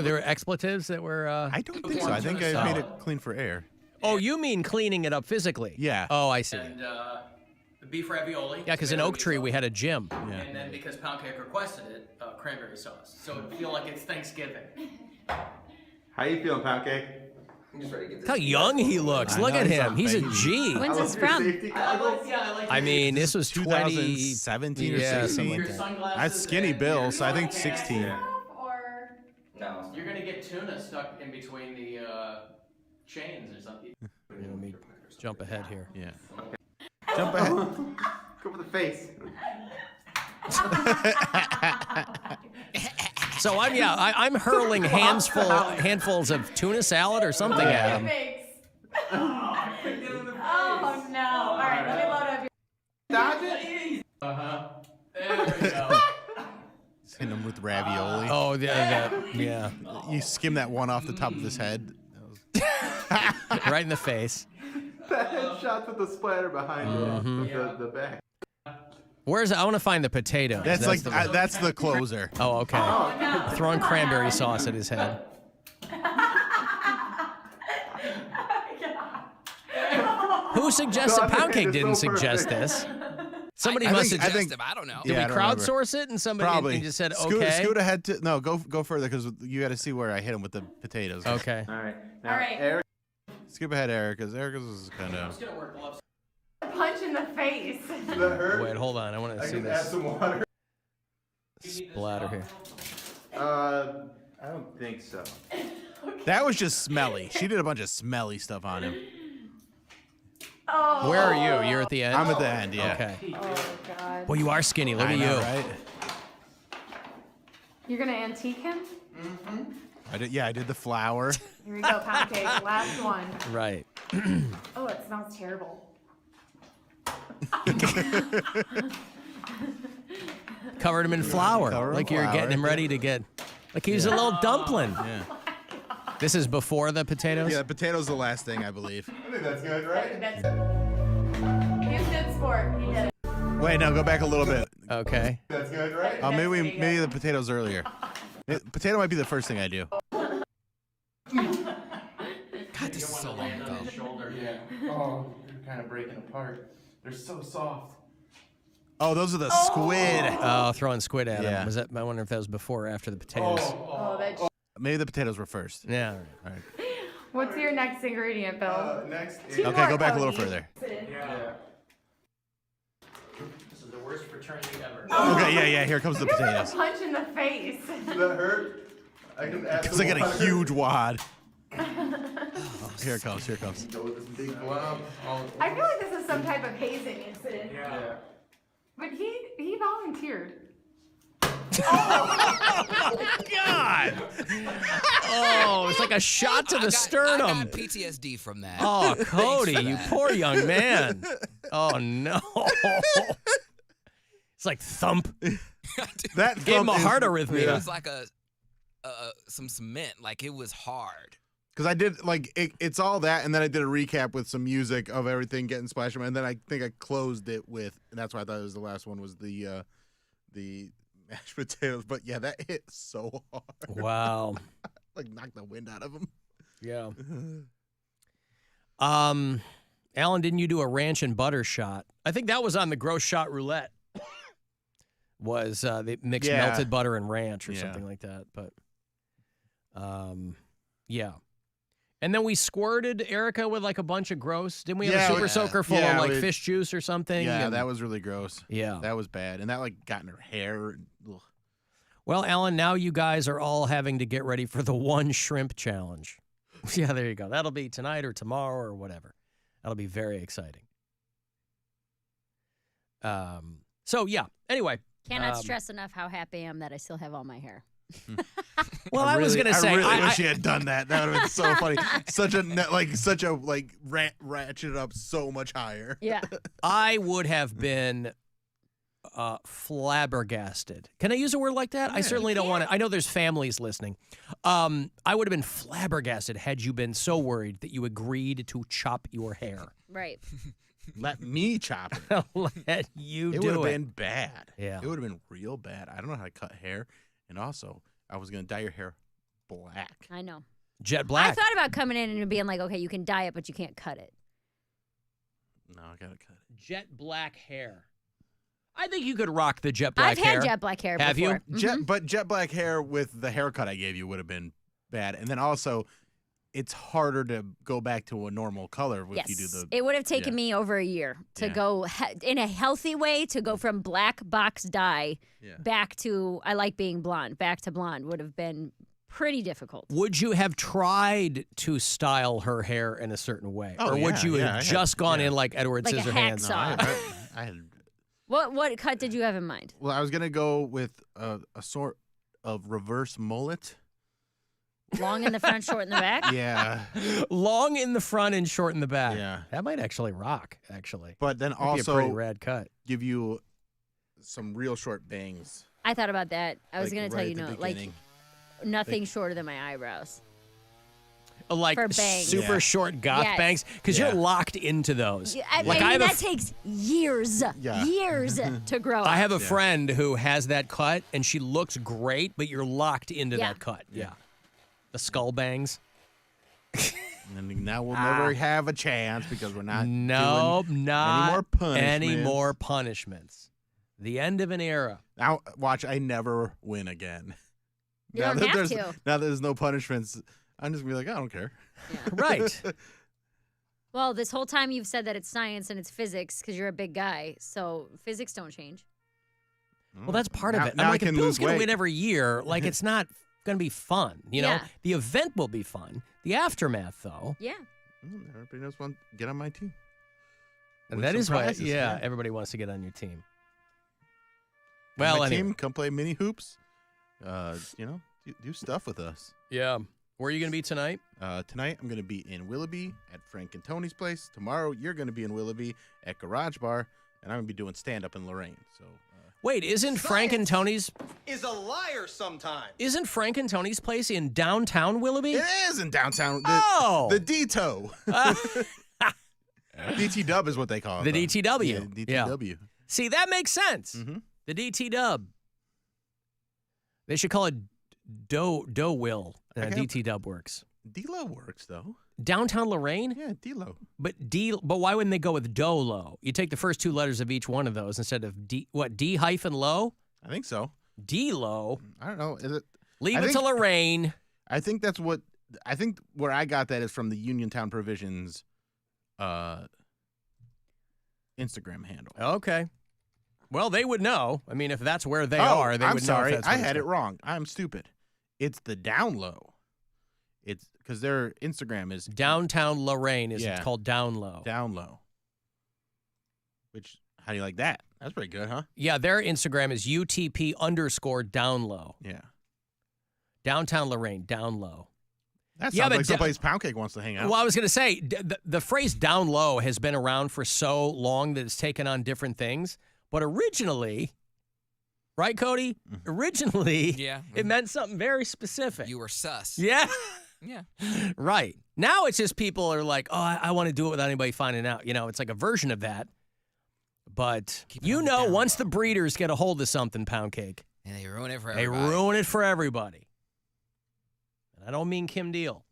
there were expletives that were. I don't think so. I think I made it clean for air. Oh, you mean cleaning it up physically? Yeah. Oh, I see. And the beef ravioli. Yeah, because in Oak Tree we had a gym. Yeah. And then because Poundcake requested it, cranberry sauce. So it feel like it's Thanksgiving. How you feeling, Poundcake? I'm just ready to get this. How young he looks. Look at him. He's a G. When's this from? I mean, this was 2017 or 16. That's skinny Bill, so I think 16. No. You're going to get tuna stuck in between the chains or something. Let me jump ahead here. Yeah. Jump ahead. Go for the face. So I'm hurling handfuls of tuna salad or something at him. Oh no! All right, let me load up your. Dodge it. There we go. Hitting him with ravioli. Oh yeah. You skim that one off the top of his head. Right in the face. The headshots with the splatter behind it. The back. I want to find the potato. That's the closer. Oh, okay. Oh, no. Throwing cranberry sauce at his head. Who suggested Poundcake didn't suggest this? Somebody must have suggested him. I don't know. Did we crowdsource it and somebody just said okay? Scoot ahead to go further because you got to see where I hit him with the potatoes. Okay. All right. All right. Eric. Skip ahead, Eric, because Erica's is kind of. Punch in the face. Does that hurt? Wait, hold on. I want to see can this. add some water. Splatter here. I don't think so. That was just smelly. She did a bunch of smelly stuff on him. Oh. Where are you? You're at the end? I'm at the end, yeah. Okay. Oh God. Well, you are skinny. Look I at know, you. right? You're gonna antique him? Mm-hmm. I did the flour. Here we go, Poundcake. Last one. Right. Oh, it smells terrible. Covered him in flour. Like you're getting him ready to get. Like he was a little dumpling. Yeah. This is before the potatoes? Yeah, the potatoes the last thing, I believe. I think that's good, right? He's a good sport. He did it. Wait, no, go back a little bit. Okay. That's good, right? Maybe the potatoes earlier. Potato might be the first thing I do. God, this is so long ago. Yeah. Oh, they're kind of breaking apart. They're so soft. Oh, those are the squid. Oh, throwing squid at Yeah. him. Was that? I wonder if that was before or after the potatoes. That's. Maybe the potatoes were first. Yeah. All right. What's your next ingredient, Bill? Next. Two Okay, more, go back a little Cody. further. Yeah. This is the worst fraternity ever. Okay, yeah. Here comes the potatoes. Punch in the face. Does that hurt? I can add Because some I got a water. huge wad. Here it comes. Go with this big glob. I feel like this is some type of hazing incident. Yeah. But he volunteered. God. Oh, it's like a shot to the sternum. I got PTSD from that. Oh, Cody, Thanks for you that. poor young man. Oh, no. It's like thump. That Gave him thump a is- heart It arrhythmia. was like some cement. Like it was hard. Because I did, like, it's all that, and then I did a recap with some music of everything getting splashed, and then I think I closed it with, and that's why I thought it was the last one, was the mashed potatoes. But, yeah, that hit so hard. Wow. Like, knocked the wind out of them. Yeah. Alan, didn't you do a ranch and butter shot? I think that was on the gross shot roulette. Was they mixed Yeah. melted butter and ranch or Yeah. something like that? But, yeah. And then we squirted Erica with like a bunch of gross. Didn't we have a super soaker full of like fish juice or something? Yeah, And- that was really gross. Yeah. That was bad. And that, like, got in her hair. Ugh. Well, Alan, now you guys are all having to get ready for the one shrimp challenge. Yeah, there you go. That'll be tonight or tomorrow or whatever. That'll be very exciting. So, yeah. Anyway. Cannot stress enough how happy I am that I still have all my hair. Well, I was going to say. I really wish she had done that. That would have been so funny. Such a ratchet up so much higher. Yeah. I would have been flabbergasted. Can I use a word like that? I certainly don't want to. I know there's families listening. I would have been flabbergasted had you been so worried that you agreed to chop your hair. Right. Let me chop it. Let you It do would have it. been bad. Yeah. It would have been real bad. I don't know how to cut hair. And also, I was going to dye your hair black. I know. Jet black. I thought about coming in and being like, okay, you can dye it, but you can't cut it. No, I got to cut it. Jet black hair. I think you could rock the jet black hair. I've had jet black hair Have before. you? But jet black hair with the haircut I gave you would have been bad. And then also, it's harder to go back to a normal color if Yes. you do the. It would have taken me over a year to go in a healthy way to go from black box dye back to I like being blonde, back to blonde would have been pretty difficult. Would you have tried to style her hair in a certain way? Oh, or would yeah, you yeah, have I just had- gone yeah. in like Edward Like a Scissorhands? hacksaw. I had. What cut did you have in mind? Well, I was gonna go with a sort of reverse mullet. Long in the front, short in the back? Yeah. Long in the front and short in the back. Yeah. That might actually rock, actually. But then That'd be also a pretty rad cut. give you some real short bangs. I thought about that. I was Like, going to right tell at you, the no, like beginning. nothing shorter than my eyebrows. Like For bangs. super Yeah. short goth Yes. bangs? Because Yeah. you're locked into those. I Like, mean, have a that f- takes years, years to grow I up. have a friend who has that cut, and she looks great, but you're locked into Yeah. that cut. Yeah. The skull bangs. And now we'll never have a chance because we're not Nope, doing not any more punishments. any more punishments. The end of an era. Now watch, I never win again. You now don't that have there's to. now that there's no punishments, I'm just gonna be like, I don't care. Right. Well, this whole time you've said that it's science and it's physics because you're a big guy. So physics don't change. Well, that's part Now- of it. now I'm I like, if can Bill's lose going to weight. win every year, like, it's not going to be fun. You know, Yeah. the event will be fun. The aftermath, though, Yeah. Everybody knows one. Get on my team. and Win that some is why, prizes, yeah, everybody wants to get on your team. On Well, my anyway. team, come play mini hoops. Do stuff with us. Yeah. Where are you going to be tonight? Tonight, I'm going to be in Willoughby at Frank and Tony's place. Tomorrow, you're going to be in Willoughby at Garage Bar, and I'm going to be doing stand-up in Lorraine. So Wait, isn't Frank and Tony's Is a liar sometimes. Isn't Frank and Tony's place in downtown Willoughby? it is in downtown. The DTO. DT Dub is what they call it. The though. DTW. Yeah, DTW. See, that makes sense. Mhm. The DT Dub. They should call it Doe Will. Okay. DT Dub works. D-Lo works, though. Downtown Lorraine? Yeah, D-Lo. But why wouldn't they go with Dolo? You take the first two letters of each one of those instead of D hyphen low? I think so. D-Lo. I don't know. Is it? Leave I it to think- Lorraine. I think that's what. I think where I got that is from the Uniontown Provisions Instagram handle. Okay. Well, they would know. I mean, if that's where they are, they I'm would sorry. know. If that's I where had it's it wrong. I'm stupid. It's the down low. It's because their Instagram is Downtown Lorraine is Yeah. called Down Low. down low. Which How do you like that? That's pretty good, huh? Yeah, their Instagram is UTP_downlow. Yeah. Downtown Lorraine, down low. That sounds like someplace Poundcake wants to hang out. Well, I was going to say, the phrase down low has been around for so long that it's taken on different things. But originally, right, Cody? Originally, it meant something very specific. You were sus. Yeah. Yeah. Right. Now it's just people are like, oh, I want to do it without anybody finding out. It's like a version of that. But once the breeders get a hold of something, Poundcake. And they ruin it for everybody. They ruin it for everybody. I don't mean Kim Deal.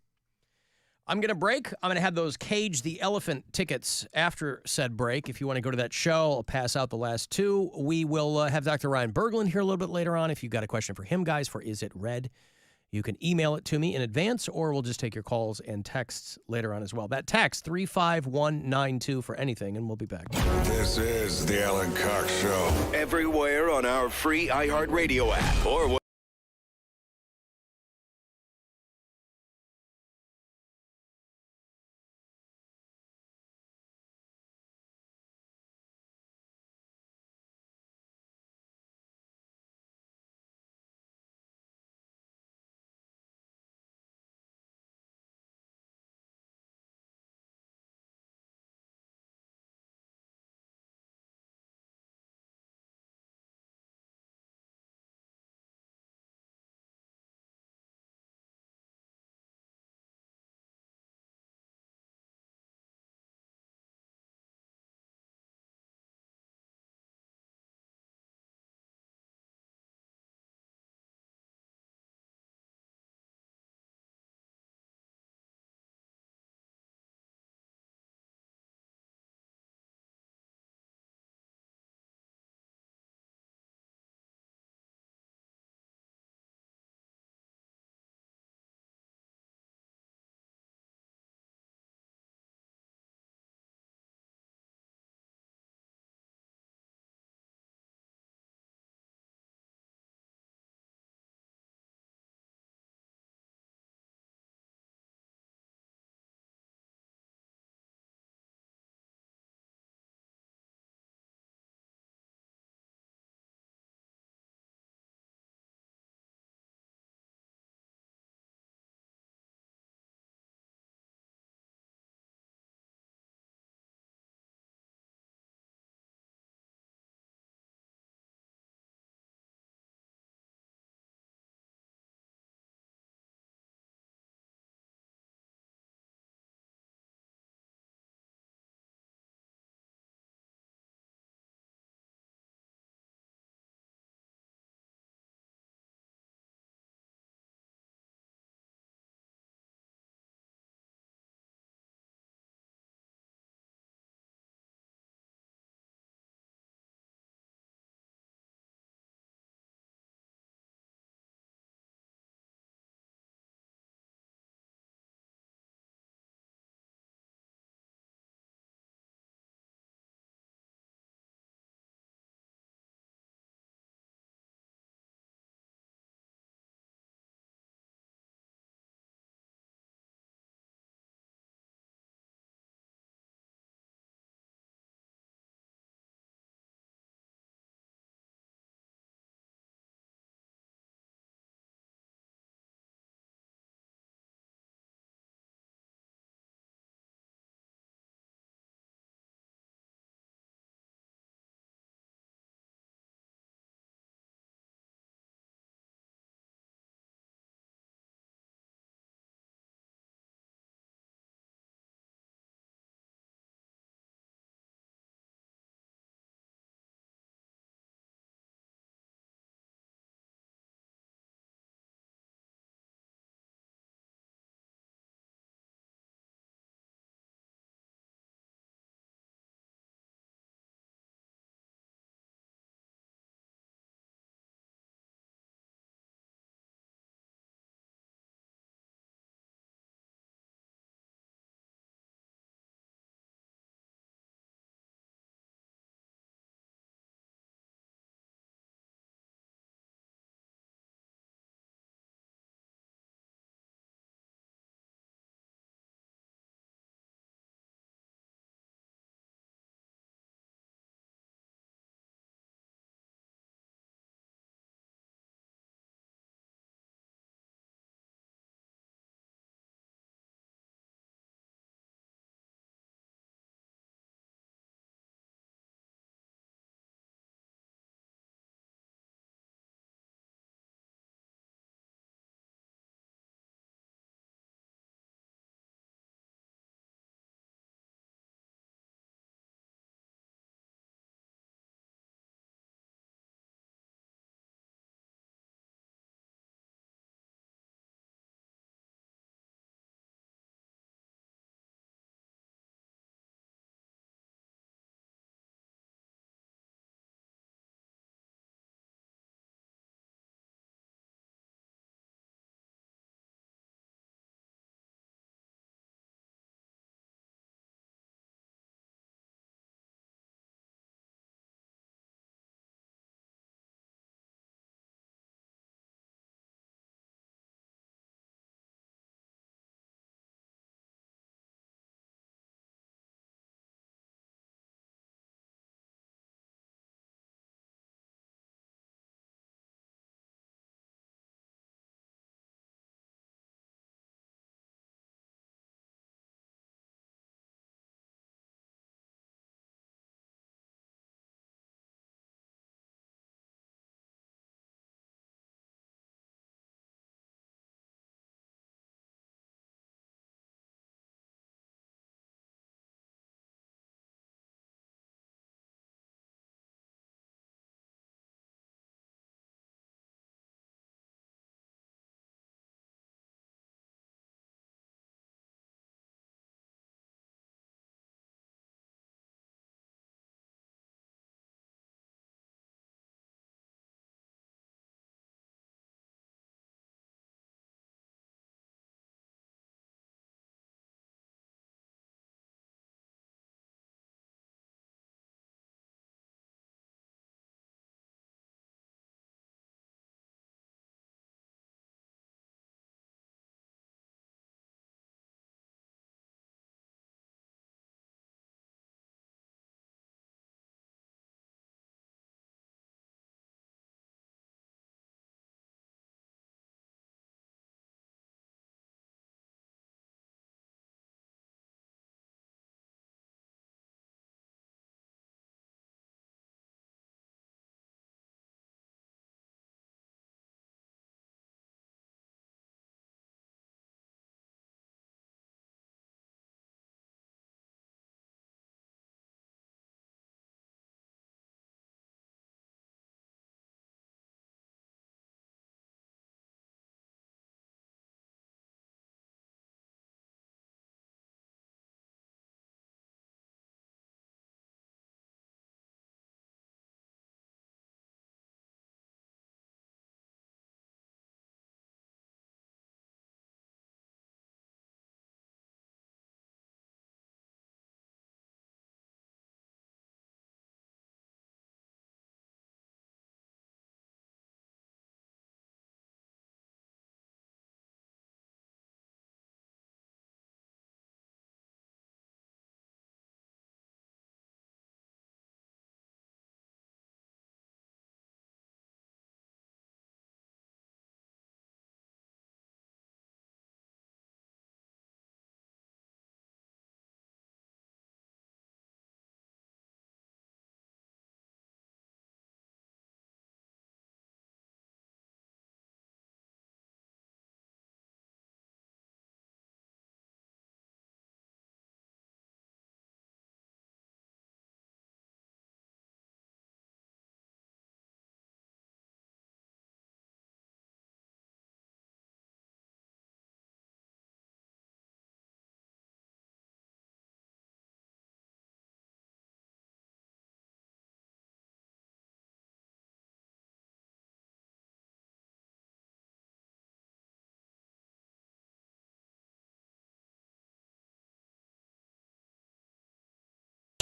I'm going to break. I'm going to have those Cage the Elephant tickets after said break. If you want to go to that show, I'll pass out the last two. We will have Dr. Ryan Berglund here a little bit later on. If you've got a question for him, guys, for Is It Red, you can email it to me in advance, or we'll just take your calls and texts later on as well. That text, 35192 for anything, and we'll be back. This is the Alan Cox Show. Everywhere on our free iHeartRadio app or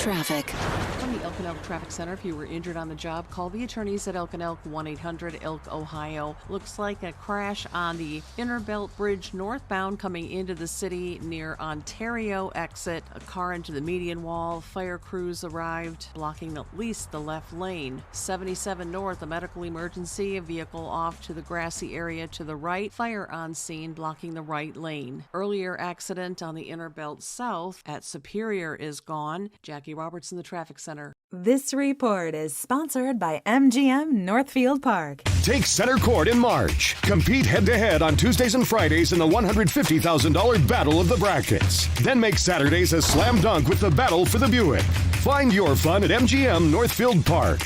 traffic. From the Elk and Elk Traffic Center, if you were injured on the job, call the attorneys at Elk and Elk, 1-800-ELK, Ohio. Looks like a crash on the Inner Belt Bridge northbound coming into the city near Ontario exit. A car into the median wall. Fire crews arrived, blocking at least the left lane. 77 north, a medical emergency. A vehicle off to the grassy area to the right. Fire on scene, blocking the right lane. Earlier accident on the Inner Belt south at Superior is gone. Jackie Robertson, the Traffic Center. This report is sponsored by MGM Northfield Park. Take center court in March. Compete head-to-head on Tuesdays and Fridays in the $150,000 Battle of the Brackets. Then make Saturdays a slam dunk with the Battle for the Buick. Find your fun at MGM Northfield Park.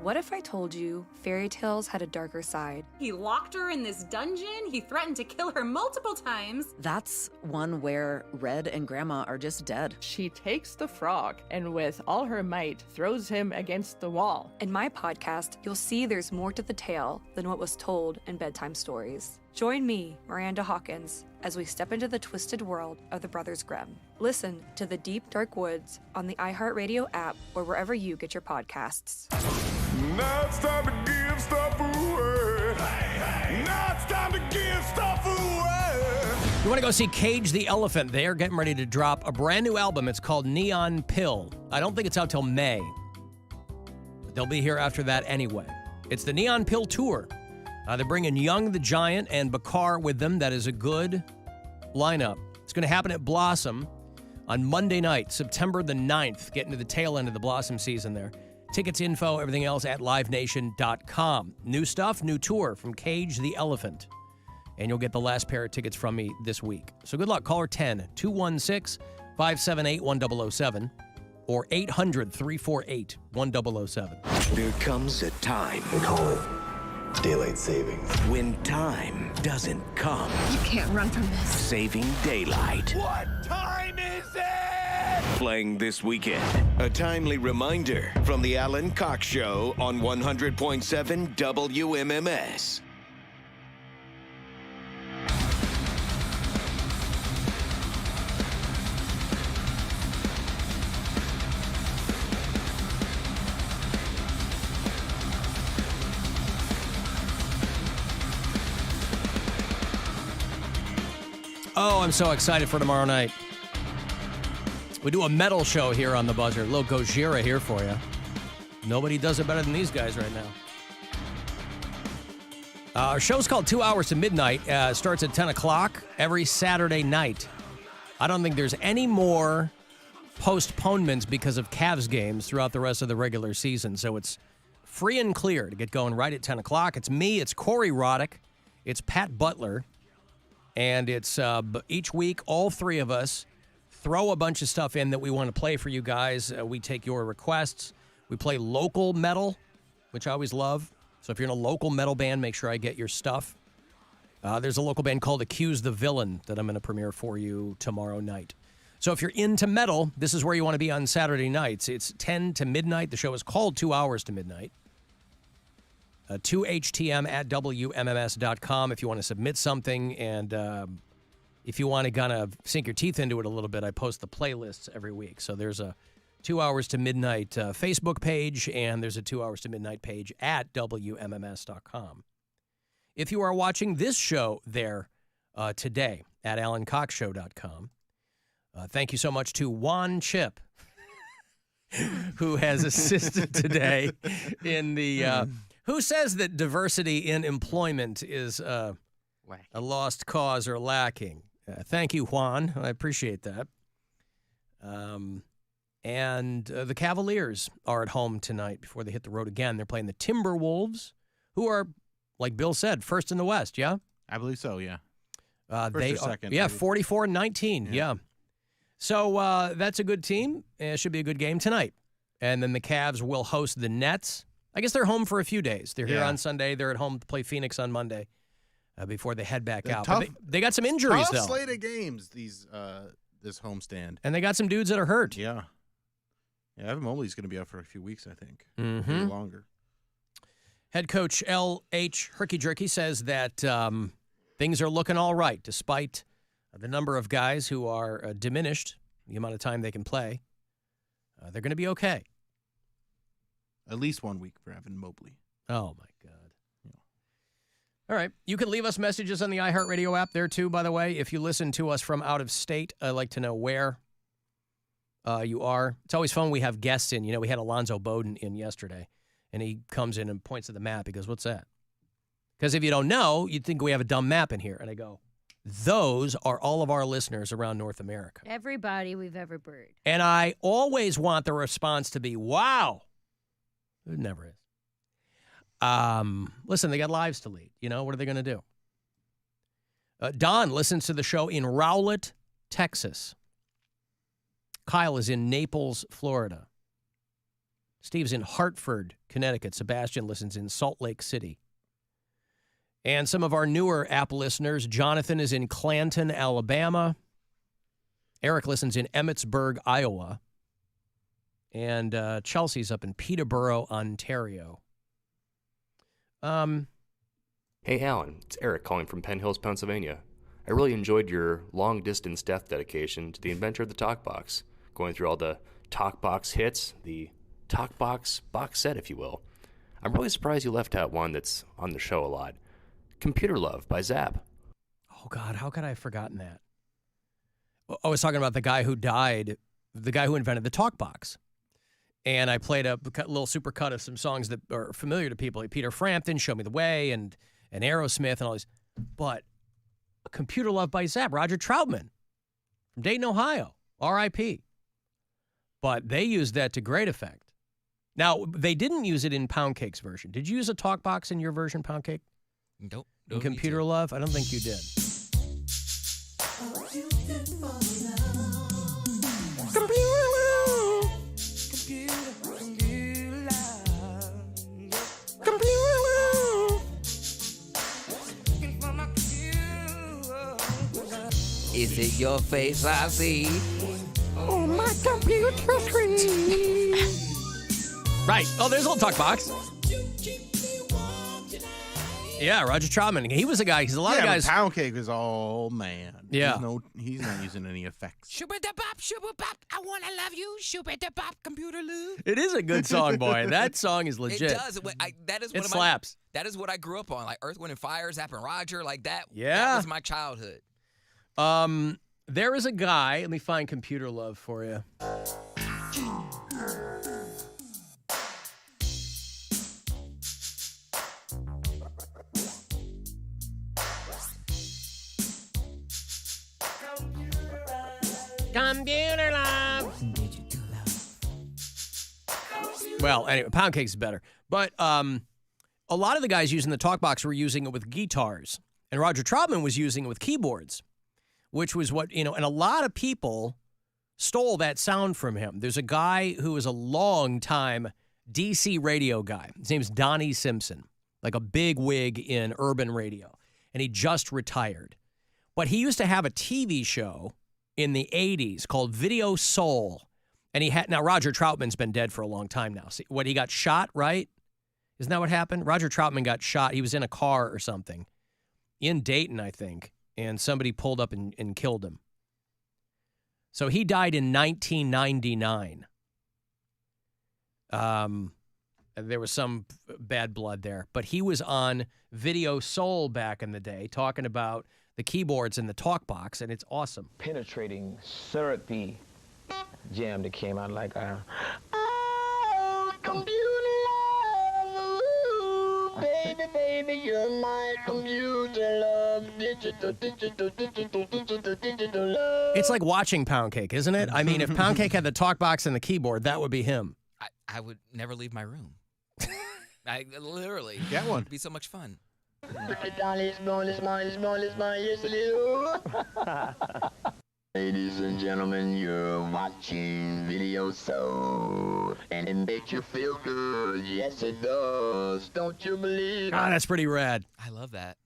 What if I told you fairy tales had a darker side? He locked her in this dungeon. He threatened to kill her multiple times. That's one where Red and Grandma are just dead. She takes the frog and with all her might throws him against the wall. In my podcast, you'll see there's more to the tale than what was told in bedtime stories. Join me, Miranda Hawkins, as we step into the twisted world of the Brothers Grimm. Listen to The Deep Dark Woods on the iHeartRadio app or wherever you get your podcasts. Now it's time to give stuff away. Now it's time to give stuff away. You want to go see Cage the Elephant? They're getting ready to drop a brand new album. It's called Neon Pill. I don't think it's out till May, but they'll be here after that anyway. It's the Neon Pill Tour. They're bringing Young the Giant and Bakar with them. That is a good lineup. It's going to happen at Blossom on Monday night, September the 9th, getting to the tail end of the Blossom season there. Tickets, info, everything else at livenation.com. New stuff, new tour from Cage the Elephant. And you'll get the last pair of tickets from me this week. So good luck. Caller 10-216-578-1007 or 800-348-1007. There comes a time. They call it daylight savings. When time doesn't come. You can't run from this. Saving daylight. What time is it? Playing this weekend. A timely reminder from the Alan Cox Show on 100.7 WMMS. Oh, I'm so excited for tomorrow night. We do a metal show here on The Buzzard. A little Gojira here for you. Nobody does it better than these guys right now. Our show's called 2 Hours to Midnight. Starts at 10 o'clock every Saturday night. I don't think there's any more postponements because of Cavs games throughout the rest of the regular season. So it's free and clear to get going right at 10 o'clock. It's me, it's Corey Roddick, it's Pat Butler, and it's each week, all three of us throw a bunch of stuff in that we want to play for you guys. We take your requests. We play local metal, which I always love. So if you're in a local metal band, make sure I get your stuff. There's a local band called Accuse the Villain that I'm going to premiere for you tomorrow night. So if you're into metal, this is where you want to be on Saturday nights. It's 10 to midnight. The show is called 2 Hours to Midnight. 2HTM at WMMS.com if you want to submit something. And if you want to kind of sink your teeth into it a little bit, I post the playlists every week. So there's a 2 Hours to Midnight Facebook page, and there's a 2 Hours to Midnight page at WMMS.com. If you are watching this show there today at AlanCoxShow.com, thank you so much to Juan Chip, who has assisted today in the... who says that diversity in employment is a lost cause or lacking? Thank you, Juan. I appreciate that. And the Cavaliers are at home tonight before they hit the road again. They're playing the Timberwolves, who are, like Bill said, first in the West, yeah? I believe so, yeah. First or second. Yeah, 44-19, yeah. So that's a good team. It should be a good game tonight. And then the Cavs will host the Nets. I guess they're home for a few days. They're here on Sunday. They're at home to play Phoenix on Monday before they head back out. Tough, but they got some injuries, though. Tough slate of games, this homestand. And they got some dudes that are hurt. Yeah. Yeah, Evan Mobley's going to be out for a few weeks, I think. Mm-hmm. Maybe longer. Head coach L.H. Herky Jerky says that things are looking all right, despite the number of guys who are diminished the amount of time they can play, they're going to be okay. At least 1 week for Evan Mobley. Oh, my God. All right. You can leave us messages on the iHeartRadio app there, too, by the way. If you listen to us from out of state, I'd like to know where you are. It's always fun. We have guests in. You know, we had Alonzo Bowden in yesterday, and he comes in and points at the map. He goes, what's that? Because if you don't know, you'd think we have a dumb map in here. And I go, those are all of our listeners around North America. Everybody we've ever bird. And I always want the response to be, wow. It never is. Listen, they got lives to lead. You know, what are they going to do? Don listens to the show in Rowlett, Texas. Kyle is in Naples, Florida. Steve's in Hartford, Connecticut. Sebastian listens in Salt Lake City. And some of our newer app listeners, Jonathan is in Clanton, Alabama. Eric listens in Emmitsburg, Iowa. And Chelsea's up in Peterborough, Ontario. Hey, Alan. It's Eric calling from Penn Hills, Pennsylvania. I really enjoyed your long-distance death dedication to the inventor of the TalkBox, going through all the TalkBox hits, the TalkBox box set, if you will. I'm really surprised you left out one that's on the show a lot. Computer Love by Zap. Oh, God, how could I have forgotten that? I was talking about the guy who died, the guy who invented the TalkBox. And I played a little supercut of some songs that are familiar to people, like Peter Frampton, Show Me the Way, and Aerosmith, and all these. But Computer Love by Zap, Roger Troutman from Dayton, Ohio, R.I.P. But they used that to great effect. Now, they didn't use it in Poundcake's version. Did you use a TalkBox in your version, Poundcake? Nope. In Computer Love? I don't think you did. Is it your face I see? Oh, my computer screen. Right. Oh, there's a little TalkBox. Yeah, Roger Troutman. He was a guy, because a lot of guys. Poundcake is all man. Yeah. He's not using any effects. Shoo-ba-da-bop, I wanna love you. Shoo-ba-da-bop, computer love. It is a good song, boy. That song is legit. It does. It slaps. That is what I grew up on, like Earth, Wind, and Fire, Zapp and Roger, like that. Yeah. That was my childhood. There is a guy. Let me find Computer Love for you. Computer Love. Well, anyway, Poundcake's better. But a lot of the guys using the TalkBox were using it with guitars. And Roger Troutman was using it with keyboards, which was what, and a lot of people stole that sound from him. There's a guy who is a long-time DC radio guy. His name's Donnie Simpson, like a big wig in urban radio. And he just retired. But he used to have a TV show in the 80s called Video Soul. And now Roger Troutman's been dead for a long time now. See, he got shot, right? Isn't that what happened? Roger Troutman got shot. He was in a car or something in Dayton, I think, and somebody pulled up and killed him. So he died in 1999. There was some bad blood there. But he was on Video Soul back in the day talking about the keyboards in the TalkBox, and it's awesome. Penetrating, syrupy jam that came out like a... Baby, you're my computer love. It's like watching Poundcake, isn't it? I mean, if Poundcake had the TalkBox and the keyboard, that would be him. I would never leave my room. I literally. Get one. It'd be so much fun. Ladies and gentlemen, you're watching Video Soul, and it makes you feel good. Yes, it does. Don't you believe? Ah, that's pretty rad. I love that.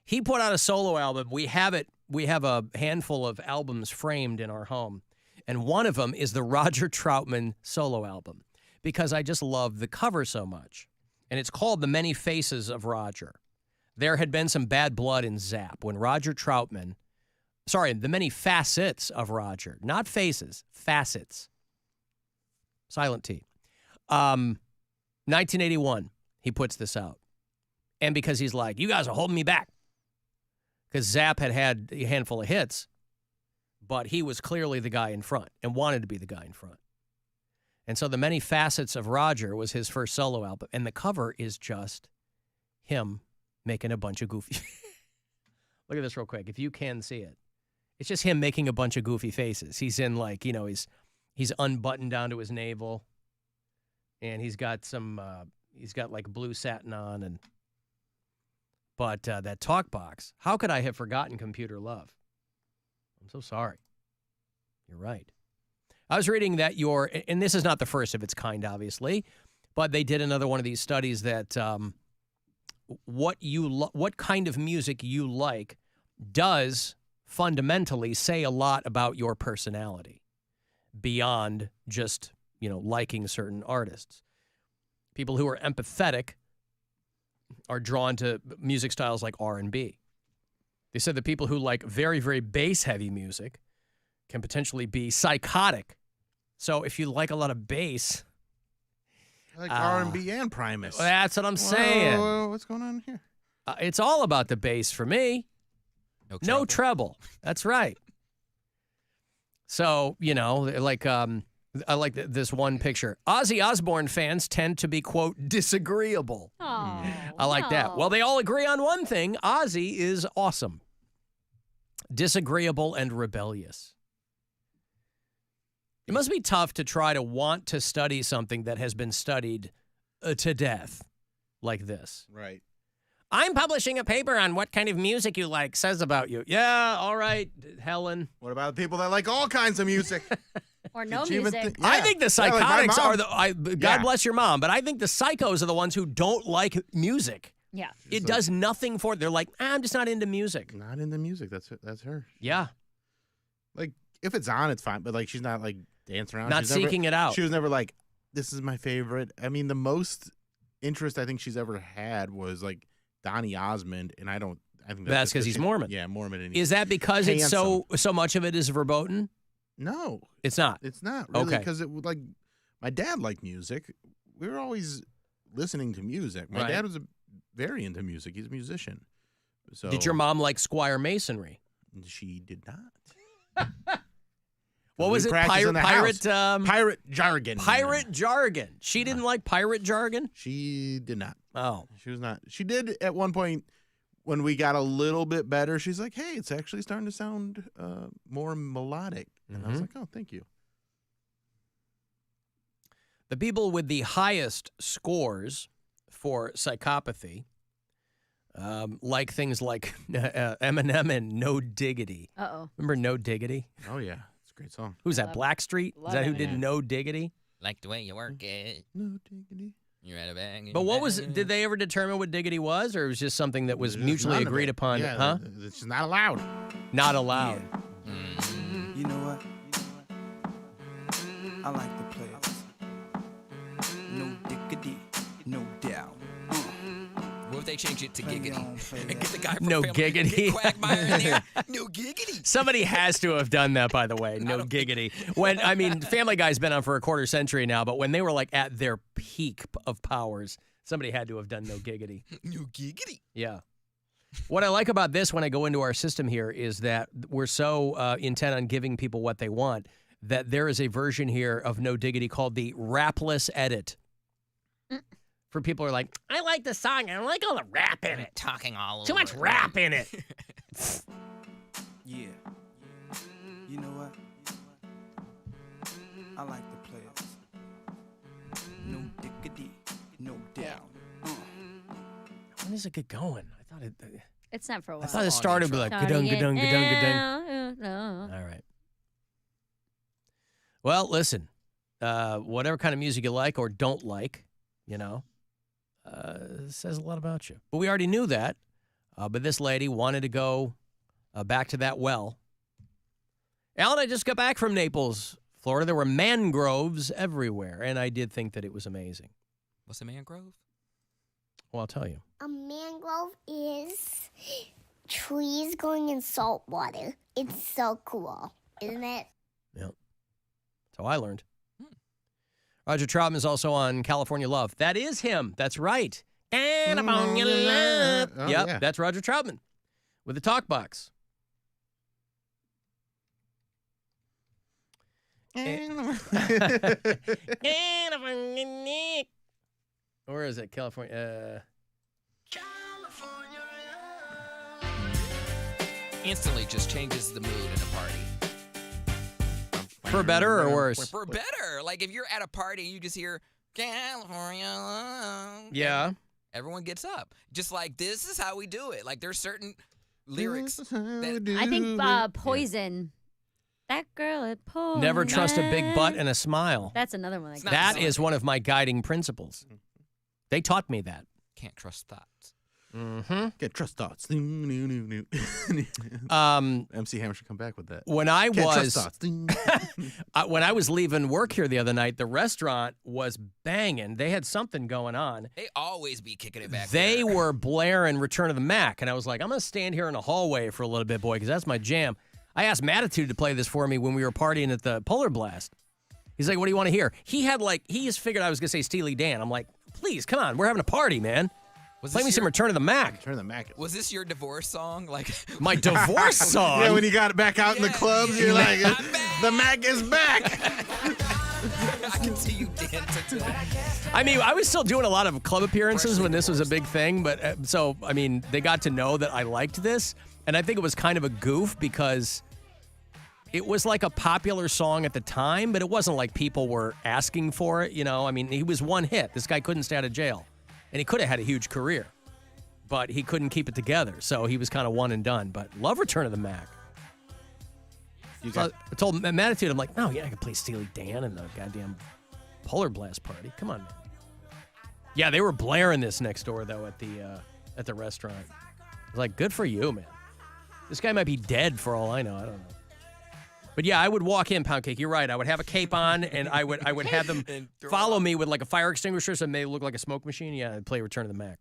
He put out a solo album. We have it. We have a handful of albums framed in our home, and one of them is the Roger Troutman solo album because I just love the cover so much, and it's called The Many Faces of Roger. There had been some bad blood in Zapp when Roger Troutman Sorry, the many facets of Roger. Not faces, facets. Silent T. 1981, he puts this out. And because he's like, you guys are holding me back. Because Zapp had a handful of hits, but he was clearly the guy in front and wanted to be the guy in front. And so the many facets of Roger was his first solo album. And the cover is just him making a bunch of goofy. Look at this real quick, if you can see it. It's just him making a bunch of goofy faces. He's in like, you know, he's unbuttoned down to his navel. And he's got like blue satin on. But that talk box, how could I have forgotten Computer Love? I'm so sorry. You're right. I was reading that and this is not the first of its kind, obviously, but they did another one of these studies that what kind of music you like does fundamentally say a lot about your personality beyond just, you know, liking certain artists. People who are empathetic are drawn to music styles like R&B. They said that people who like very, very bass-heavy music can potentially be psychotic. So if you like a lot of bass... I like R&B and Primus. That's what I'm saying. Whoa, what's going on here? It's all about the bass for me. No treble. That's right. So, you know, like... I like this one picture. Ozzy Osbourne fans tend to be, quote, disagreeable. Oh, I like that. Well, they all agree on one thing. Ozzy is awesome. Disagreeable and rebellious. It must be tough to try to want to study something that has been studied to death like this. Right. I'm publishing a paper on what kind of music you like says about you. Yeah, all right, Helen. What about the people that like all kinds of music? Or no music. I think the psychotics like are God bless your mom, but I think the psychos are the ones who don't like music. Yeah. It does nothing for it. They're like, I'm just not into music. Not into music. That's her. Yeah. Like, if it's on, it's fine. But, like, she's not, like, dancing around. Not seeking it out. She was never like, this is my favorite. I mean, the most interest I think she's ever had was, like, Donny Osmond. And I think that's because he's Mormon. Yeah, Mormon. And is that because it's so much of it is verboten? No. It's not? It's not, really. Okay. Because, like, my dad liked music. We were always listening to music. My dad was very into music. He's a musician. So did your mom like Squire Masonry? She did not. What was it? Pirate jargon. Pirate jargon. She didn't like pirate jargon? She did not. Oh. She was not. She did at one point when we got a little bit better. She's like, hey, it's actually starting to sound more melodic. And I was like, oh, thank you. The people with the highest scores for psychopathy like things like Eminem and No Diggity. Uh-oh. Remember No Diggity? Oh, yeah. It's a great song. Who's that, Blackstreet? Is that who did No Diggity? Like the way you work it. No diggity. You're at a bag. But what was, did they ever determine what diggity was, or it was just something that was mutually agreed upon? Yeah, huh? It's just not allowed. Not allowed. Yeah. You know what? I like the players. No diggity, no doubt. What if they change it to giggity? And get the guy from No Family giggity. Quagmire in there. No giggity. Somebody has to have done that, by the way. No giggity. When Family Guy's been on for a quarter century now, but when they were like at their peak of powers, somebody had to have done No giggity. No giggity. Yeah. What I like about this when I go into our system here is that we're so intent on giving people what they want that there is a version here of No Diggity called the Rapless Edit. For people who are like, I like the song. I don't like all the rap in it. Talking all over. Too much rap in it. Yeah. You know what? I like the players. No diggity, no doubt. When does it get going? I thought it. It's not for a while. I thought it started with like gadung, gadung, gadung, gadung. All right. Well, listen. Whatever kind of music you like or don't like, you know, says a lot about you. But we already knew that. But this lady wanted to go back to that well. Alan, I just got back from Naples, Florida. There were mangroves everywhere, and I did think that it was amazing. What's a mangrove? Well, I'll tell you. A mangrove is trees going in salt water. It's so cool, isn't it? Yep. That's how I learned. Roger Troutman is also on California Love. That is him. That's right. California Love. Oh, Yep, yeah. that's Roger Troutman with the talk box. Or is it California? Instantly just changes the mood in a party. For better or worse? For better. Like if you're at a party and you just hear California. Yeah. Everyone gets up. Just like this is how we do it. Like there's certain lyrics that I think Poison. That girl at Poison. Never trust a big butt and a smile. That's another one. That is one of my guiding principles. They taught me that. Can't trust thoughts. Mm-hmm. Can't trust thoughts. MC Hammer should come back with that. When I Can't was trust thoughts. when I was leaving work here the other night, the restaurant was banging. They had something going on. They always be kicking it back. They were blaring Return of the Mac, and I was like, I'm going to stand here in the hallway for a little bit, boy, because that's my jam. I asked Matitude to play this for me when we were partying at the Polar Blast. He's like, what do you want to hear? He just figured I was going to say Steely Dan. I'm like, please, come on. We're having a party, man. Play me some Return of the Mac. Return of the Mac. Was this your divorce song? Like my divorce song? Yeah, when you got it back out in the clubs, you're like, the Mac is back. I can see you dancing to that. I mean, I was still doing a lot of club appearances when this was a big thing, but I mean, they got to know that I liked this, and I think it was kind of a goof because it was like a popular song at the time, but it wasn't like people were asking for it, you know? I mean, he was one hit. This guy couldn't stay out of jail. And he could have had a huge career, but he couldn't keep it together. So he was kind of one and done. But love Return of the Mac. I told Matitude, I'm like, no, yeah, I could play Steely Dan in the goddamn Polar Blast party. Come on, man. Yeah, they were blaring this next door, though, at the restaurant. I was like, good for you, man. This guy might be dead for all I know. I don't know. But yeah, I would walk in, Poundcake. You're right. I would have a cape on, and I would have them follow me with like a fire extinguisher, so it may look like a smoke machine. Yeah, I'd play Return of the Mac.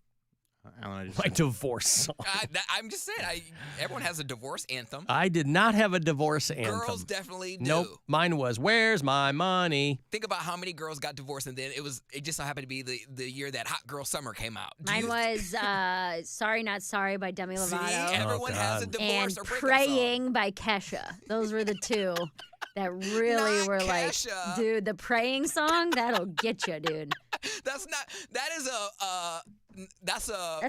Alan, My divorce song. I'm just saying, everyone has a divorce anthem. I did not have a divorce anthem. Girls definitely do. Nope. Mine was, where's my money? Think about how many girls got divorced, and then it just so happened to be the year that Hot Girl Summer came out. Mine was Sorry Not Sorry by Demi Lovato. See, everyone has a divorce and or breakup Praying song. by Kesha. Those were the two that really were Kesha. like, dude, the praying song, that'll get you, dude. That's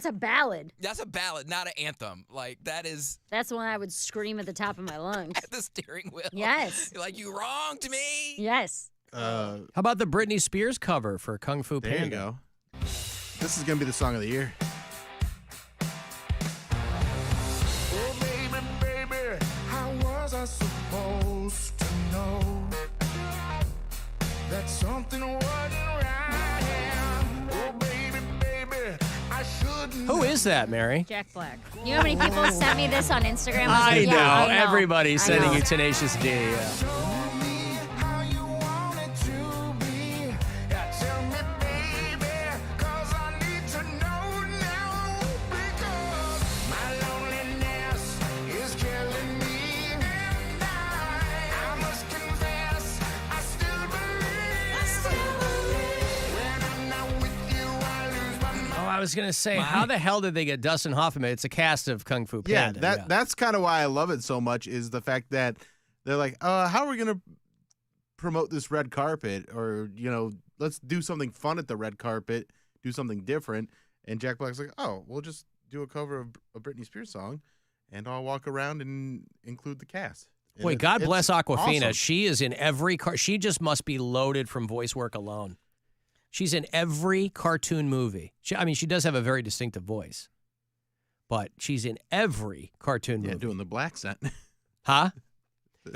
a ballad. That's a ballad, not an anthem. Like that's the one I would scream at the top of my lungs. At the steering wheel. Yes. You're like, you wronged me. Yes. How about the Britney Spears cover for Kung Fu Panda? There you go. This is going to be the song of the year. Oh, baby, how was I supposed to know that something wasn't right? Oh, baby, I shouldn't. Who is that, Mary? Jack Black. You know how many people sent me this on Instagram? I know. I know. Everybody's I sending know. you Tenacious D. Yeah. I was going to say, how the hell did they get Dustin Hoffman? It's a cast of Kung Fu Panda. That's kind of why I love it so much is the fact that they're like, how are we going to promote this red carpet? Or, let's do something fun at the red carpet, do something different. And Jack Black's like, oh, we'll just do a cover of a Britney Spears song, and I'll walk around and include the cast. And Boy, God bless Aquafina. Awesome. She is in every she just must be loaded from voice work alone. She's in every cartoon movie. She does have a very distinctive voice, but she's in every cartoon movie. Yeah, doing the black accent. Huh?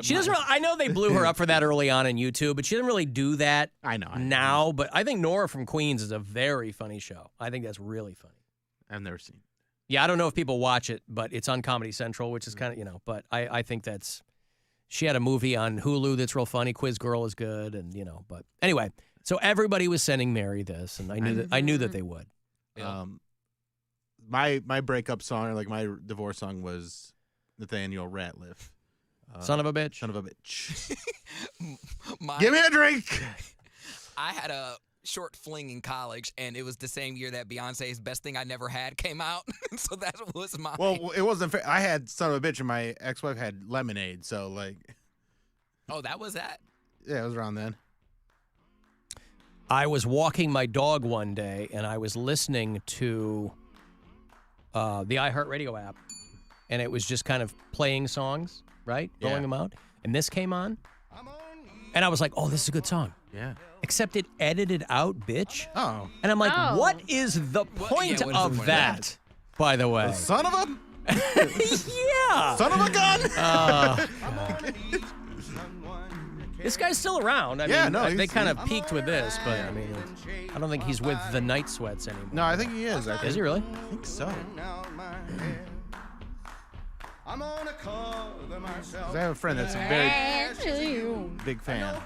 She doesn't really, I know they blew her up for that early on YouTube, but she doesn't really do that now. But I think Nora from Queens is a very funny show. I think that's really funny. I've never seen it. Yeah, I don't know if people watch it, but it's on Comedy Central, which is kind of, but I think she had a movie on Hulu that's real funny. Quiz Girl is good, and, but anyway. So everybody was sending Mary this, and I knew that they would. Yeah. My breakup song, or like my divorce song, was Nathaniel Rateliff. Son of a bitch. Son of a bitch. Mine- Give me a drink. I had a short fling in college, and it was the same year that Beyonce's Best Thing I Never Had came out. So that was mine. Well, it wasn't fair. I had Son of a Bitch, and my ex-wife had Lemonade, so, like... Oh, that was that? Yeah, it was around then. I was walking my dog one day, and I was listening to the iHeartRadio app, and it was just kind of playing songs, right? Yeah. Rolling them out. And this came on, and I was like, oh, this is a good song. Yeah. Except it edited out, bitch. Oh. And I'm like, Oh. what is the point of that, by the way? Son of a... Yeah. Son of a gun! This guy's still around. I Yeah, mean, no, they he's- kind of peaked with this, but I mean, I don't think he's with the Night Sweats anymore. No, I think he is. Is he really? I think so. I have a friend that's a very big fan.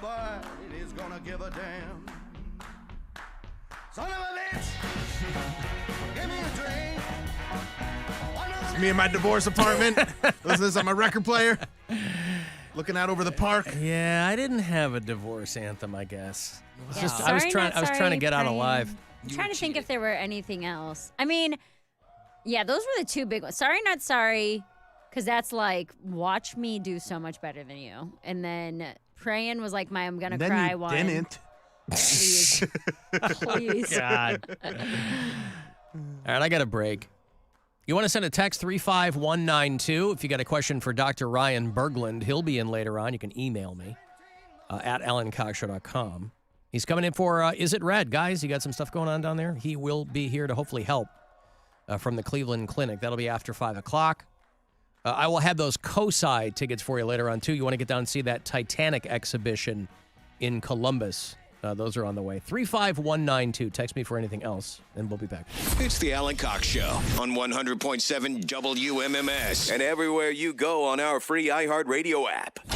It's me in my divorce apartment. Listen to this on my record player. Looking out over the park. Yeah, I didn't have a divorce anthem, I guess. It was Yeah. just I was Sorry, trying to get out Brian. alive. I'm trying to think if there were anything else. I mean, yeah, those were the two big ones. Sorry, not sorry, because that's like, watch me do so much better than you. And then praying was like my I'm gonna Then cry you one. didn't. Please. Please. God. All right, I got a break. You want to send a text 35192 if you got a question for Dr. Ryan Berglund. He'll be in later on. You can email me at alancockshow.com. He's coming in for Is It Red? Guys, you got some stuff going on down there? He will be here to hopefully help from the Cleveland Clinic. That'll be after 5 o'clock. I will have those COSI tickets for you later on, too. You want to get down and see that Titanic exhibition in Columbus. Those are on the way. 35192. Text me for anything else, and we'll be back. It's the Alan Cox Show on 100.7 WMMS and everywhere you go on our free iHeartRadio app. 2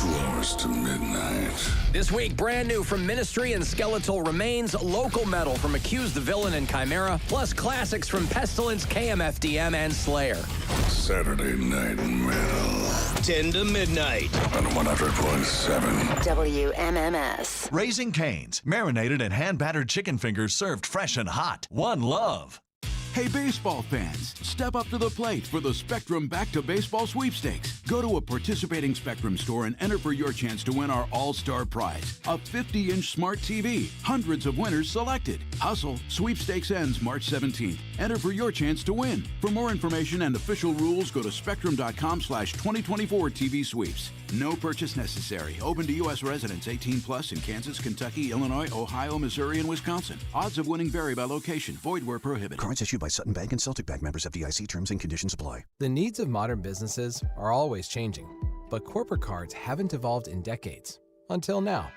hours to midnight. This week, brand new from Ministry and Skeletal Remains, Local Metal from Accuse the Villain and Chimera, plus classics from Pestilence, KMFDM, and Slayer. Saturday Night Metal. 10 to midnight. On 100.7 WMMS. Raising Cane's, marinated and hand-battered chicken fingers served fresh and hot. One love. Hey, baseball fans, step up to the plate for the Spectrum Back to Baseball Sweepstakes. Go to a participating Spectrum store and enter for your chance to win our All-Star Prize, a 50-inch smart TV. Hundreds of winners selected. Hustle. Sweepstakes ends March 17th. Enter for your chance to win. For more information and official rules, go to spectrum.com/2024 TV Sweeps. No purchase necessary. Open to U.S. residents 18 plus in Kansas, Kentucky, Illinois, Ohio, Missouri, and Wisconsin. Odds of winning vary by location. Void where prohibited. Cards issued by Sutton Bank and Celtic Bank, members FDIC. Terms and conditions apply. The needs of modern businesses are always changing, but corporate cards haven't evolved in decades. Until now.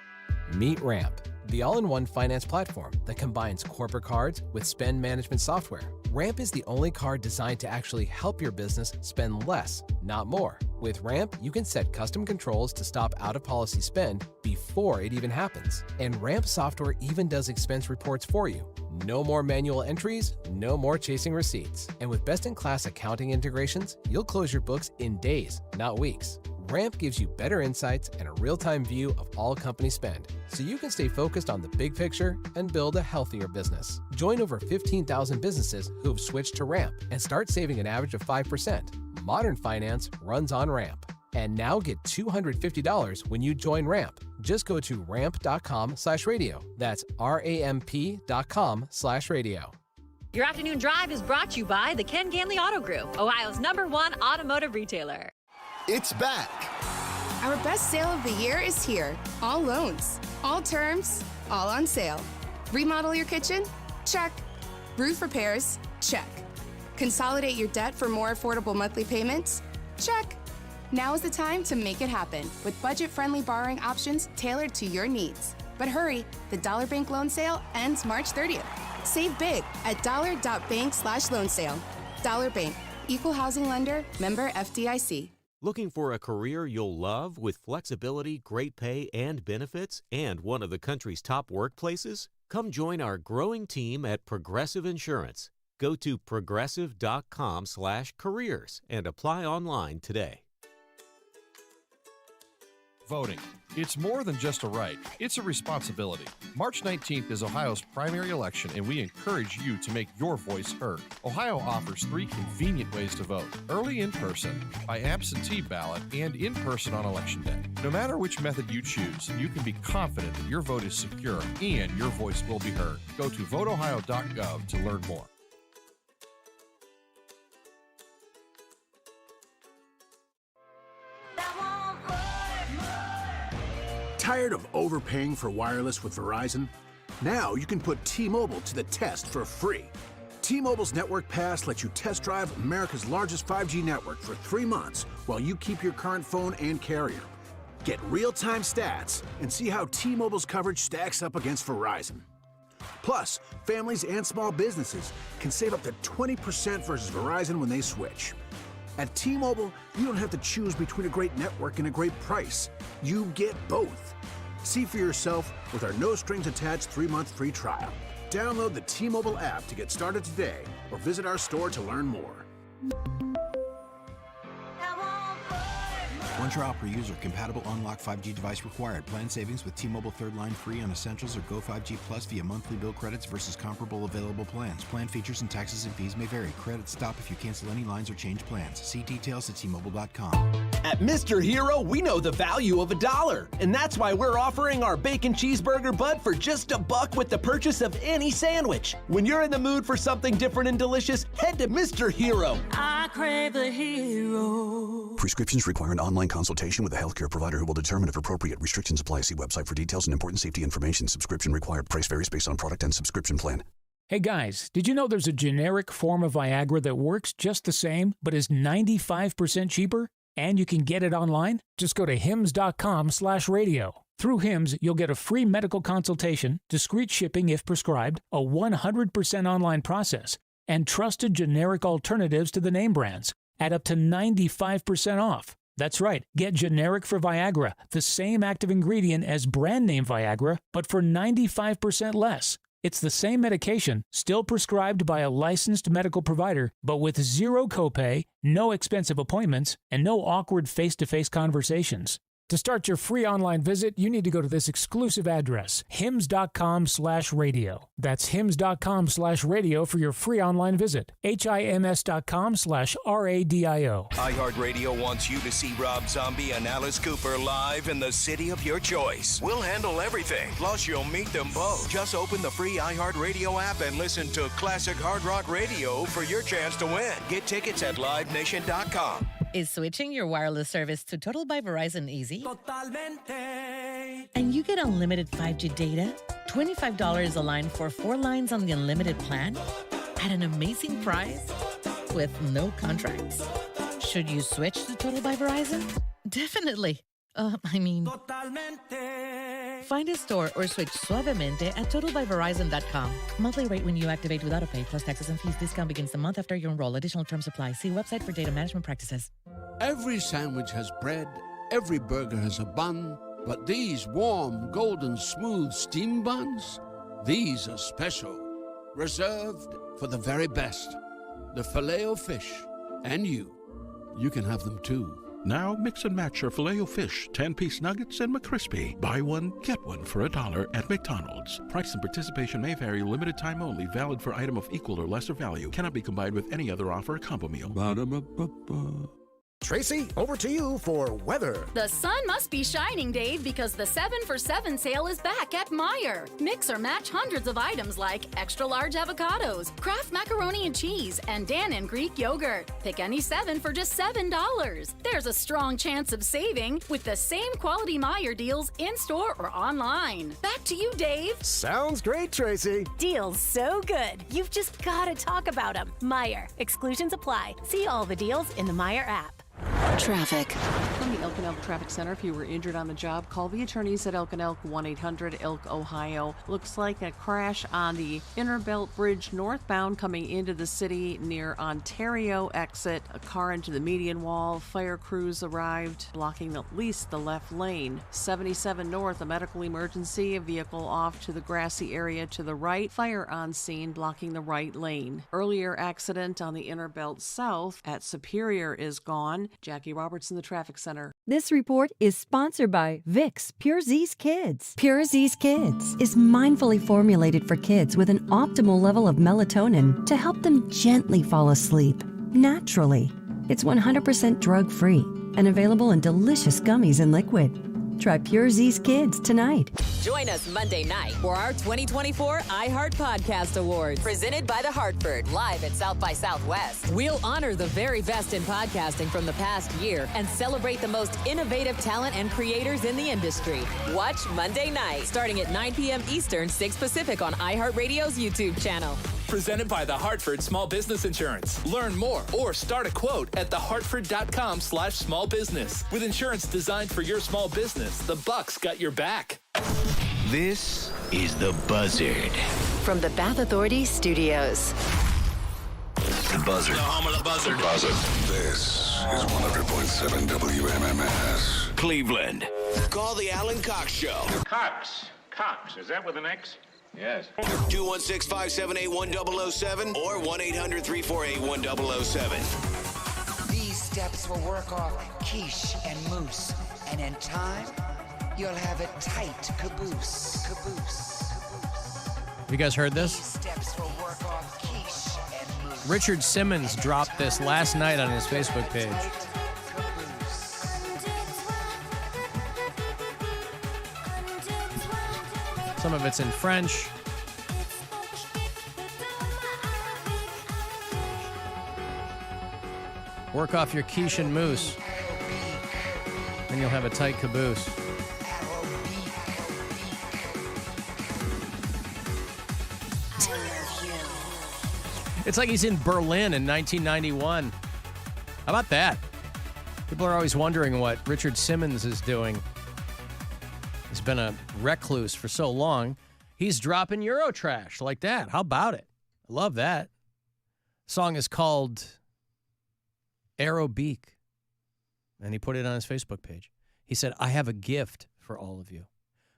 Meet Ramp, the all-in-one finance platform that combines corporate cards with spend management software. Ramp is the only card designed to actually help your business spend less, not more. With Ramp, you can set custom controls to stop out-of-policy spend before it even happens. And Ramp software even does expense reports for you. No more manual entries, no more chasing receipts. And with best-in-class accounting integrations, you'll close your books in days, not weeks. Ramp gives you better insights and a real-time view of all company spend, so you can stay focused on the big picture and build a healthier business. Join over 15,000 businesses who have switched to Ramp and start saving an average of 5%. Modern finance runs on Ramp. And now get $250 when you join Ramp. Just go to ramp.com/radio. That's ramp.com/radio. Your afternoon drive is brought to you by the Ken Ganley Auto Group, Ohio's #1 automotive retailer. It's back. Our best sale of the year is here. All loans, all terms, all on sale. Remodel your kitchen? Check. Roof repairs? Check. Consolidate your debt for more affordable monthly payments? Check. Now is the time to make it happen with budget-friendly borrowing options tailored to your needs. But hurry, the Dollar Bank loan sale ends March 30th. Save big at dollar.bank/loan sale. Dollar Bank, equal housing lender, member FDIC. Looking for a career you'll love with flexibility, great pay, and benefits, and one of the country's top workplaces? Come join our growing team at Progressive Insurance. Go to progressive.com/careers and apply online today. Voting. It's more than just a right, it's a responsibility. March 19th is Ohio's primary election, and we encourage you to make your voice heard. Ohio offers 3 convenient ways to vote: early in person, by absentee ballot, and in person on Election Day. No matter which method you choose, you can be confident that your vote is secure and your voice will be heard. Go to voteohio.gov to learn more. Tired of overpaying for wireless with Verizon? Now you can put T-Mobile to the test for free. T-Mobile's Network Pass lets you test drive America's largest 5G network for 3 months while you keep your current phone and carrier. Get real-time stats and see how T-Mobile's coverage stacks up against Verizon. Plus, families and small businesses can save up to 20% versus Verizon when they switch. At T-Mobile, you don't have to choose between a great network and a great price. You get both. See for yourself with our no-strings-attached 3-month free trial. Download the T-Mobile app to get started today or visit our store to learn more. One trial per user. Compatible unlock 5G device required. Plan savings with T-Mobile third line free on Essentials or Go 5G Plus via monthly bill credits versus comparable available plans. Plan features and taxes and fees may vary. Credits stop if you cancel any lines or change plans. See details at T-Mobile.com. At Mr. Hero, we know the value of $1, and that's why we're offering our bacon cheeseburger bud for just $1 with the purchase of any sandwich. When you're in the mood for something different and delicious, head to Mr. Hero. I crave the hero. Prescriptions require an online consultation with a healthcare provider who will determine if appropriate. Restrictions apply. See website for details and important safety information. Subscription required. Price varies based on product and subscription plan. Hey guys, did you know there's a generic form of Viagra that works just the same, but is 95% cheaper? And you can get it online? Just go to hims.com/radio. Through Hims, you'll get a free medical consultation, discreet shipping if prescribed, a 100% online process, and trusted generic alternatives to the name brands at up to 95% off. That's right, get generic for Viagra, the same active ingredient as brand name Viagra, but for 95% less. It's the same medication, still prescribed by a licensed medical provider, but with zero copay, no expensive appointments, and no awkward face-to-face conversations. To start your free online visit, you need to go to this exclusive address, hims.com/radio. That's hims.com/radio for your free online visit. hims.com/radio. iHeartRadio wants you to see Rob Zombie and Alice Cooper live in the city of your choice. We'll handle everything. Plus, you'll meet them both. Just open the free iHeartRadio app and listen to classic hard rock radio for your chance to win. Get tickets at livenation.com. Is switching your wireless service to Total by Verizon easy? Totalmente. And you get unlimited 5G data, $25 a line for 4 lines on the unlimited plan, at an amazing price, with no contracts. Should you switch to Total by Verizon? Definitely. Find a store or switch suavemente at totalbyverizon.com. Monthly rate when you activate without a pay plus taxes and fees. Discount begins the month after you enroll. Additional terms apply. See website for data management practices. Every sandwich has bread, every burger has a bun, but these warm, golden, smooth steam buns, these are special, reserved for the very best. The Filet-O-Fish, and you can have them too. Now mix and match your Filet-O-Fish 10-piece nuggets and McCrispy. Buy one, get one for $1 at McDonald's. Price and participation may vary. Limited time only. Valid for item of equal or lesser value. Cannot be combined with any other offer or combo meal. Ba-da-ba-ba-ba. Tracy, over to you for weather. The sun must be shining, Dave, because the 7 for 7 sale is back at Meijer. Mix or match hundreds of items like extra large avocados, Kraft macaroni and cheese, and Dannon Greek yogurt. Pick any 7 for just $7. There's a strong chance of saving with the same quality Meijer deals in-store or online. Back to you, Dave. Sounds great, Tracy. Deals so good, you've just got to talk about them. Meijer. Exclusions apply. See all the deals in the Meijer app. Traffic. From the Elk and Elk Traffic Center, if you were injured on the job, call the attorneys at Elk and Elk, 1-800-ELK, Ohio. Looks like a crash on the Inner Belt Bridge northbound coming into the city near Ontario exit. A car into the median wall. Fire crews arrived, blocking at least the left lane. 77 north, a medical emergency. A vehicle off to the grassy area to the right. Fire on scene, blocking the right lane. Earlier accident on the Inner Belt south at Superior is gone. Jack Jackie Roberts in the Traffic Center. This report is sponsored by Vicks Pure Z's Kids. Pure Z's Kids is mindfully formulated for kids with an optimal level of melatonin to help them gently fall asleep, naturally. It's 100% drug-free and available in delicious gummies and liquid. Try Pure Z's Kids tonight. Join us Monday night for our 2024 iHeart Podcast Awards, presented by The Hartford, live at South by Southwest. We'll honor the very best in podcasting from the past year and celebrate the most innovative talent and creators in the industry. Watch Monday night, starting at 9 p.m. Eastern, 6 Pacific on iHeartRadio's YouTube channel. Presented by the Hartford Small Business Insurance. Learn more or start a quote at thehartford.com/small business. With insurance designed for your small business, the Bucks got your back. This is The Buzzard. From the Bath Authority Studios. The Buzzard. The home of the Buzzard. The Buzzard. This is 100.7 WMMS. Cleveland. Call the Alan Cox Show. Cox, is that with an X? Yes. 216-578-1007 or 1-800-348-1007. These steps will work off quiche and mousse, and in time, you'll have a tight caboose. Have you guys heard this? These steps will work off quiche and mousse. Richard Simmons dropped this last night on his Facebook page. Some of it's in French. Work off your quiche and mousse, and you'll have a tight caboose. It's like he's in Berlin in 1991. How about that? People are always wondering what Richard Simmons is doing. He's been a recluse for so long. He's dropping Eurotrash like that. How about it? I love that. The song is called Aerobeak, and he put it on his Facebook page. He said, I have a gift for all of you.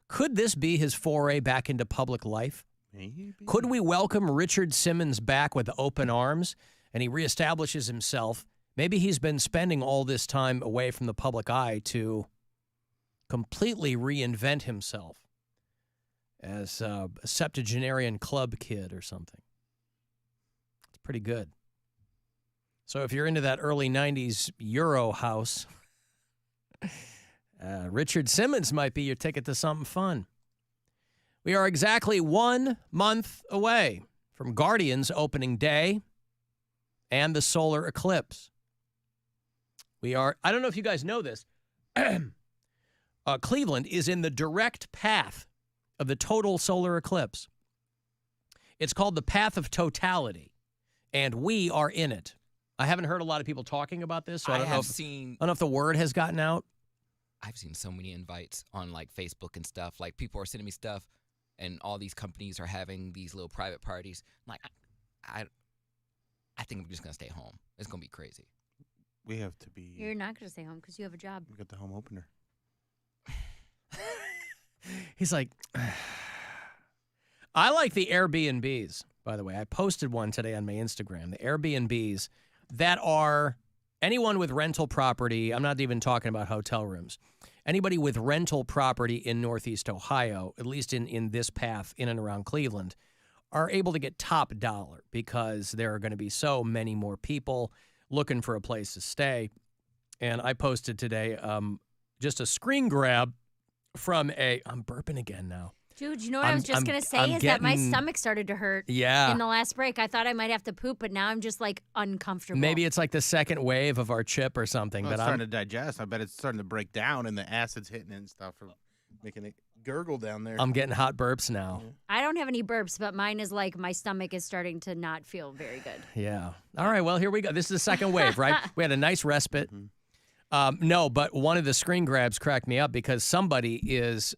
Could this be his foray back into public life? Maybe. Could we welcome Richard Simmons back with open arms and he reestablishes himself? Maybe he's been spending all this time away from the public eye to completely reinvent himself as a septuagenarian club kid or something. It's pretty good. So if you're into that early 90s Euro house, Richard Simmons might be your ticket to something fun. We are exactly 1 month away from Guardians opening day and the solar eclipse. We are, I don't know if you guys know this, Cleveland is in the direct path of the total solar eclipse. It's called the path of totality, and we are in it. I haven't heard a lot of people talking about this, so I don't know if the word has gotten out. I've seen so many invites on like Facebook and stuff. Like people are sending me stuff, and all these companies are having these little private parties. I'm like, I think I'm just gonna stay home. It's gonna be crazy. We have to be. You're not gonna stay home because you have a job. We got the home opener. He's like, I like the Airbnbs, by the way. I posted one today on my Instagram. The Airbnbs that are anyone with rental property. I'm not even talking about hotel rooms. Anybody with rental property in Northeast Ohio, at least in this path in and around Cleveland, are able to get top dollar because there are going to be so many more people looking for a place to stay. And I posted today just a screen grab from I'm burping again now. Dude, you know what I was just going to say is that my stomach started to hurt in the last break. I thought I might have to poop, but now I'm just like uncomfortable. Maybe it's like the second wave of our chip or something. Well, it's starting to digest. I bet it's starting to break down and the acid's hitting it and stuff for making it gurgle down there. I'm getting hot burps now. I don't have any burps, but mine is like my stomach is starting to not feel very good. Yeah. All right, well, here we go. This is the second wave, right? We had a nice respite. No, but one of the screen grabs cracked me up because somebody is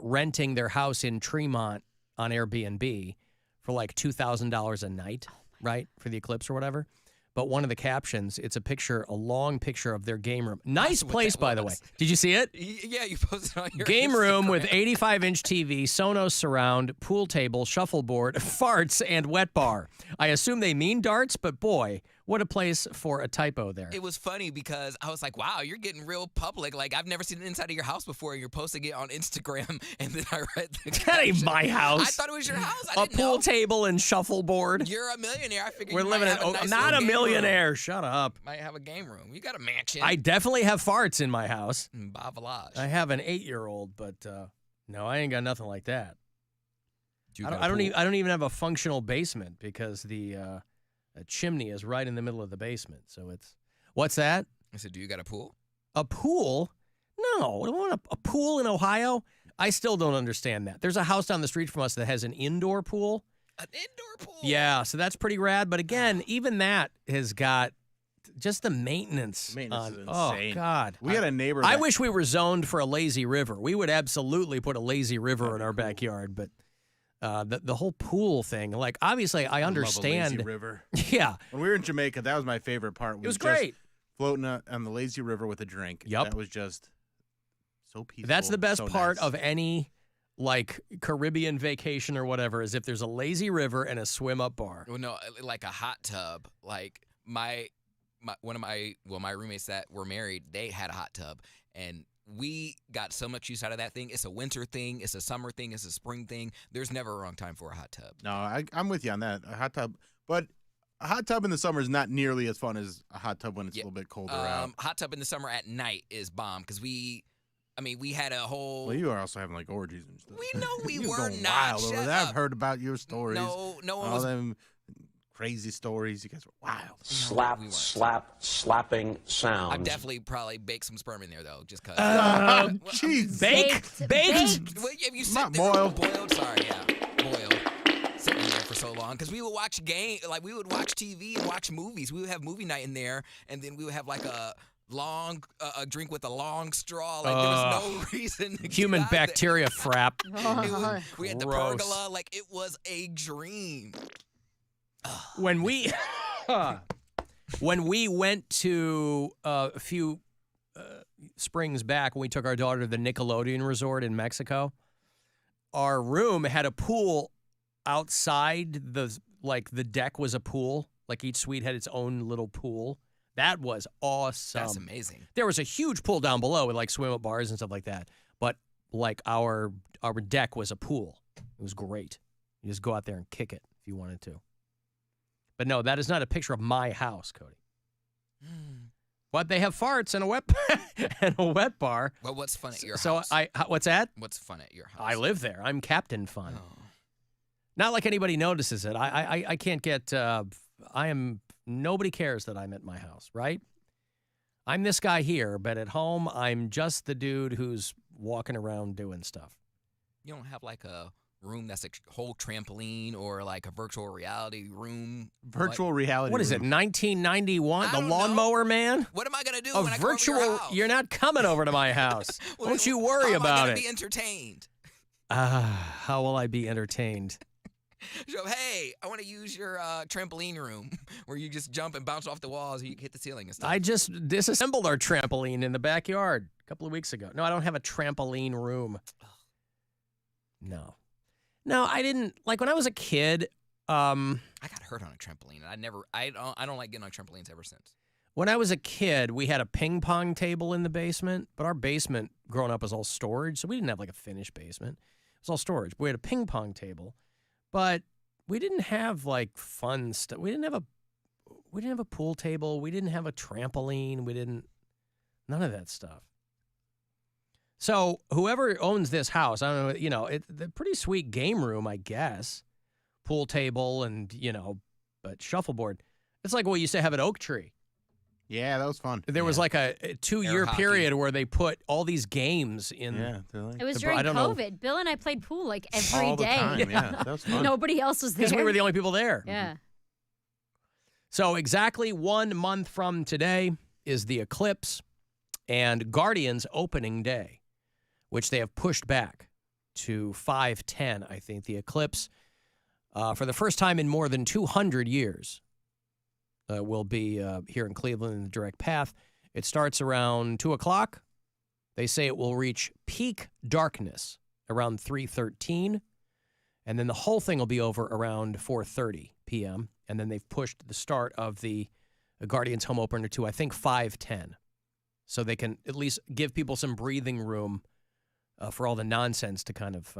renting their house in Tremont on Airbnb for like $2,000 a night, right, for the eclipse or whatever. But one of the captions, it's a long picture of their game room. Nice place, by the way. Did you see it? Yeah, you posted on your game Instagram. room with 85-inch TV, Sonos surround, pool table, shuffleboard, farts, and wet bar. I assume they mean darts, but boy, What a place for a typo there. It was funny because I was like, wow, you're getting real public. Like, I've never seen the inside of your house before, and you're posting it on Instagram. And then I read the That ain't my house. I thought it was your house. A pool table and shuffleboard. You're a millionaire. I figured We're you living might in have a nice not little a game millionaire. room. Shut up. Might have a game room. You got a mansion. I definitely have farts in my house. Bavalage. I have an 8-year-old, but no, I ain't got nothing like that. I don't even have a functional basement because the chimney is right in the middle of the basement. So it's what's that? I said, do you got a pool? A pool? No, I don't want a pool in Ohio. I still don't understand that. There's a house down the street from us that has an indoor pool. An indoor pool? Yeah, so that's pretty rad. But again, even that has got just the maintenance. Maintenance is insane. Oh, God. We had a neighbor. I wish we were zoned for a lazy river. We would absolutely put a lazy river in our backyard, but the whole pool thing, like, obviously I understand. Love a lazy river. Yeah. When we were in Jamaica, that was my favorite part. It was great. Floating on the lazy river with a drink. Yep. That was just so peaceful. That's the best so part nice. of any, like, Caribbean vacation or whatever, is if there's a lazy river and a swim-up bar. Well, no, like a hot tub. Like, my roommates that were married, they had a hot tub, and we got so much use out of that thing. It's a winter thing. It's a summer thing. It's a spring thing. There's never a wrong time for a hot tub. No, I'm with you on that. A hot tub. But a hot tub in the summer is not nearly as fun as a hot tub when it's a little bit colder out. Hot tub in the summer at night is bomb because we had a whole. Well, you are also having like orgies and stuff. We know we You were go not. wild Shut over that. up. I've heard about your stories. No one all was. them crazy stories. You guys were wild. Slapping sounds. I definitely probably baked some sperm in there though, just cause. Jeez. Baked. Well, if you sit Not there, boiled. Sorry, yeah, boiled. Sitting in there for so long because we would watch we would watch TV and watch movies. We would have movie night in there, and then we would have like a long a drink with a long straw. Like there was no reason. To Human get out bacteria frap. we had the Gross. pergola. Like it was a dream. When we went to a few springs back, when we took our daughter to the Nickelodeon Resort in Mexico, our room had a pool outside the deck was a pool. Like each suite had its own little pool. That was awesome. That's amazing. There was a huge pool down below with like swim-up bars and stuff like that. But like our deck was a pool. It was great. You just go out there and kick it if you wanted to. But no, that is not a picture of my house, Cody. But they have farts and a wet bar. Well, what's fun at your so house? What's that? What's fun at your house? I live there. I'm Captain Fun. Oh. Not like anybody notices it. I can't get. Nobody cares that I'm at my house, right? I'm this guy here, but at home I'm just the dude who's walking around doing stuff. You don't have like a room that's a whole trampoline or like a virtual reality room. Virtual reality. What is it? 1991? The Lawnmower Man? What am I gonna do A when I virtual. come over your house? You're not coming over to my house. Don't you worry How about am I it. gonna be entertained? How will I be entertained? So, hey, I want to use your trampoline room where you just jump and bounce off the walls and you hit the ceiling and stuff. I just disassembled our trampoline in the backyard a couple of weeks ago. No, I don't have a trampoline room. No, I didn't. Like when I was a kid. I got hurt on a trampoline, and I don't like getting on trampolines ever since. When I was a kid, we had a ping pong table in the basement, but our basement growing up was all storage, so we didn't have like a finished basement. It was all storage. We had a ping pong table, but we didn't have like fun stuff. We didn't have a pool table. We didn't have a trampoline. None of that stuff. So whoever owns this house, I don't know, it's a pretty sweet game room, I guess. Pool table and, but shuffleboard. It's like what we used to have at Oak Tree. Yeah, that was fun. There was like a 2-year period where they put all these games in. Yeah, it was during COVID. Bill and I played pool like every all the day. time. Yeah, that was fun. Nobody else was there. Because we were the only people there. Yeah. So exactly 1 month from today is the eclipse and Guardians opening day, which they have pushed back to 5/10, I think. The eclipse, for the first time in more than 200 years, will be here in Cleveland in the direct path. It starts around 2 o'clock. They say it will reach peak darkness around 3:13, and then the whole thing will be over around 4:30 p.m., and then they've pushed the start of the a Guardians home opener to, I think, 5:10. So they can at least give people some breathing room for all the nonsense to kind of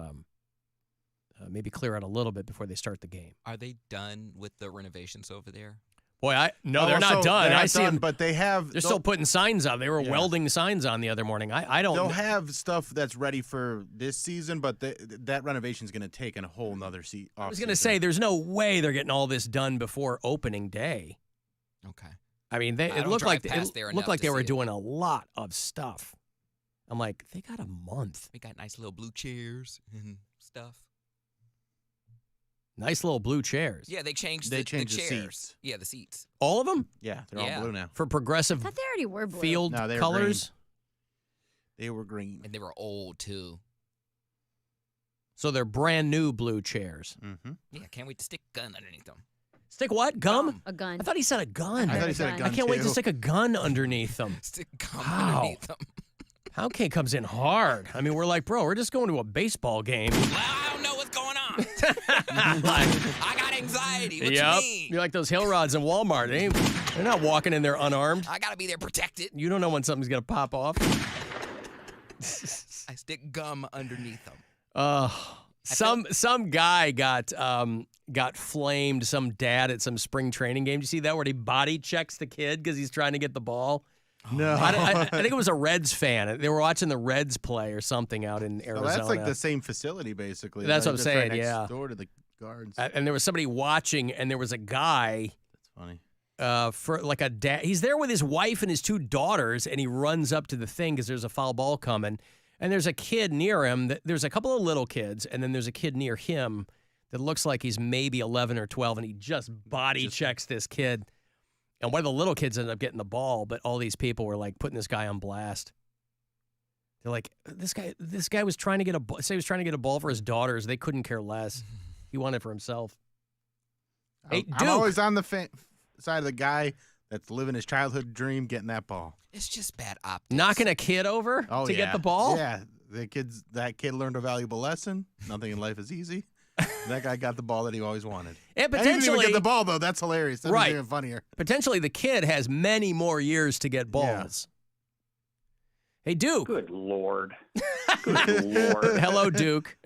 maybe clear out a little bit before they start the game. Are they done with the renovations over there? Boy, they're not done. They're I not see them, but they're still putting signs on. They were welding signs on the other morning. I don't. They'll have stuff that's ready for this season, but that renovation is going to take a whole nother season. I was going to say, there's no way they're getting all this done before opening day. Okay. I mean, it looked like they were doing a lot of stuff. I'm like, they got a month. We got nice little blue chairs and stuff. Nice little blue chairs. Yeah, they changed the chairs. Seats. Yeah, the seats. All of them? Yeah, they're all blue now. For progressive I thought they already were blue. field No, they were colors? They were green. And they were old, too. So they're brand new blue chairs. Mm-hmm. Yeah, can't wait to stick a gun underneath them. Stick what? Gum? A gun. I thought he said a gun. I thought he said a gun, I can't wait to too. stick a gun underneath them. Stick gum underneath them. Poundcake comes in hard. I mean, we're like, bro, we're just going to a baseball game. Well, I don't know what's going on. I got anxiety. What you mean? You're like those hill rods in Walmart. They're not walking in there unarmed. I got to be there protected. You don't know when something's going to pop off. I stick gum underneath them. Some guy got flamed, some dad at some spring training game. Did you see that where he body checks the kid because he's trying to get the ball? No. I think it was a Reds fan. They were watching the Reds play or something out in Arizona. Well, that's like the same facility, basically. That's what I'm saying, right yeah. next door to the guards. And there was somebody watching, and there was a guy. That's funny. For like a dad. He's there with his wife and his two daughters, and he runs up to the thing because there's a foul ball coming. And there's a kid near him. There's a couple of little kids, and then there's a kid near him that looks like he's maybe 11 or 12, and he just body checks this kid. And one of the little kids ended up getting the ball, but all these people were like putting this guy on blast. They're like, this guy was trying to get a ball for his daughters. They couldn't care less. He wanted it for himself. Hey, I'm always on the side of the guy that's living his childhood dream, getting that ball. It's just bad optics. Knocking a kid over to get the ball? Yeah, that kid learned a valuable lesson. Nothing in life is easy. That guy got the ball that he always wanted. And he didn't even potentially get the ball though. That's hilarious. That's even funnier. Potentially, the kid has many more years to get balls. Yeah. Hey, Duke. Good Lord. Good Lord. Hello, Duke.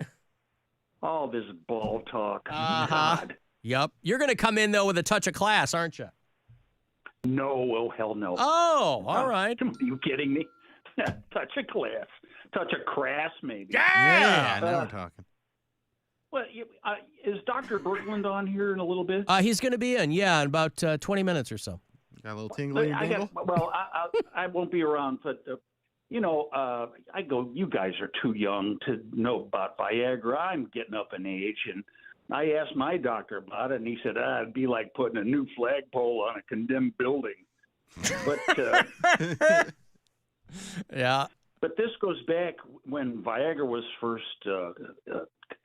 All this ball talk. God. Yep. You're going to come in though with a touch of class, aren't you? No. Oh hell no. Oh, all right. Are you kidding me? Touch of class. Touch of crass, maybe. Yeah. Now we're talking. Well, is Dr. Berglund on here in a little bit? He's going to be in, in about 20 minutes or so. Got a little tingling. I won't be around, but I go. You guys are too young to know about Viagra. I'm getting up in age, and I asked my doctor about it, and he said it'd be like putting a new flagpole on a condemned building. But yeah. But this goes back when Viagra was first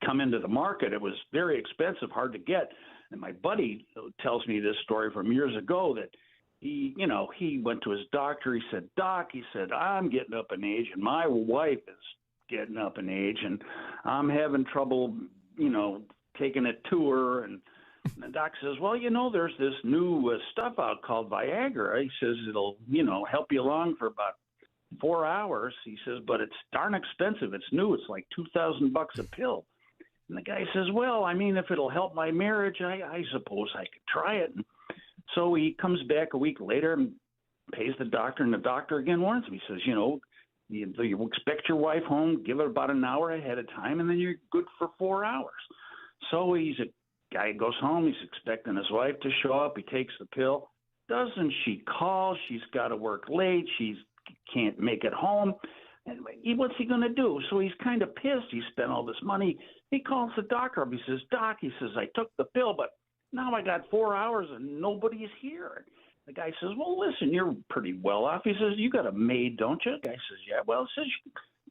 come into the market. It was very expensive, hard to get. And my buddy tells me this story from years ago that he went to his doctor. He said, Doc, I'm getting up in age and my wife is getting up in age and I'm having trouble, taking it to her. And the doc says, well, there's this new stuff out called Viagra. He says it'll, help you along for about 4 hours. He says, but it's darn expensive. It's new. It's like $2,000 a pill. And the guy says, well, I mean, if it'll help my marriage, I suppose I could try it. And so he comes back a week later and pays the doctor, and the doctor again warns him. He says, you expect your wife home, give it about an hour ahead of time, and then you're good for 4 hours. So guy goes home. He's expecting his wife to show up. He takes the pill. Doesn't she call? She's got to work late. She can't make it home. And what's he going to do? So he's kind of pissed. He spent all this money. He calls the doctor up. He says, Doc, I took the pill, but now I got 4 hours and nobody's here. The guy says, well, listen, you're pretty well off. He says, you got a maid, don't you? The guy says, yeah. Well, he says,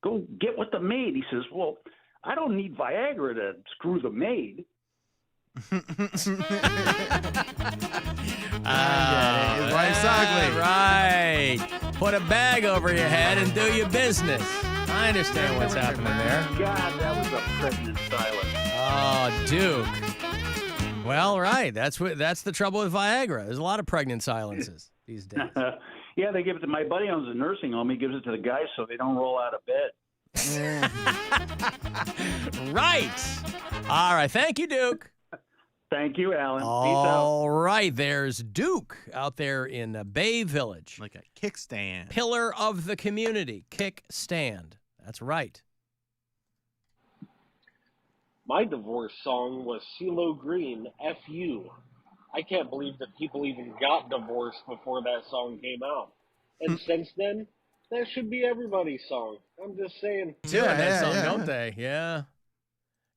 go get with the maid. He says, well, I don't need Viagra to screw the maid. His wife's ugly. Right. Put a bag over your head and do your business. I understand what's happening there. God, that was a pregnant silence. Oh, Duke. Well, right. That's the trouble with Viagra. There's a lot of pregnant silences. these days. Yeah, they give it to my buddy owns a nursing home. He gives it to the guys so they don't roll out of bed. Right. All right. Thank you, Duke. Thank you, Alan. Peace out. All right. There's Duke out there in Bay Village. Like a kickstand. Pillar of the community. Kickstand. That's right. My divorce song was CeeLo Green, F.U. I can't believe that people even got divorced before that song came out. And since then, that should be everybody's song. I'm just saying. That song, don't they? Yeah.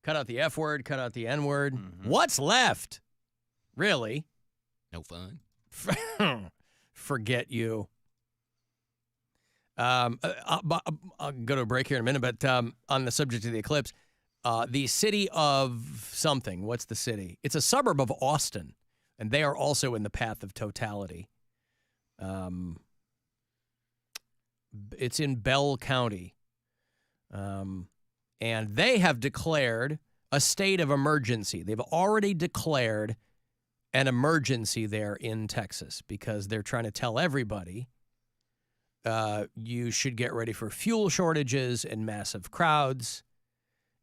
Cut out the F word, cut out the N word. Mm-hmm. What's left? Really? No fun. Forget you. I'll go to a break here in a minute, but on the subject of the eclipse, the city of something. What's the city? It's a suburb of Austin, and they are also in the path of totality. It's in Bell County. And they have declared a state of emergency. They've already declared an emergency there in Texas because they're trying to tell everybody you should get ready for fuel shortages and massive crowds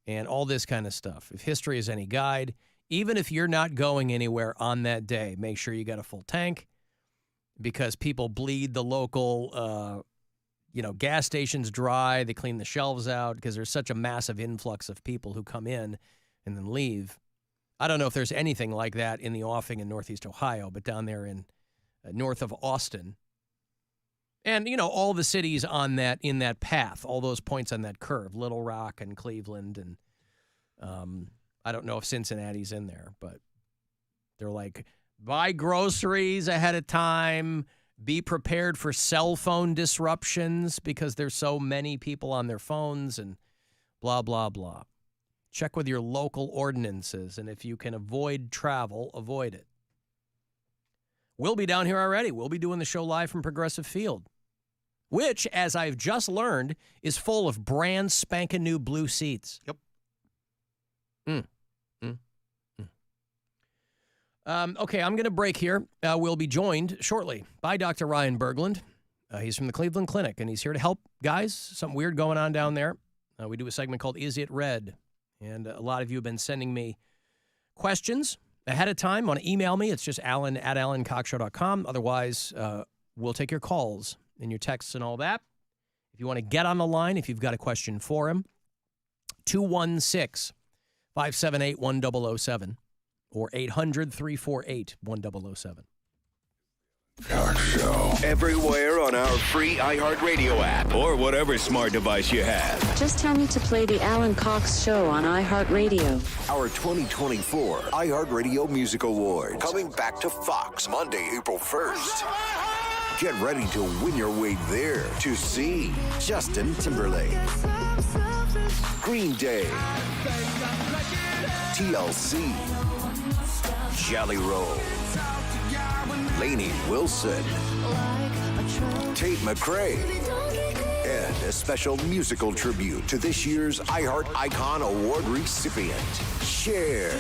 and all this kind of stuff. If history is any guide, even if you're not going anywhere on that day, make sure you got a full tank because people bleed the local gas stations dry. They clean the shelves out because there's such a massive influx of people who come in and then leave. I don't know if there's anything like that in the offing in Northeast Ohio, but down there in north of Austin. And, all the cities in that path, all those points on that curve, Little Rock and Cleveland. And I don't know if Cincinnati's in there, but they're like, buy groceries ahead of time. Be prepared for cell phone disruptions because there's so many people on their phones and blah, blah, blah. Check with your local ordinances, and if you can avoid travel, avoid it. We'll be down here already. We'll be doing the show live from Progressive Field, which, as I've just learned, is full of brand spanking new blue seats. Yep. Okay, I'm going to break here. We'll be joined shortly by Dr. Ryan Berglund. He's from the Cleveland Clinic, and he's here to help guys. Something weird going on down there. We do a segment called Is It Red? And a lot of you have been sending me questions ahead of time. Want to email me? It's just alan@alancoxshow.com. Otherwise, we'll take your calls and your texts and all that. If you want to get on the line, if you've got a question for him, 216-578-1007 or 800-348-1007. Cox Show. Everywhere on our free iHeartRadio app or whatever smart device you have. Just tell me to play the Alan Cox Show on iHeartRadio. Our 2024 iHeartRadio Music Awards. Coming back to Fox Monday, April 1st. Get ready to win your way there to see Justin Timberlake, Green Day, TLC, Jelly Roll, Lainey Wilson, Tate McRae, and a special musical tribute to this year's iHeart Icon Award recipient, Cher.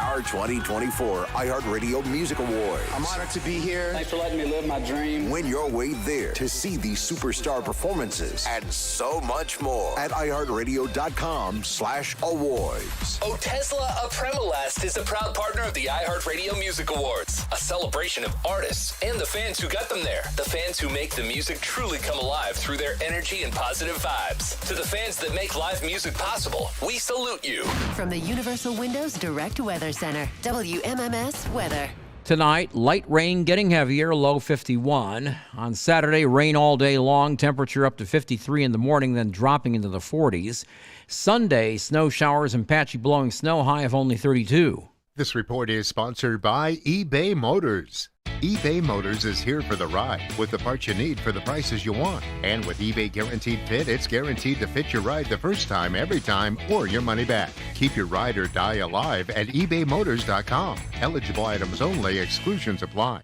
Our 2024 iHeartRadio Music Awards. I'm honored to be here. Thanks for letting me live my dream. Win your way there to see these superstar performances and so much more at iHeartRadio.com/awards. Tesla Apremolast is a proud partner of the iHeartRadio Music Awards, a celebration of artists and the fans who got them there. The fans who make the music truly come alive through their energy and positive vibes. To the fans that make live music possible, we salute you. From the Universal Windows Direct Weather Center, WMMS Weather. Tonight, light rain getting heavier, low 51. On Saturday, rain all day long, temperature up to 53 in the morning, then dropping into the 40s. Sunday, snow showers and patchy blowing snow, high of only 32. This report is sponsored by eBay Motors. eBay Motors is here for the ride with the parts you need for the prices you want. And with eBay Guaranteed Fit, it's guaranteed to fit your ride the first time, every time, or your money back. Keep your ride or die alive at ebaymotors.com. Eligible items only. Exclusions apply.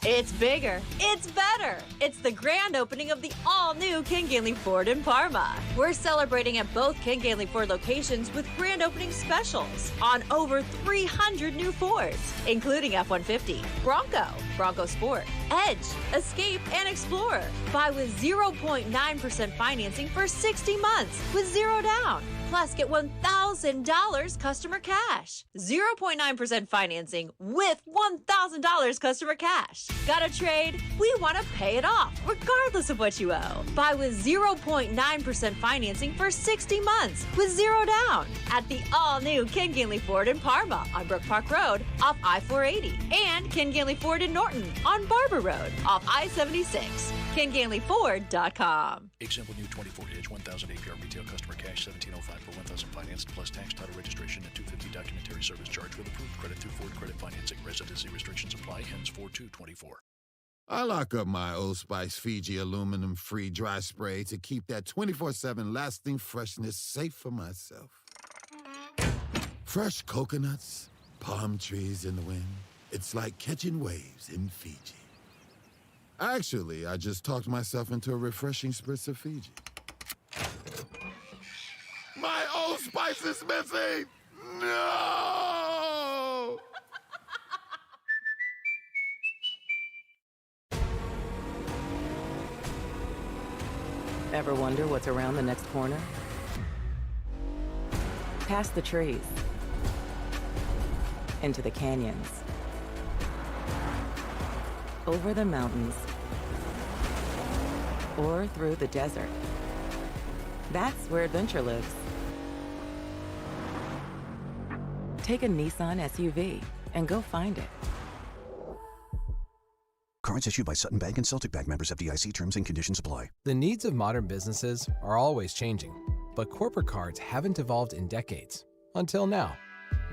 It's bigger. It's better. It's the grand opening of the all-new Ken Gainley Ford in Parma. We're celebrating at both Ken Gainley Ford locations with grand opening specials on over 300 new Fords, including F-150, Bronco, Bronco Sport, Edge, Escape, and Explorer. Buy with 0.9% financing for 60 months with zero down. Plus, get $1,000 customer cash. 0.9% financing with $1,000 customer cash. Got a trade? We want to pay it off, regardless of what you owe. Buy with 0.9% financing for 60 months with zero down at the all-new Ken Gainley Ford in Parma on Brook Park Road off I-480 and Ken Gainley Ford in Norton on Barber Road off I-76. KenGainleyFord.com. Example new 24-inch 1,000 APR retail customer cash 1705 for 1,000 financed plus tax title registration and 250 documentary service charge with approved credit through Ford Credit Financing. Residency restrictions apply. Ends 4/2/24. I lock up my Old Spice Fiji aluminum-free dry spray to keep that 24/7 lasting freshness safe for myself. Fresh coconuts, palm trees in the wind. It's like catching waves in Fiji. Actually, I just talked myself into a refreshing spritz of Fiji. My Old Spice is missing! No! Ever wonder what's around the next corner? Past the trees, into the canyons, over the mountains, or through the desert. That's where adventure lives. Take a Nissan SUV and go find it. Cards issued by Sutton Bank and Celtic Bank, members FDIC. Terms and conditions apply. The needs of modern businesses are always changing, but corporate cards haven't evolved in decades. Until now.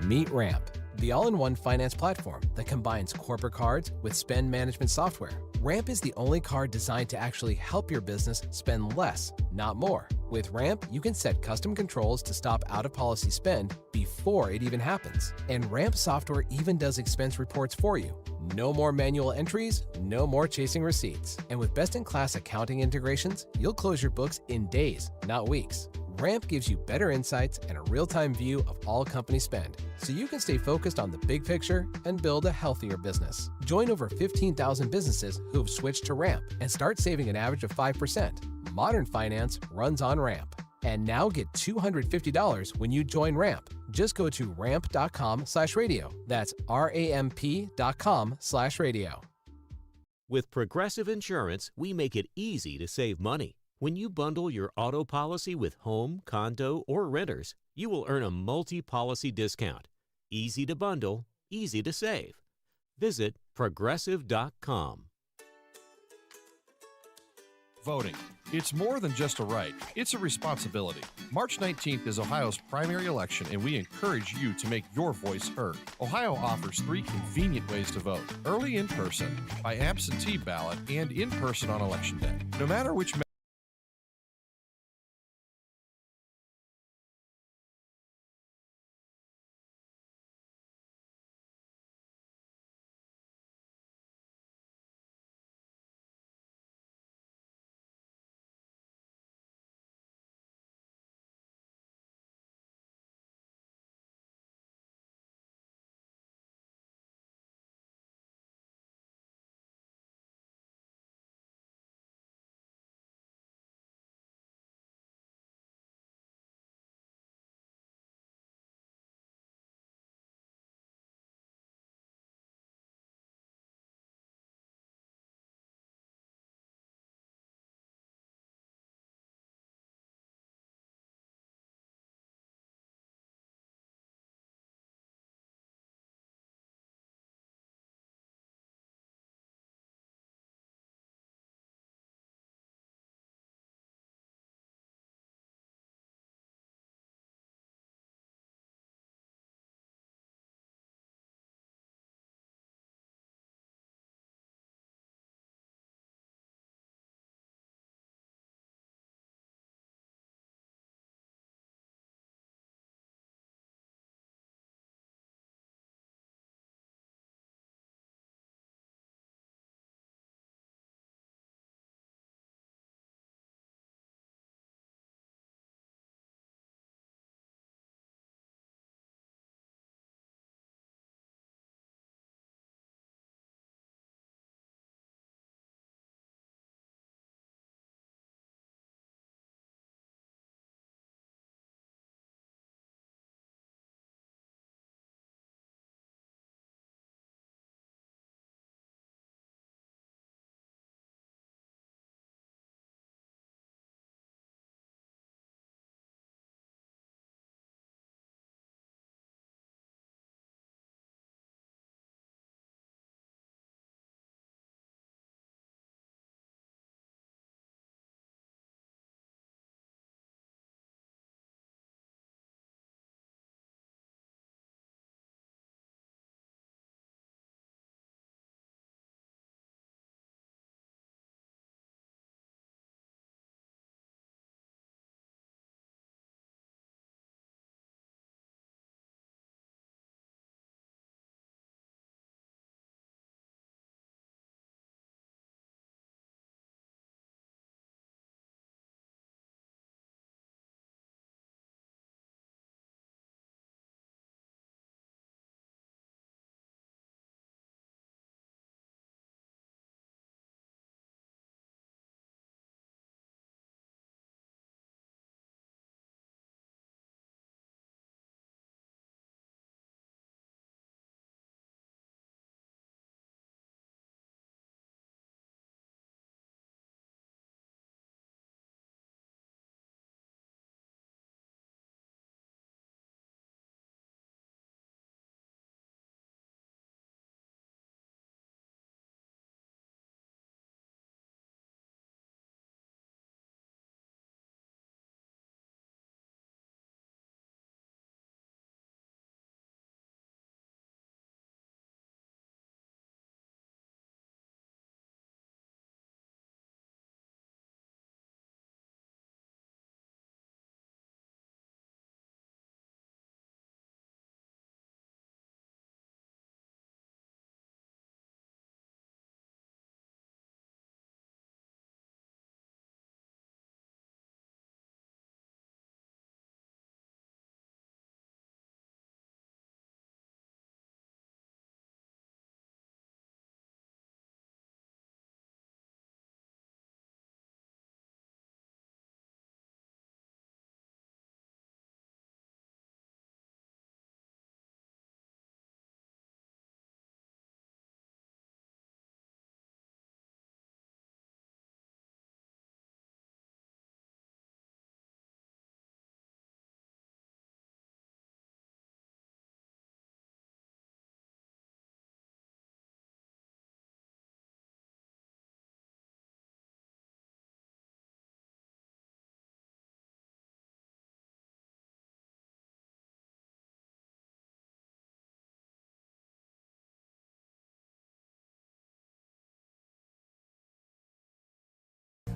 Meet Ramp, the all-in-one finance platform that combines corporate cards with spend management software. Ramp is the only card designed to actually help your business spend less, not more. With Ramp, you can set custom controls to stop out-of-policy spend before it even happens. And Ramp software even does expense reports for you. No more manual entries, no more chasing receipts. And with best-in-class accounting integrations, you'll close your books in days, not weeks. Ramp gives you better insights and a real-time view of all company spend, so you can stay focused on the big picture and build a healthier business. Join over 15,000 businesses who have switched to Ramp and start saving an average of 5%. Modern finance runs on Ramp. And now get $250 when you join Ramp. Just go to ramp.com/radio. That's ramp.com/radio. With Progressive Insurance, we make it easy to save money. When you bundle your auto policy with home, condo, or renters, you will earn a multi-policy discount. Easy to bundle, easy to save. Visit Progressive.com. Voting. It's more than just a right, it's a responsibility. March 19th is Ohio's primary election, and we encourage you to make your voice heard. Ohio offers 3 convenient ways to vote: early in person, by absentee ballot, and in person on Election Day. No matter which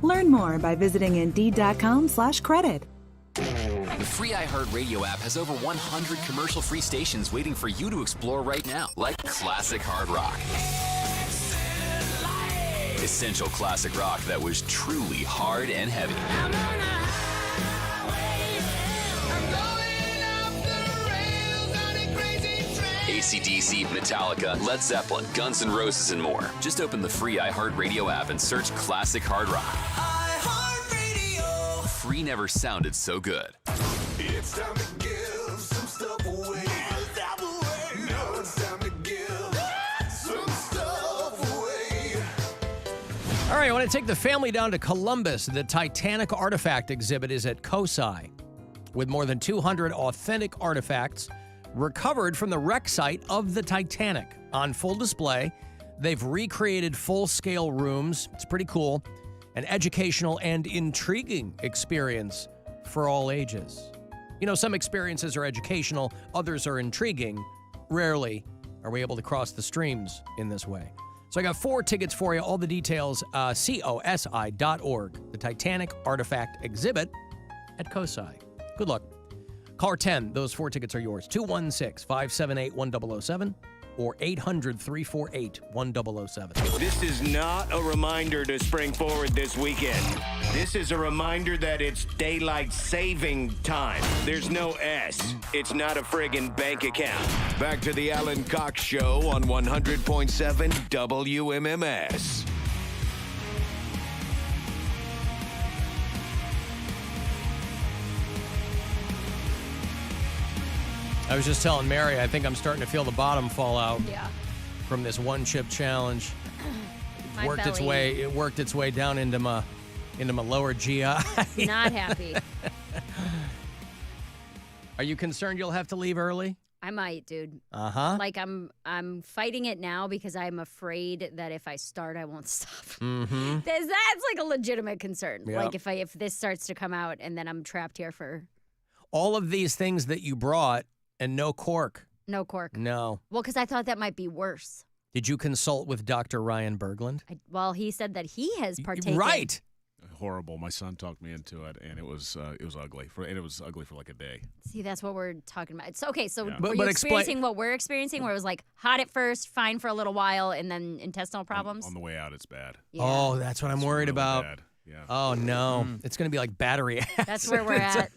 Learn more by visiting Indeed.com/credit. The free iHeartRadio app has over 100 commercial-free stations waiting for you to explore right now, like classic hard rock. Essential classic rock that was truly hard and heavy. AC/DC, Metallica, Led Zeppelin, Guns N' Roses, and more. Just open the free iHeartRadio app and search classic hard rock. iHeartRadio. Free never sounded so good. It's time to give some stuff away. Now it's time to give some stuff away. All right, I want to take the family down to Columbus. The Titanic Artifact exhibit is at COSI with more than 200 authentic artifacts recovered from the wreck site of the Titanic on full display. They've recreated full-scale rooms. It's pretty cool. An educational and intriguing experience for all ages. You know, some experiences are educational, others are intriguing. Rarely are we able to cross the streams in this way. So I got 4 tickets for you. All the details, COSI.org. The Titanic Artifact exhibit at COSI. Good luck. Caller 10, those 4 tickets are yours. 216-578-1007 or 800-348-1007. This is not a reminder to spring forward this weekend. This is a reminder that it's daylight saving time. There's no S. It's not a friggin' bank account. Back to the Alan Cox Show on 100.7 WMMS. I was just telling Mary, I think I'm starting to feel the bottom fall out. Yeah. From this one-chip challenge. My It worked its way down into my lower GI. Not happy. Are you concerned you'll have to leave early? I might, dude. Uh-huh. Like I'm fighting it now because I'm afraid that if I start, I won't stop. Mm-hmm. That's like a legitimate concern. Yep. Like if this starts to come out and then I'm trapped here for All of these things that you brought and no cork. no cork. No. Well, because I thought that might be worse. Did you consult with Dr. Ryan Berglund? Well, he said that he has partaken. Right. Horrible. My son talked me into it, and it was ugly. It was ugly for like a day. See, that's what we're talking about. It's okay. So Yeah. were But you explain- experiencing what we're experiencing, where it was like hot at first, fine for a little while, and then intestinal problems? On the way out, it's bad. Oh, that's what I'm worried about. Bad. Yeah. Oh, no. It's going to be like battery acid. That's where we're at.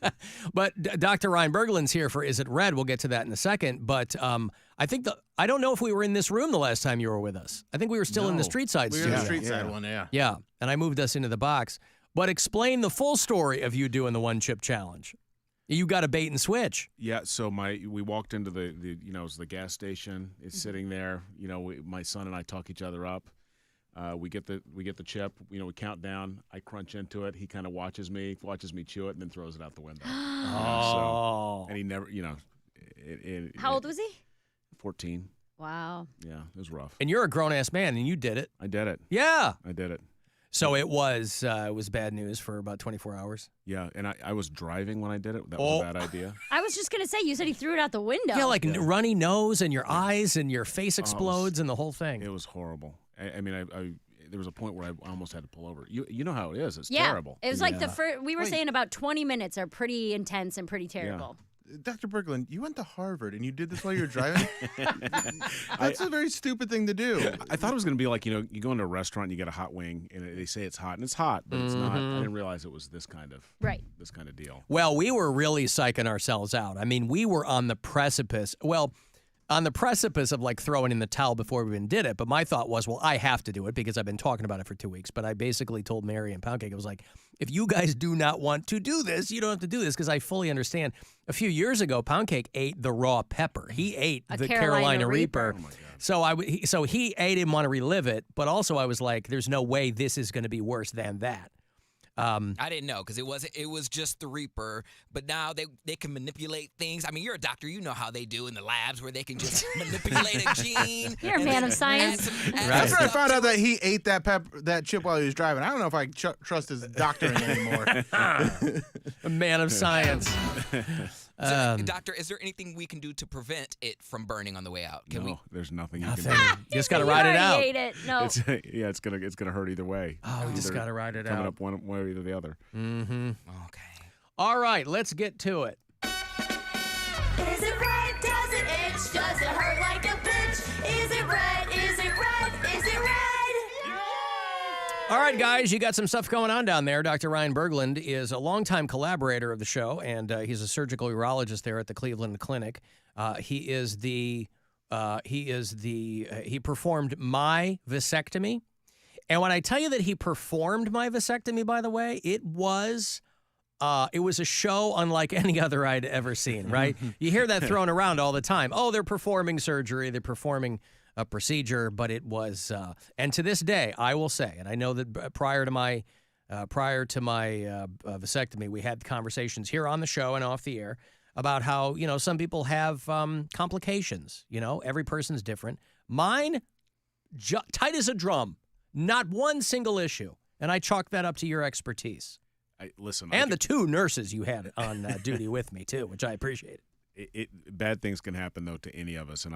But Dr. Ryan Berglund's here for Is It Red? We'll get to that in a second. But I think I don't know if we were in this room the last time you were with us. I think we were still in the street side We were in studio. the street side one, yeah. Yeah, and I moved us into the box. But explain the full story of you doing the one-chip challenge. You got a bait and switch. Yeah, so we walked into the it was the gas station. It's sitting there. My son and I talk each other up. We get the chip. We count down. I crunch into it. He kind of watches me chew it, and then throws it out the window. And he never, How old was he? 14. Wow. Yeah, it was rough. And you're a grown-ass man, and you did it. I did it. Yeah. I did it. So it was bad news for about 24 hours. Yeah, and I was driving when I did it. That was a bad idea. I was just going to say, you said he threw it out the window. Yeah, like runny nose and your eyes and your face explodes and the whole thing. It was horrible. I mean, there was a point where I almost had to pull over. You know how it is. It's yeah. terrible. It was like the first, we were saying about 20 minutes are pretty intense and pretty terrible. Dr. Berglund, you went to Harvard and you did this while you were driving? That's a very stupid thing to do. I thought it was going to be like, you go into a restaurant and you get a hot wing and they say it's hot, and it's hot, but it's not. I didn't realize it was this kind of deal. Well, we were really psyching ourselves out. I mean, we were on the precipice. Well, on the precipice of like throwing in the towel before we even did it. But my thought was, well, I have to do it because I've been talking about it for 2 weeks. But I basically told Mary and Poundcake, I was like, if you guys do not want to do this, you don't have to do this, because I fully understand. A few years ago, Poundcake ate the raw pepper. He ate the Carolina Reaper. Oh my God. So he didn't want to relive it, but also I was like, there's no way this is going to be worse than that. I didn't know, because it was just the Reaper, but now they can manipulate things. I mean, you're a doctor, you know how they do in the labs where they can just manipulate a gene. You're a man of science. After I found out that he ate that chip while he was driving, I don't know if I trust his doctoring anymore. A man of science. Doctor, is there anything we can do to prevent it from burning on the way out? Can we? There's nothing you Nothing. can do. You just got to ride it out. No. It's gonna hurt either way. Oh, we just Either got to ride it coming out. up one way or either the other. Mm-hmm. Okay. All right, let's get to it. Is it red? Does it itch? Does it hurt like a bitch? Is it red? Is it red? Is it red? All right, guys, you got some stuff going on down there. Dr. Ryan Berglund is a longtime collaborator of the show, and he's a surgical urologist there at the Cleveland Clinic. He performed my vasectomy. And when I tell you that he performed my vasectomy, by the way, it was a show unlike any other I'd ever seen, right? You hear that thrown around all the time. Oh, they're performing surgery. They're performing a procedure, but it was, and to this day, I will say, and I know that prior to my vasectomy, we had conversations here on the show and off the air about how, some people have complications. Every person's different. Mine, tight as a drum, not one single issue, and I chalk that up to your expertise. The two nurses you had on duty with me too, which I appreciated. Bad things can happen though to any of us, and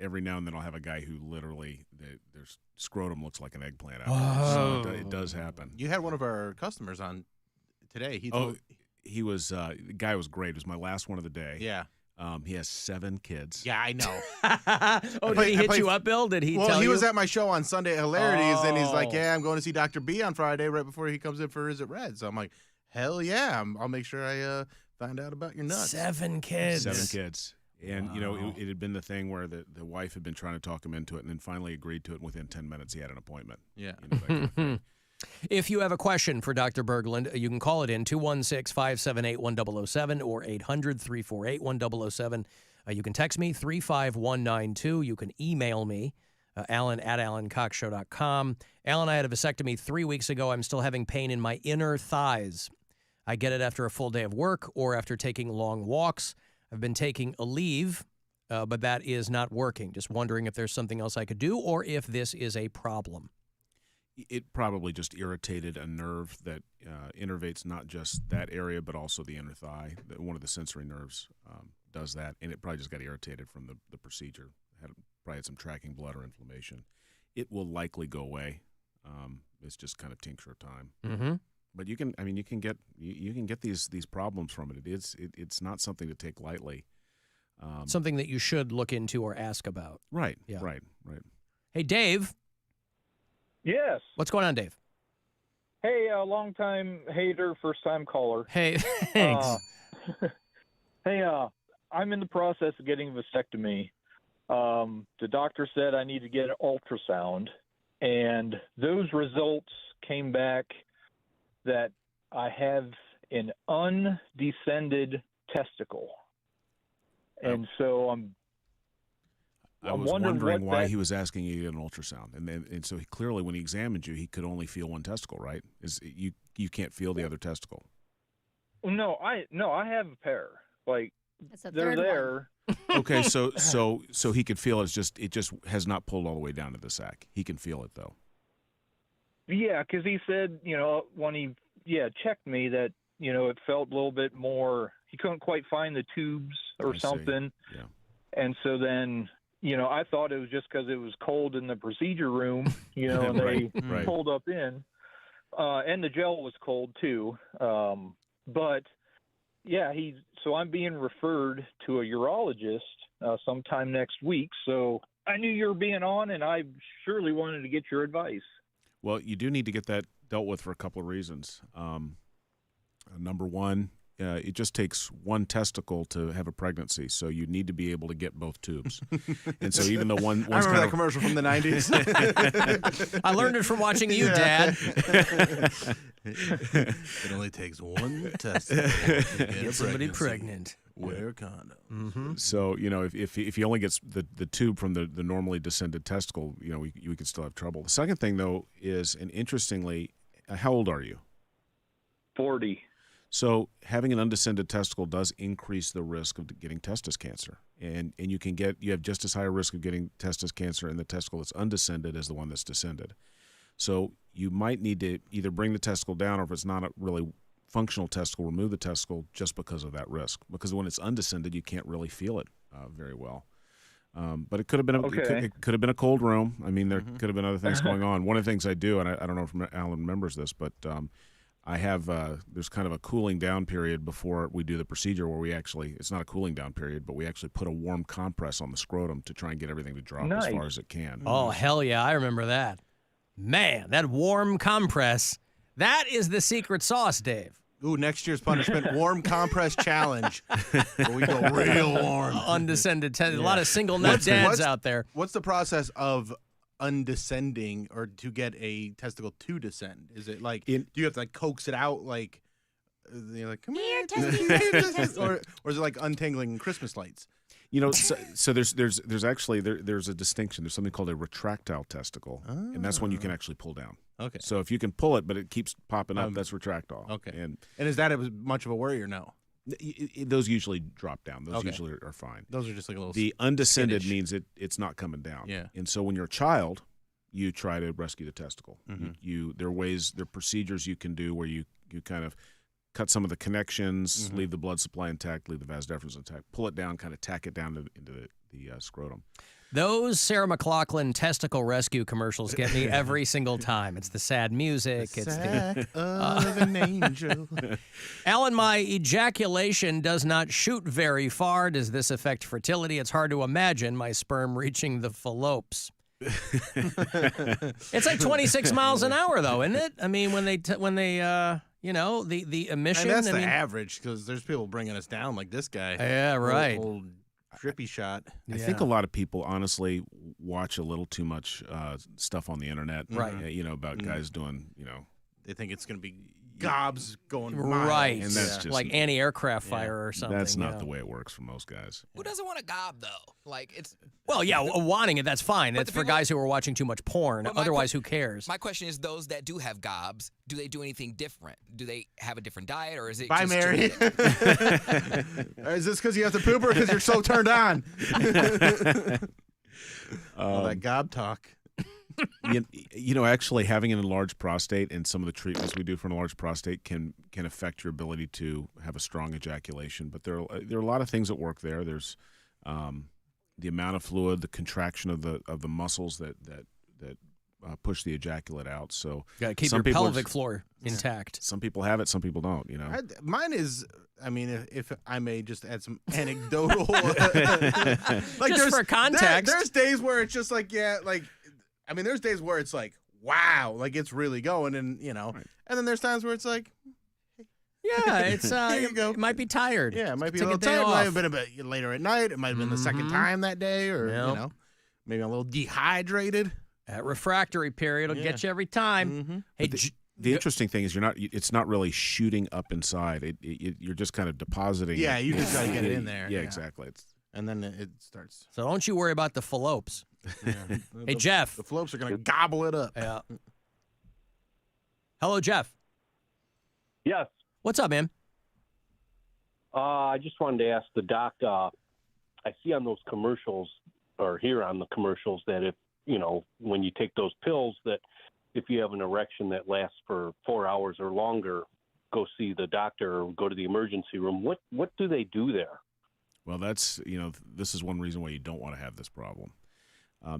every now and then I'll have a guy who literally their scrotum looks like an eggplant out. So it does happen. You had one of our customers on today. He was the guy was great. It was my last one of the day. Yeah. He has 7 kids. Yeah, I know. Did he hit you up, Bill? Did he tell you? Well, he was at my show on Sunday at Hilarities, and he's like, yeah, I'm going to see Dr. B on Friday right before he comes in for Is It Red? So I'm like, hell yeah. I'll make sure I find out about your nuts. 7 kids. 7 kids. And, it had been the thing where the wife had been trying to talk him into it and then finally agreed to it. And within 10 minutes, he had an appointment. Yeah. That kind of thing. If you have a question for Dr. Berglund, you can call it in 216-578-1007 or 800-348-1007. You can text me 35192. You can email me, Alan at AlanCoxShow.com. Alan, I had a vasectomy 3 weeks ago. I'm still having pain in my inner thighs. I get it after a full day of work or after taking long walks. I've been taking a leave, but that is not working. Just wondering if there's something else I could do or if this is a problem. It probably just irritated a nerve that innervates not just that area, but also the inner thigh. One of the sensory nerves does that, and it probably just got irritated from the procedure. Probably had some tracking blood or inflammation. It will likely go away. It's just kind of tincture of time. Mm-hmm. But you can get these problems from it. It's not something to take lightly. Something that you should look into or ask about. Right. Yeah. Right. Hey, Dave. Yes. What's going on, Dave? Hey, long-time hater, first-time caller. Hey, thanks. Hey, I'm in the process of getting a vasectomy. The doctor said I need to get an ultrasound, and those results came back that I have an undescended testicle. And so I was wondering why he was asking you to get an ultrasound, and so clearly when he examined you, he could only feel one testicle, right? You can't feel the other testicle? No, I have a pair. Like That's the they're third there. Okay, so he could feel it just has not pulled all the way down to the sac. He can feel it though. Yeah, because he said when he checked me that it felt a little bit more. He couldn't quite find the tubes or something. Yeah. And so then. I thought it was just because it was cold in the procedure room, and they pulled up in. And the gel was cold, too. But, yeah, so I'm being referred to a urologist sometime next week. So I knew you were being on, and I surely wanted to get your advice. Well, you do need to get that dealt with for a couple of reasons. Number one, it just takes one testicle to have a pregnancy, so you need to be able to get both tubes. And so even though one's I remember that commercial from the 90s. I learned it from watching you, Dad. It only takes one testicle to get somebody pregnant. Wear a condom. Mm-hmm. So if he only gets the tube from the normally descended testicle, you could still have trouble. The second thing though is, and interestingly, how old are you? 40. So having an undescended testicle does increase the risk of getting testis cancer, and you have just as high a risk of getting testis cancer in the testicle that's undescended as the one that's descended. So you might need to either bring the testicle down, or if it's not really functional testicle, remove the testicle just because of that risk. Because when it's undescended, you can't really feel it very well. But it could have been it could have been a cold room. I mean, there could have been other things going on. One of the things I do, and I don't know if Alan remembers this, but I have there's kind of a cooling down period before we do the procedure where we actually, it's not a cooling down period, but we actually put a warm compress on the scrotum to try and get everything to drop as far as it can. Oh, hell yeah. I remember that. Man, that warm compress, that is the secret sauce, Dave. Ooh, next year's punishment, warm compress challenge. Where we go real warm. Undescended. A lot of single nut dads out there. What's the process of undescending or to get a testicle to descend? Is it like, do you have to like coax it out like, you're like, come here, testy, or is it like untangling Christmas lights? You know, so there's actually there's a distinction. There's something called a retractile testicle, and that's one you can actually pull down. Okay. So if you can pull it, but it keeps popping up, that's retractile. Okay. And is that much of a worry or no? Those usually drop down. Those usually are fine. Those are just like a little. The undescended skittish. means it's not coming down. Yeah. And so when you're a child, you try to rescue the testicle. Mhm. There are procedures you can do where you kind of cut some of the connections, leave the blood supply intact, leave the vas deferens intact, pull it down, kind of tack it down into the scrotum. Those Sarah McLachlan testicle rescue commercials get me every single time. It's the sad music. It's Sack of an angel. Alan, my ejaculation does not shoot very far. Does this affect fertility? It's hard to imagine my sperm reaching the phallopes. It's like 26 miles an hour, though, isn't it? I mean, when they you know, the emission. And that's I the mean, average because there's people bringing us down like this guy. Yeah, right. Old drippy shot. I think a lot of people honestly watch a little too much stuff on the internet, Right. You know, about guys doing, you know, They think it's going to be gobs going miles. right. And that's just like anti-aircraft fire or something. That's not yeah. the way it works for most guys. Who doesn't want a gob though? Like it's. Well, yeah, wanting it, that's fine. But That's the for people- guys who are watching too much porn. But my Otherwise, who cares? My question is, those that do have gobs, do they do anything different? Do they have a different diet, or is it? Bye, just Mary. genetic? Is this because you have to poop or because you're so turned on? All that gob talk. You know, actually having an enlarged prostate and some of the treatments we do for an enlarged prostate can affect your ability to have a strong ejaculation. But there are a lot of things that work there. There's the amount of fluid, the contraction of the muscles that push the ejaculate out. So Got to keep some your people pelvic floor intact. Some people have it, some people don't. You know, Mine is. I mean, if I may just add some anecdotal, Just for context. there's days where it's just like, I mean, there's days where it's like, wow, like it's really going, and you know, and then there's times where it's like, Yeah, it's here you go. It might be tired. Yeah, it might be a Take little day tired. It might off. have been a bit later at night. It might have been the second time that day, or Yep. you know, maybe a little dehydrated. That refractory period will get you every time. Hey, the interesting thing is it's not really shooting up inside. You're just kind of depositing. Yeah, it. you just gotta get it in there. Yeah, exactly. And then it starts. so don't you worry about the phallopes. Hey, Jeff. The flops are gonna gobble it up. Yeah. Hello, Jeff. Yes. What's up, man? I just wanted to ask the doc. I see on those commercials, or hear on the commercials, that if you know when you take those pills, that if you have an erection that lasts for 4 hours or longer, go see the doctor or go to the emergency room. What do they do there? Well, this is one reason why you don't want to have this problem.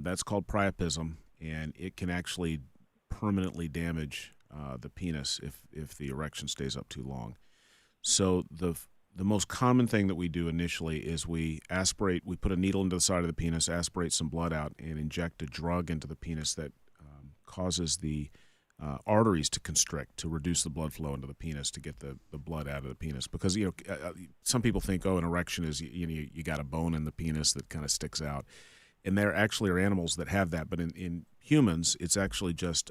That's called priapism, and it can actually permanently damage the penis if the erection stays up too long. So the most common thing that we do initially is we put a needle into the side of the penis, aspirate some blood out, and inject a drug into the penis that causes the arteries to constrict, to reduce the blood flow into the penis, to get the blood out of the penis. Because some people think, an erection is you got a bone in the penis that kind of sticks out, and there actually are animals that have that. But in humans, it's actually just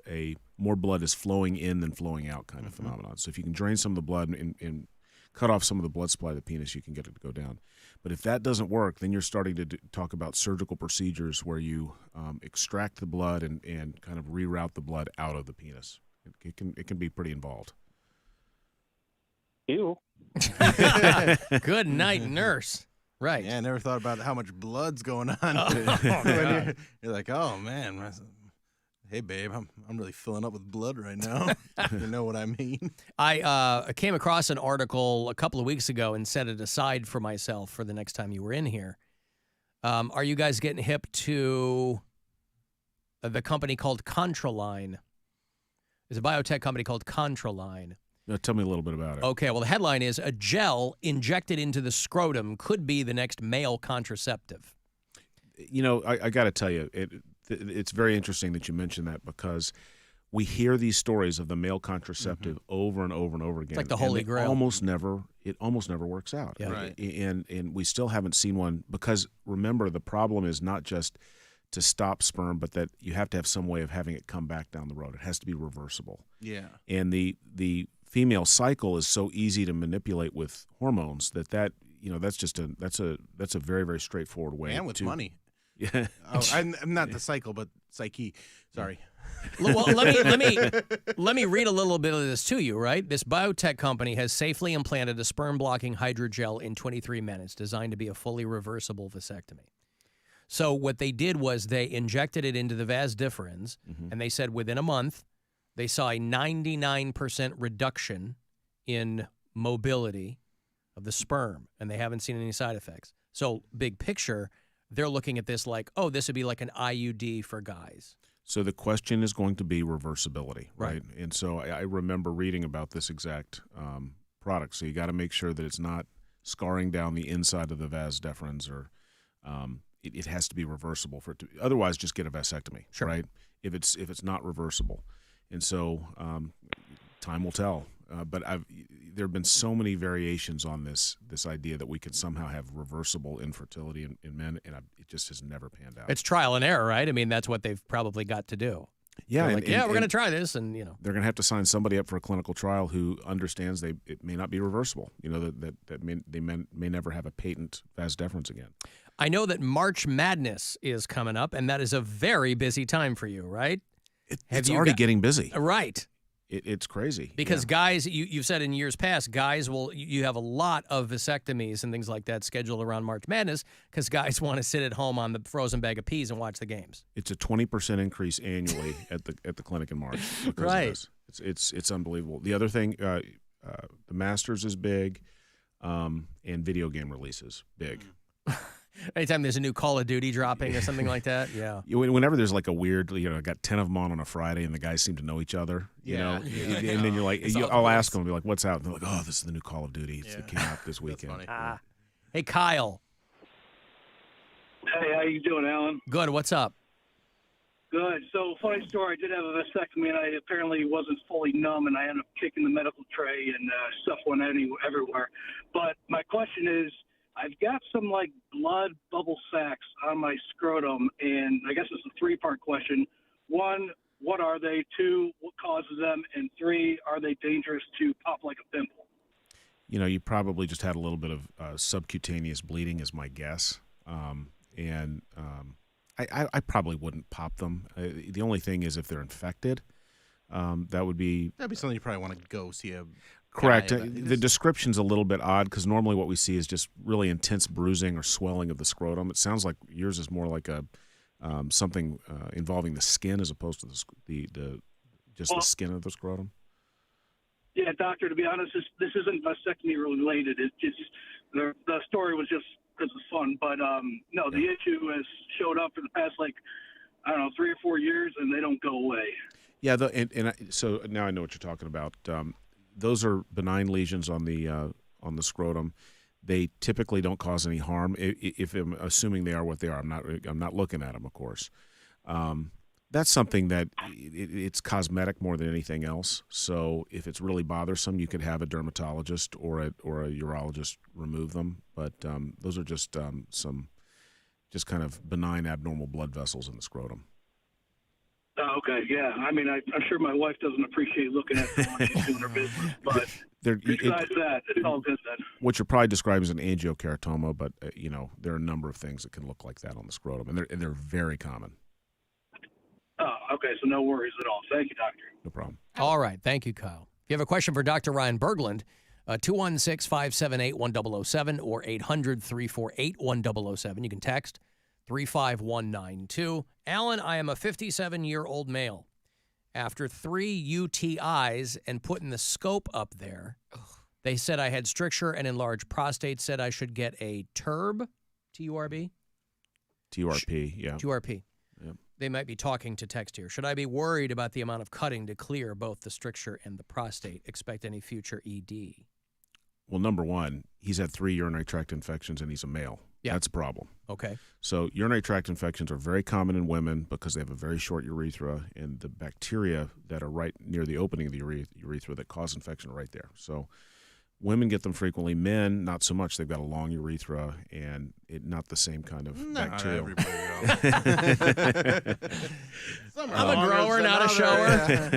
more blood is flowing in than flowing out kind of phenomenon. So if you can drain some of the blood and cut off some of the blood supply of the penis, you can get it to go down. But if that doesn't work, then you're starting to talk about surgical procedures where you extract the blood and kind of reroute the blood out of the penis. It can be pretty involved. Ew. Good night, nurse. Right. Yeah, I never thought about how much blood's going on. Oh, When God. you're like, oh man, Hey, babe, I'm really filling up with blood right now. You know what I mean? I came across an article a couple of weeks ago and set it aside for myself for the next time you were in here. Are you guys getting hip to the company called Contraline? There's a biotech company called Contraline. Now, tell me a little bit about it. Okay, well, the headline is, a gel injected into the scrotum could be the next male contraceptive. You know, I got to tell you, it's very interesting that you mentioned that because we hear these stories of the male contraceptive over and over and over again. It's like the Holy Grail. It almost never works out. Yeah. Right. And we still haven't seen one because, remember, the problem is not just to stop sperm, but that you have to have some way of having it come back down the road. It has to be reversible. Yeah. And the female cycle is so easy to manipulate with hormones that's a very, very straightforward way. And with money. Yeah. Oh, I'm not the cycle, but psyche. Sorry. Well, let me read a little bit of this to you, right? This biotech company has safely implanted a sperm-blocking hydrogel in 23 men. It's designed to be a fully reversible vasectomy. So what they did was they injected it into the vas deferens, and they said within a month, they saw a 99% reduction in mobility of the sperm, and they haven't seen any side effects. So big picture, they're looking at this like, oh, this would be like an IUD for guys. So the question is going to be reversibility, right? Right. And so I remember reading about this exact product. So you got to make sure that it's not scarring down the inside of the vas deferens, or it has to be reversible for it to. Otherwise, just get a vasectomy, right? If it's not reversible, and so time will tell. But there have been so many variations on this idea that we could somehow have reversible infertility in men, and it just has never panned out. It's trial and error, right? I mean, that's what they've probably got to do. Yeah, They're like, we're going to try this, and they're going to have to sign somebody up for a clinical trial who understands it may not be reversible. You know that they may never have a patent vas deferens again. I know that March Madness is coming up, and that is a very busy time for you, right? It's already getting busy. Right. It's crazy. Because guys, you've said in years past, guys you have a lot of vasectomies and things like that scheduled around March Madness because guys want to sit at home on the frozen bag of peas and watch the games. It's a 20% increase annually at the clinic in March. Right. Of this. It's unbelievable. The other thing, the Masters is big, and video game releases big. Anytime there's a new Call of Duty dropping or something like that, yeah. Whenever there's like a weird, I got 10 of them on a Friday, and the guys seem to know each other, and then you're like, I'll ask them, I'll be like, what's out? And they're like, oh, this is the new Call of Duty. It came out this weekend. Hey, Kyle. Hey, how you doing, Alan? Good. What's up? Good. So, funny story. I did have a vasectomy, and I apparently wasn't fully numb, and I ended up kicking the medical tray, and stuff went everywhere. But my question is, I've got some blood bubble sacs on my scrotum, and I guess it's a three-part question. One, what are they? Two, what causes them? And three, are they dangerous to pop like a pimple? You probably just had a little bit of subcutaneous bleeding, is my guess. I probably wouldn't pop them. The only thing is if they're infected, that'd be something you probably want to go see a. Correct. The description's a little bit odd because normally what we see is just really intense bruising or swelling of the scrotum. It sounds like yours is more like a something involving the skin as opposed to the skin of the scrotum. Yeah, doctor. To be honest, this isn't vasectomy related. It's just the story was just because of fun. But no, the issue has showed up for the past 3 or 4 years, and they don't go away. Yeah, so now I know what you're talking about. Those are benign lesions on the scrotum. They typically don't cause any harm. If I'm assuming they are what they are, I'm not looking at them, of course. That's something that it's cosmetic more than anything else. So if it's really bothersome, you could have a dermatologist or a urologist remove them. But those are just some kind of benign abnormal blood vessels in the scrotum. Oh, okay, yeah. I mean, I'm sure my wife doesn't appreciate looking at them when she's doing her business, but besides that, it's all good then. What you're probably describing is an angiokeratoma, but there are a number of things that can look like that on the scrotum, and they're very common. Oh, okay, so no worries at all. Thank you, doctor. No problem. All right, thank you, Kyle. If you have a question for Dr. Ryan Berglund, 216-578-1007 or 800-348-1007. You can text 35192. Alan, I am a 57-year-old male. After 3 UTIs and putting the scope up there, they said I had stricture and enlarged prostate, said I should get a TURB, T-U-R-B? TURP, yeah. TURP. Yep. They might be talking to text here. Should I be worried about the amount of cutting to clear both the stricture and the prostate? Expect any future ED? Well, number one, he's had 3 urinary tract infections and he's a male. Yeah. That's a problem. Okay. So urinary tract infections are very common in women because they have a very short urethra, and the bacteria that are right near the opening of the urethra that cause infection are right there. So women get them frequently. Men, not so much. They've got a long urethra and not the same kind of bacteria. I'm a grower, not a shower.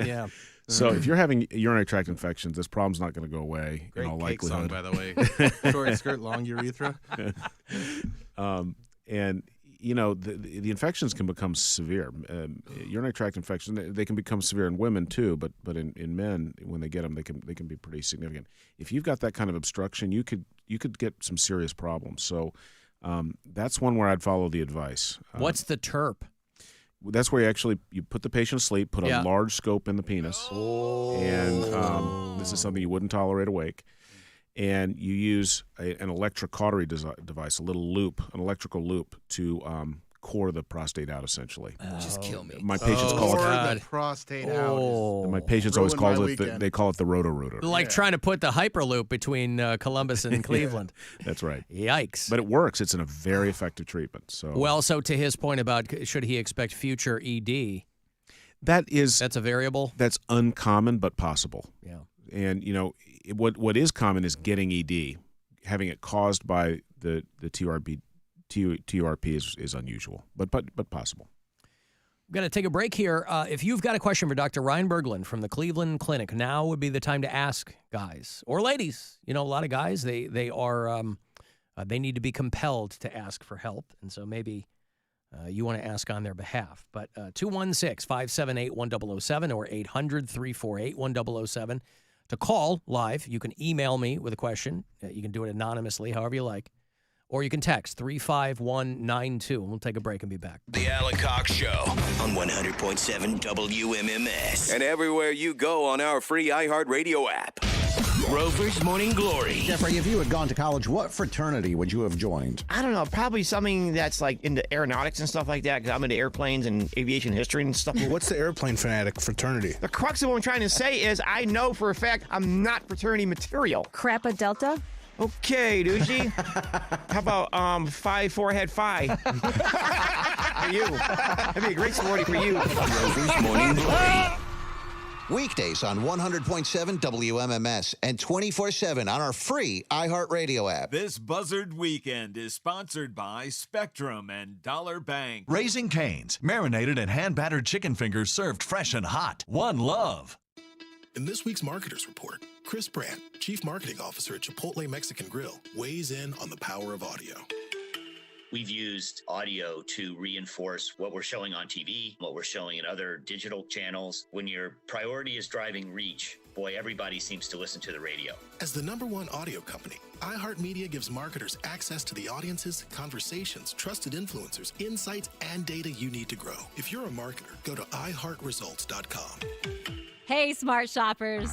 Yeah. So if you're having urinary tract infections, this problem's not going to go away Great in all cake likelihood. song, by the way. Short skirt, long urethra. And you know the infections can become severe. Urinary tract infections, they can become severe in women too, but in men, when they get them, they can be pretty significant. If you've got that kind of obstruction, you could get some serious problems. So that's one where I'd follow the advice. What's the TURP? That's where you put the patient to sleep, put a large scope in the penis, and this is something you wouldn't tolerate awake. And you use an electrocautery device, a little loop, an electrical loop, to core the prostate out, essentially. Just kill me. My patients call it the prostate out. My patients always Ruined call my it. weekend. They call it the roto-rooter. Like trying to put the hyperloop between Columbus and Cleveland. That's right. Yikes. But it works. It's a very effective treatment. So Well, so to his point about should he expect future ED, that's a variable? That's uncommon but possible. Yeah. And you know what is common is getting ED, having it caused by the TURP is unusual, but possible. We're going to take a break here. If you've got a question for Dr. Ryan Berglund from the Cleveland Clinic, now would be the time to ask, guys or ladies. You know, a lot of guys they need to be compelled to ask for help, and so maybe you want to ask on their behalf. But 216-578-1007 or 800-348-1007 to call live. You can email me with a question. You can do it anonymously, however you like. Or you can text 35192, and we'll take a break and be back. The Alan Cox Show on 100.7 WMMS. And everywhere you go on our free iHeartRadio app. Rover's Morning Glory. Jeffrey, if you had gone to college, what fraternity would you have joined? I don't know. Probably something that's like into aeronautics and stuff like that, because I'm into airplanes and aviation history and stuff. Well, what's the airplane fanatic fraternity? The crux of what I'm trying to say is I know for a fact I'm not fraternity material. Crappa Delta? Okay, Doogie. How about Phi 4 Head Phi? For you. That'd be a great sorority for you. Rover's Morning Glory. Weekdays on 100.7 WMMS and 24/7 on our free iHeartRadio app. This Buzzard Weekend is sponsored by Spectrum and Dollar Bank. Raising Cane's, marinated and hand-battered chicken fingers served fresh and hot. One love. In this week's Marketers Report, Chris Brandt, Chief Marketing Officer at Chipotle Mexican Grill, weighs in on the power of audio. We've used audio to reinforce what we're showing on TV, what we're showing in other digital channels. When your priority is driving reach, boy, everybody seems to listen to the radio. As the #1 audio company, iHeartMedia gives marketers access to the audiences, conversations, trusted influencers, insights, and data you need to grow. If you're a marketer, go to iHeartResults.com. Hey, smart shoppers.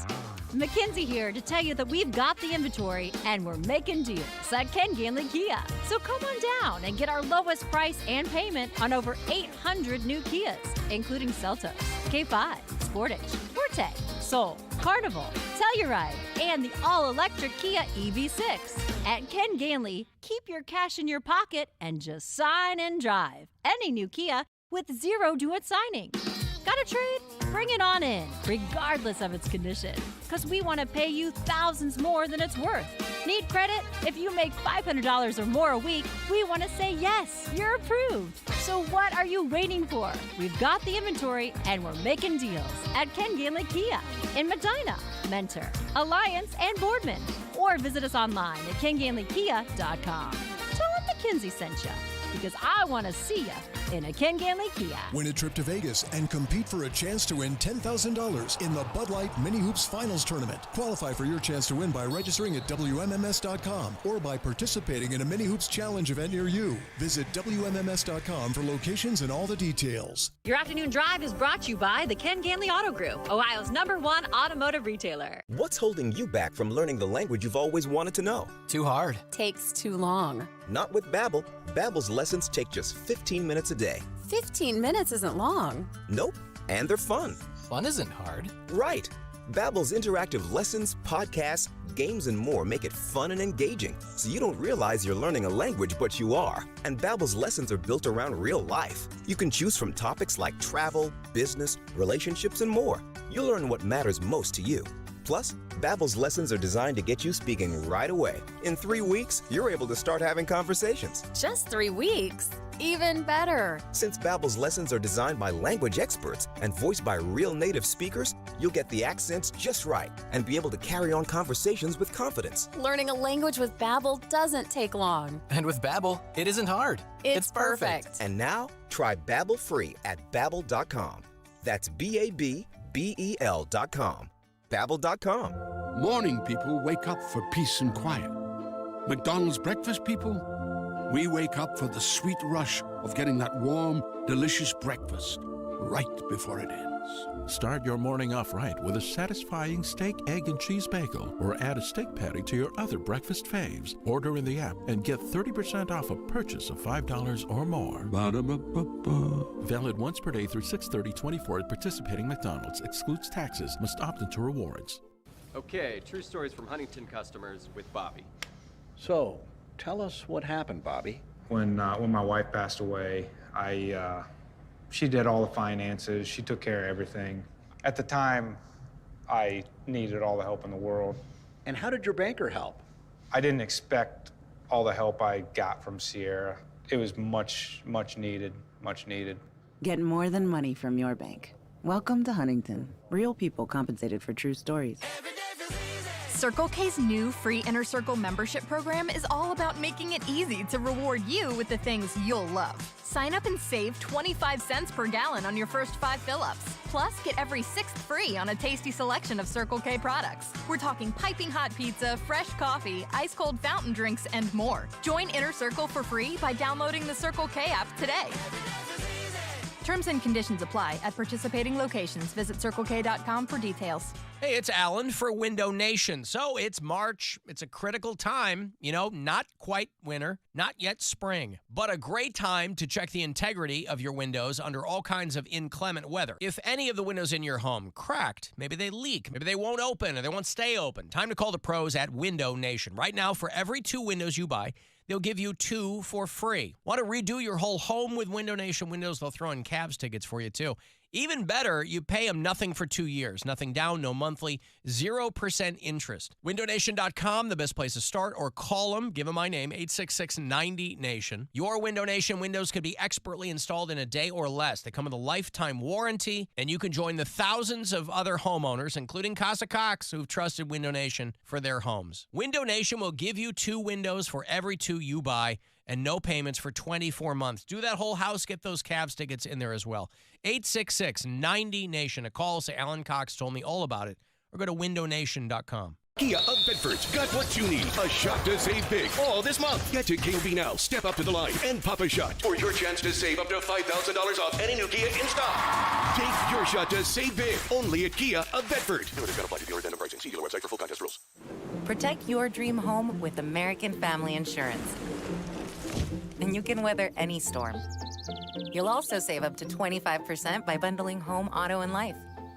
Mackenzie here to tell you that we've got the inventory and we're making deals at Ken Ganley Kia. So come on down and get our lowest price and payment on over 800 new Kias, including Seltos, K5, Sportage, Forte, Soul, Carnival, Telluride, and the all-electric Kia EV6. At Ken Ganley, keep your cash in your pocket and just sign and drive any new Kia with zero due at signing. Got a trade? Bring it on in, regardless of its condition, because we want to pay you thousands more than it's worth. Need credit? If you make $500 or more a week, we want to say yes, you're approved. So what are you waiting for? We've got the inventory and we're making deals at Ken Ganley Kia in Medina, Mentor, Alliance, and Boardman. Or visit us online at kenganleykia.com. Tell them Mackenzie sent you. because I want to see you in a Ken Ganley Kia. Win a trip to Vegas and compete for a chance to win $10,000 in the Bud Light Mini Hoops Finals Tournament. Qualify for your chance to win by registering at WMMS.com or by participating in a Mini Hoops Challenge event near you. Visit WMMS.com for locations and all the details. Your afternoon drive is brought to you by the Ken Ganley Auto Group, Ohio's #1 automotive retailer. What's holding you back from learning the language you've always wanted to know? Too hard. Takes too long. Not with Babbel. Babbel's lessons take just 15 minutes a day. 15 minutes isn't long. Nope. And they're fun. Fun isn't hard. Right. Babbel's interactive lessons, podcasts, games, and more make it fun and engaging, so you don't realize you're learning a language, but you are. And Babbel's lessons are built around real life. You can choose from topics like travel, business, relationships, and more. You'll learn what matters most to you. Plus, Babbel's lessons are designed to get you speaking right away. In 3 weeks, you're able to start having conversations. Just 3 weeks? Even better. Since Babbel's lessons are designed by language experts and voiced by real native speakers, you'll get the accents just right and be able to carry on conversations with confidence. Learning a language with Babbel doesn't take long. And with Babbel, it isn't hard. It's perfect. And now, try Babbel free at Babbel.com. That's Babbel.com. Babbel.com. Morning people wake up for peace and quiet. McDonald's breakfast people, we wake up for the sweet rush of getting that warm, delicious breakfast right before it ends. Start your morning off right with a satisfying steak, egg, and cheese bagel, or add a steak patty to your other breakfast faves. Order in the app and get 30% off a purchase of $5 or more. Ba-da-ba-ba-ba. Valid once per day through 6/30/24 at participating McDonald's. Excludes taxes. Must opt into rewards. Okay, true stories from Huntington customers with Bobby. So, tell us what happened, Bobby. When my wife passed away, she did all the finances. She took care of everything. At the time, I needed all the help in the world. And how did your banker help? I didn't expect all the help I got from Sierra. It was much needed, much needed. Get more than money from your bank. Welcome to Huntington. Real people compensated for true stories. Circle K's new free Inner Circle membership program is all about making it easy to reward you with the things you'll love. Sign up and save 25 cents per gallon on your first 5 fill-ups. Plus, get every 6th free on a tasty selection of Circle K products. We're talking piping hot pizza, fresh coffee, ice-cold fountain drinks, and more. Join Inner Circle for free by downloading the Circle K app today. Terms and conditions apply at participating locations. Visit CircleK.com for details. Hey, it's Alan for Window Nation. So it's March. It's a critical time. You know, not quite winter, not yet spring, but a great time to check the integrity of your windows under all kinds of inclement weather. If any of the windows in your home cracked, maybe they leak, maybe they won't open or they won't stay open, time to call the pros at Window Nation. Right now, for every 2 windows you buy, they'll give you 2 for free. Want to redo your whole home with Window Nation windows? They'll throw in Cavs tickets for you, too. Even better, you pay them nothing for 2 years. Nothing down, no monthly, 0% interest. WindowNation.com, the best place to start, or call them. Give them my name, 866-90-NATION. Your Window Nation windows could be expertly installed in a day or less. They come with a lifetime warranty, and you can join the thousands of other homeowners, including Casa Cox, who've trusted Window Nation for their homes. Window Nation will give you 2 windows for every 2 you buy, and no payments for 24 months. Do that whole house, get those Cavs tickets in there as well. 866-90-NATION. A call, say Alan Cox told me all about it, or go to windownation.com. Kia of Bedford's got what you need. A shot to save big all this month. Get to King B now. Step up to the line and pop a shot for your chance to save up to $5,000 off any new Kia in stock. Take your shot to save big only at Kia of Bedford. Limited apply to dealer addendum pricing. See dealer website for full contest rules. Protect your dream home with American Family Insurance. And you can weather any storm. You'll also save up to 25% by bundling home, auto, and life.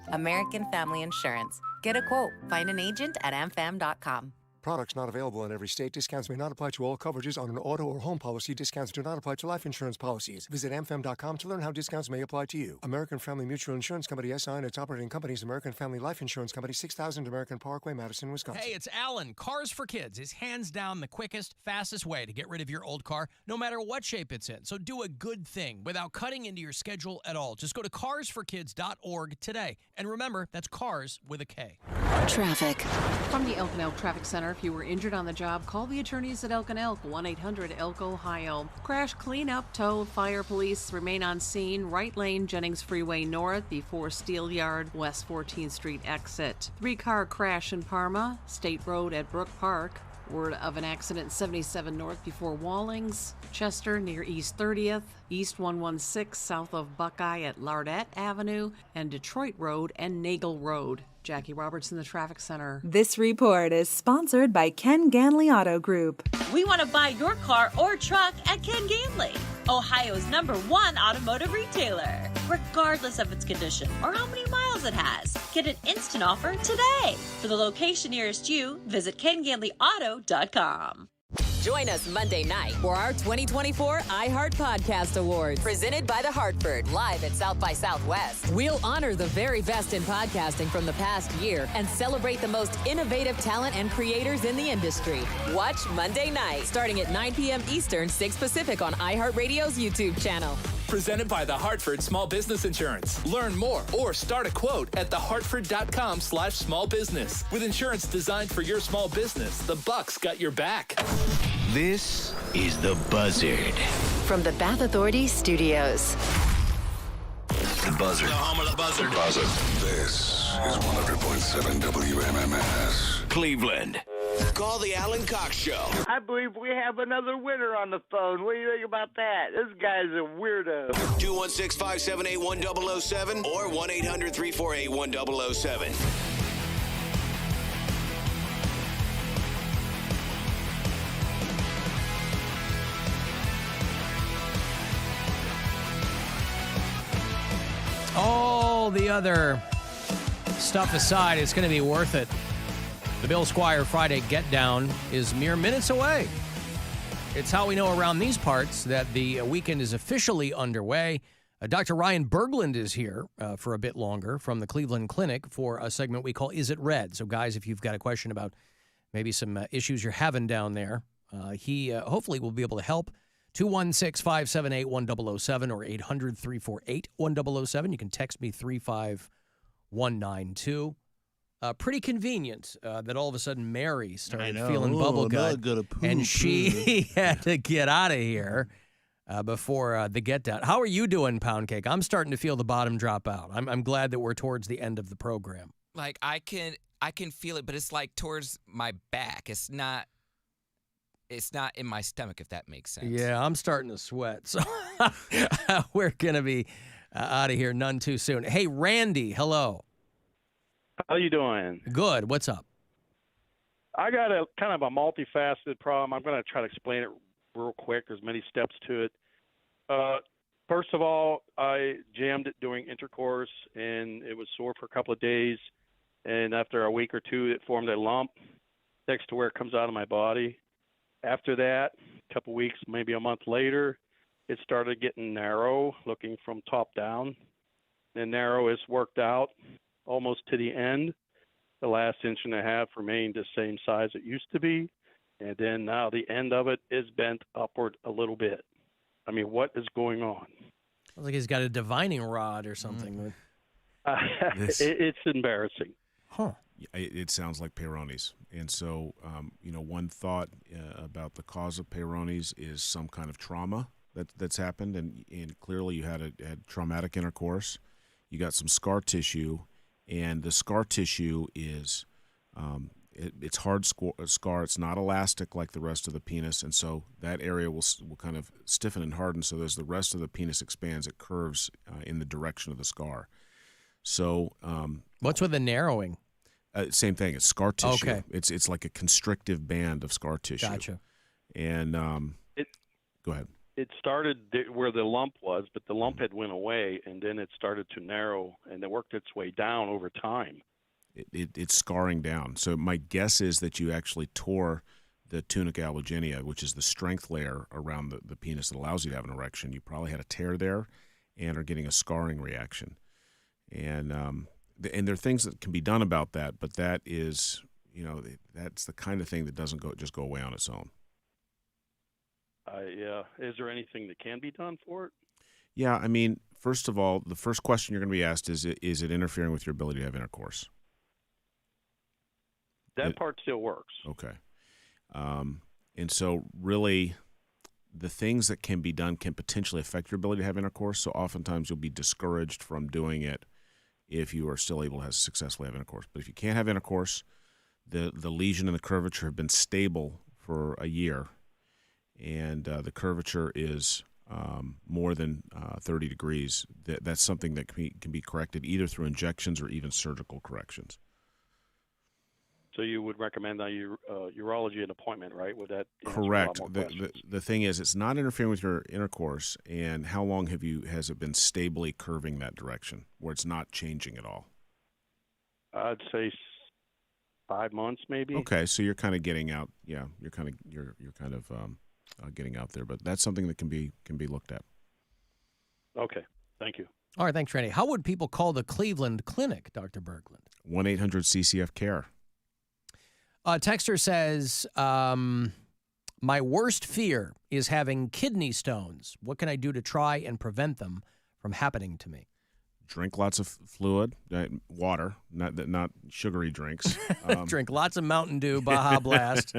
American Family Insurance. Get a quote. Find an agent at amfam.com. Products not available in every state. Discounts may not apply to all coverages on an auto or home policy. Discounts do not apply to life insurance policies. Visit amfam.com to learn how discounts may apply to you. American Family Mutual Insurance Company, SI, and its operating companies, American Family Life Insurance Company, 6000 American Parkway, Madison, Wisconsin. Hey, it's Alan. Cars for Kids is hands down the quickest, fastest way to get rid of your old car, no matter what shape it's in. So do a good thing without cutting into your schedule at all. Just go to carsforkids.org today. And remember, that's cars with a K. Traffic. From the Elk Traffic Center, If you were injured on the job, call the attorneys at Elk & Elk, 1-800-ELK-OHIO. Crash cleanup, tow, fire police remain on scene. Right lane, Jennings Freeway North, before Steel Yard, West 14th Street exit. 3-car crash in Parma, State Road at Brook Park. Word of an accident 77 North before Wallings, Chester near East 30th, East 116 south of Buckeye at Lardette Avenue, and Detroit Road and Nagel Road. Jackie Robertson, the Traffic Center. This report is sponsored by Ken Ganley Auto Group. We want to buy your car or truck at Ken Ganley, Ohio's #1 automotive retailer. Regardless of its condition or how many miles it has, get an instant offer today. For the location nearest you, visit KenGanleyAuto.com. Join us Monday night for our 2024 iHeart Podcast Awards, presented by The Hartford, live at South by Southwest. We'll honor the very best in podcasting from the past year and celebrate the most innovative talent and creators in the industry. Watch Monday night, starting at 9 p.m. Eastern, 6 Pacific on iHeartRadio's YouTube channel. Presented by The Hartford Small Business Insurance. Learn more or start a quote at thehartford.com/small business. With insurance designed for your small business, the Bucks got your back. This is The Buzzard. From the Bath Authority Studios. The Buzzard. The home of the Buzzard. Buzzard. This is 100.7 WMMS. Cleveland. Call the Alan Cox Show. I believe we have another winner on the phone. What do you think about that? This guy's a weirdo. 216-578-1007 or 1-800-348-1007. All the other stuff aside, it's going to be worth it. The Bill Squire Friday Get Down is mere minutes away. It's how we know around these parts that the weekend is officially underway. Dr. Ryan Berglund is here for a bit longer from the Cleveland Clinic for a segment we call Is It Red? So, guys, if you've got a question about maybe some issues you're having down there, he hopefully will be able to help. 216-578-1007 or 800-348-1007. You can text me 35192. Pretty convenient that all of a sudden Mary started feeling bubblegut, and she had to get out of here before the get down. How are you doing, Poundcake? I'm starting to feel the bottom drop out. I'm glad that we're towards the end of the program. Like I can feel it, but it's like towards my back. It's not in my stomach, if that makes sense. Yeah, I'm starting to sweat, so we're gonna be out of here none too soon. Hey, Randy, hello. How you doing? Good. What's up? I got a kind of a multifaceted problem. I'm going to try to explain it real quick. There's many steps to it. First of all, I jammed it during intercourse, and it was sore for a couple of days. And after a week or two, it formed a lump next to where it comes out of my body. After that, a couple of weeks, maybe a month later, it started getting narrow, looking from top down. The narrow is worked out almost to the end. The last inch and a half remained the same size it used to be, and then now the end of it is bent upward a little bit. I mean, what is going on? Sounds like he's got a divining rod or something. It's embarrassing. Huh. It sounds like Peyronie's. And so, one thought about the cause of Peyronie's is some kind of trauma that's happened, and clearly you had traumatic intercourse. You got some scar tissue, and the scar tissue is it's hard scar. It's not elastic like the rest of the penis, and so that area will kind of stiffen and harden. So as the rest of the penis expands, it curves in the direction of the scar. So what's with the narrowing? Same thing. It's scar tissue. Okay. It's like a constrictive band of scar tissue. Gotcha. And go ahead. It started where the lump was, but the lump had went away, and then it started to narrow, and it worked its way down over time. It's scarring down. So my guess is that you actually tore the tunica allogenia, which is the strength layer around the penis that allows you to have an erection. You probably had a tear there and are getting a scarring reaction. And there are things that can be done about that, but that is, that's the kind of thing that doesn't just go away on its own. Yeah. Is there anything that can be done for it? Yeah. I mean, first of all, the first question you're going to be asked is it interfering with your ability to have intercourse? That part still works. Okay. And so really the things that can be done can potentially affect your ability to have intercourse. So oftentimes you'll be discouraged from doing it if you are still able to successfully have intercourse. But if you can't have intercourse, the lesion and the curvature have been stable for a year, and the curvature is more than 30 degrees, that's something that can be corrected either through injections or even surgical corrections. So you would recommend a urology an appointment, right? Would that correct? The thing is, it's not interfering with your intercourse. And how long has it been stably curving that direction, where it's not changing at all? I'd say 5 months, maybe. Okay, so you're kind of getting out. Yeah, you're kind of getting out there, but that's something that can be looked at. Okay, thank you. All right, thanks, Randy. How would people call the Cleveland Clinic, Dr. Berglund? 1-800-CCF-CARE. Texter says, my worst fear is having kidney stones. What can I do to try and prevent them from happening to me? Drink lots of fluid, water, not sugary drinks. Drink lots of Mountain Dew, Baja Blast.